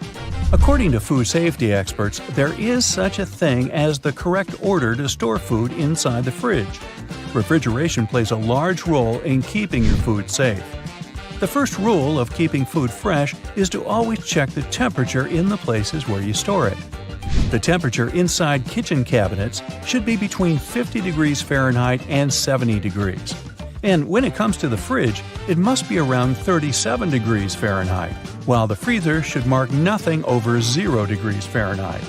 According to food safety experts, there is such a thing as the correct order to store food inside the fridge. Refrigeration plays a large role in keeping your food safe. The first rule of keeping food fresh is to always check the temperature in the places where you store it. The temperature inside kitchen cabinets should be between 50 degrees Fahrenheit and 70 degrees. And when it comes to the fridge, it must be around 37 degrees Fahrenheit, while the freezer should mark nothing over 0 degrees Fahrenheit.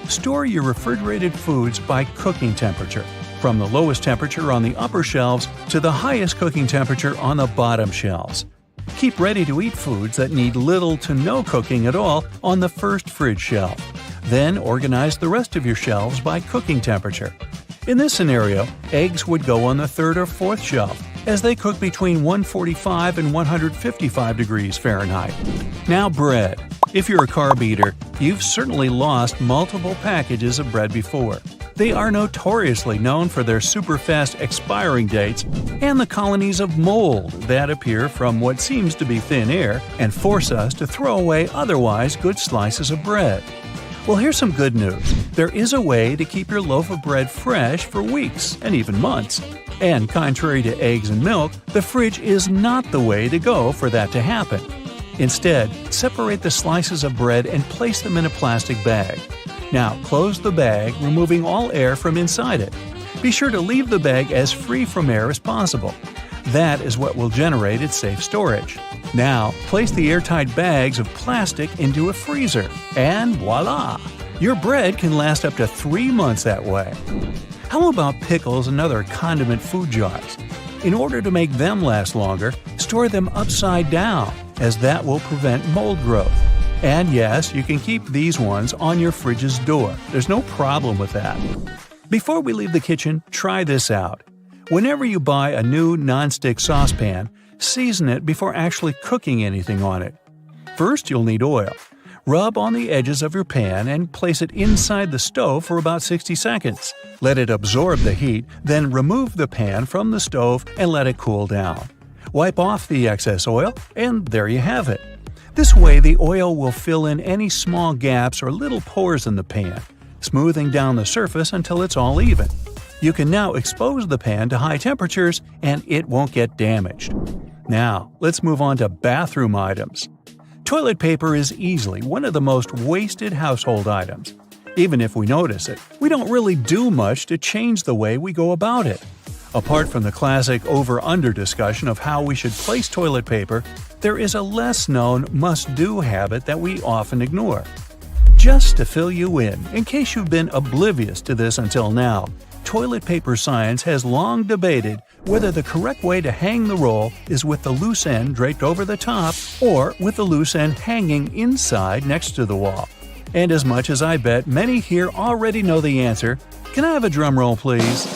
Store your refrigerated foods by cooking temperature, from the lowest temperature on the upper shelves to the highest cooking temperature on the bottom shelves. Keep ready-to-eat foods that need little to no cooking at all on the first fridge shelf. Then organize the rest of your shelves by cooking temperature. In this scenario, eggs would go on the third or fourth shelf, as they cook between 145 and 155 degrees Fahrenheit. Now bread. If you're a carb eater, you've certainly lost multiple packages of bread before. They are notoriously known for their super-fast expiring dates and the colonies of mold that appear from what seems to be thin air and force us to throw away otherwise good slices of bread. Well, here's some good news. There is a way to keep your loaf of bread fresh for weeks and even months. And contrary to eggs and milk, the fridge is not the way to go for that to happen. Instead, separate the slices of bread and place them in a plastic bag. Now, close the bag, removing all air from inside it. Be sure to leave the bag as free from air as possible. That is what will generate its safe storage. Now, place the airtight bags of plastic into a freezer, and voila! Your bread can last up to 3 months that way. How about pickles and other condiment food jars? In order to make them last longer, store them upside down, as that will prevent mold growth. And yes, you can keep these ones on your fridge's door. There's no problem with that. Before we leave the kitchen, try this out. Whenever you buy a new non-stick saucepan, season it before actually cooking anything on it. First, you'll need oil. Rub on the edges of your pan and place it inside the stove for about 60 seconds. Let it absorb the heat, then remove the pan from the stove and let it cool down. Wipe off the excess oil, and there you have it. This way, the oil will fill in any small gaps or little pores in the pan, smoothing down the surface until it's all even. You can now expose the pan to high temperatures and it won't get damaged. Now, let's move on to bathroom items. Toilet paper is easily one of the most wasted household items. Even if we notice it, we don't really do much to change the way we go about it. Apart from the classic over-under discussion of how we should place toilet paper, there is a less-known must-do habit that we often ignore. Just to fill you in case you've been oblivious to this until now, toilet paper science has long debated whether the correct way to hang the roll is with the loose end draped over the top or with the loose end hanging inside next to the wall. And as much as I bet many here already know the answer, can I have a drum roll, please?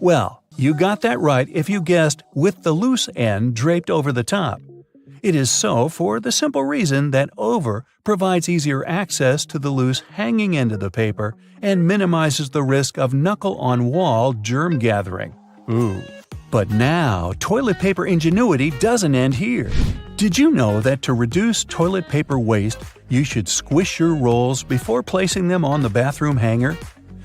Well, you got that right if you guessed with the loose end draped over the top. It is so for the simple reason that over provides easier access to the loose hanging end of the paper and minimizes the risk of knuckle-on-wall germ gathering. Ooh. But now, toilet paper ingenuity doesn't end here. Did you know that to reduce toilet paper waste, you should squish your rolls before placing them on the bathroom hanger?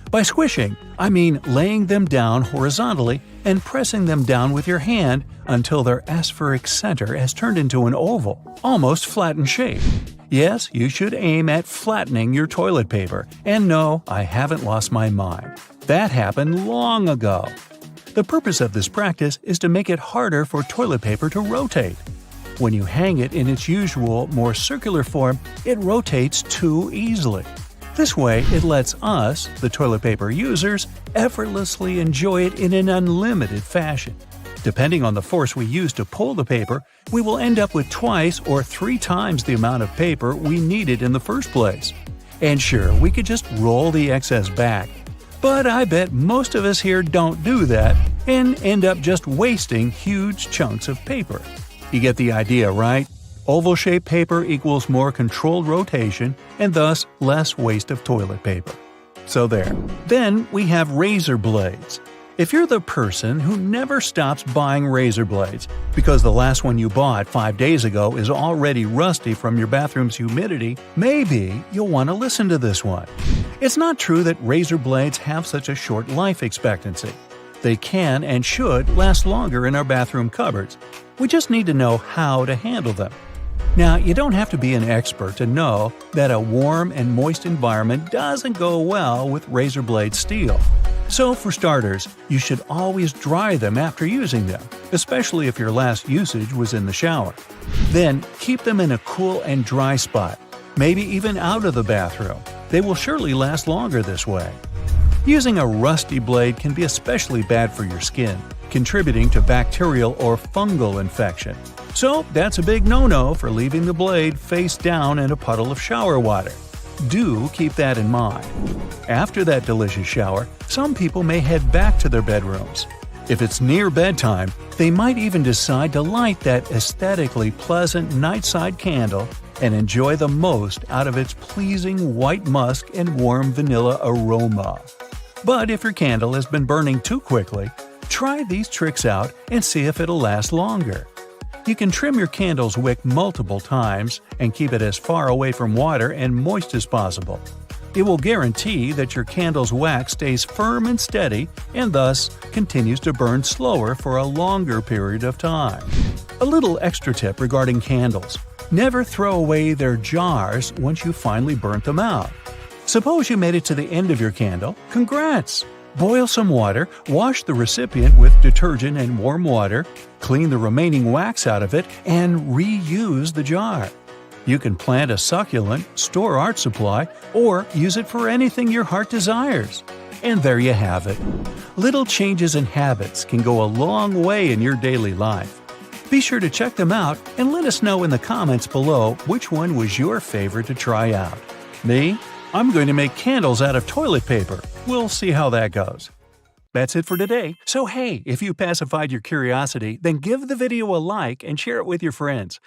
By squishing, I mean laying them down horizontally and pressing them down with your hand until their aspheric center has turned into an oval, almost flat in shape. Yes, you should aim at flattening your toilet paper, and no, I haven't lost my mind. That happened long ago. The purpose of this practice is to make it harder for toilet paper to rotate. When you hang it in its usual, more circular form, it rotates too easily. This way, it lets us, the toilet paper users, effortlessly enjoy it in an unlimited fashion. Depending on the force we use to pull the paper, we will end up with twice or 3 times the amount of paper we needed in the first place. And sure, we could just roll the excess back. But I bet most of us here don't do that and end up just wasting huge chunks of paper. You get the idea, right? Oval-shaped paper equals more controlled rotation and thus less waste of toilet paper. So there. Then we have razor blades. If you're the person who never stops buying razor blades because the last one you bought 5 days ago is already rusty from your bathroom's humidity, maybe you'll want to listen to this one. It's not true that razor blades have such a short life expectancy. They can and should last longer in our bathroom cupboards. We just need to know how to handle them. Now, you don't have to be an expert to know that a warm and moist environment doesn't go well with razor blade steel. So, for starters, you should always dry them after using them, especially if your last usage was in the shower. Then, keep them in a cool and dry spot, maybe even out of the bathroom. They will surely last longer this way. Using a rusty blade can be especially bad for your skin, contributing to bacterial or fungal infection. So that's a big no-no for leaving the blade face down in a puddle of shower water. Do keep that in mind. After that delicious shower, some people may head back to their bedrooms. If it's near bedtime, they might even decide to light that aesthetically pleasant nightside candle and enjoy the most out of its pleasing white musk and warm vanilla aroma. But if your candle has been burning too quickly, try these tricks out and see if it'll last longer. You can trim your candle's wick multiple times and keep it as far away from water and moist as possible. It will guarantee that your candle's wax stays firm and steady and thus continues to burn slower for a longer period of time. A little extra tip regarding candles: never throw away their jars once you finally burnt them out. Suppose you made it to the end of your candle. Congrats! Boil some water, wash the recipient with detergent and warm water, clean the remaining wax out of it, and reuse the jar. You can plant a succulent, store art supply, or use it for anything your heart desires. And there you have it. Little changes in habits can go a long way in your daily life. Be sure to check them out and let us know in the comments below which one was your favorite to try out. Me? I'm going to make candles out of toilet paper. We'll see how that goes. That's it for today. So hey, if you pacified your curiosity, then give the video a like and share it with your friends.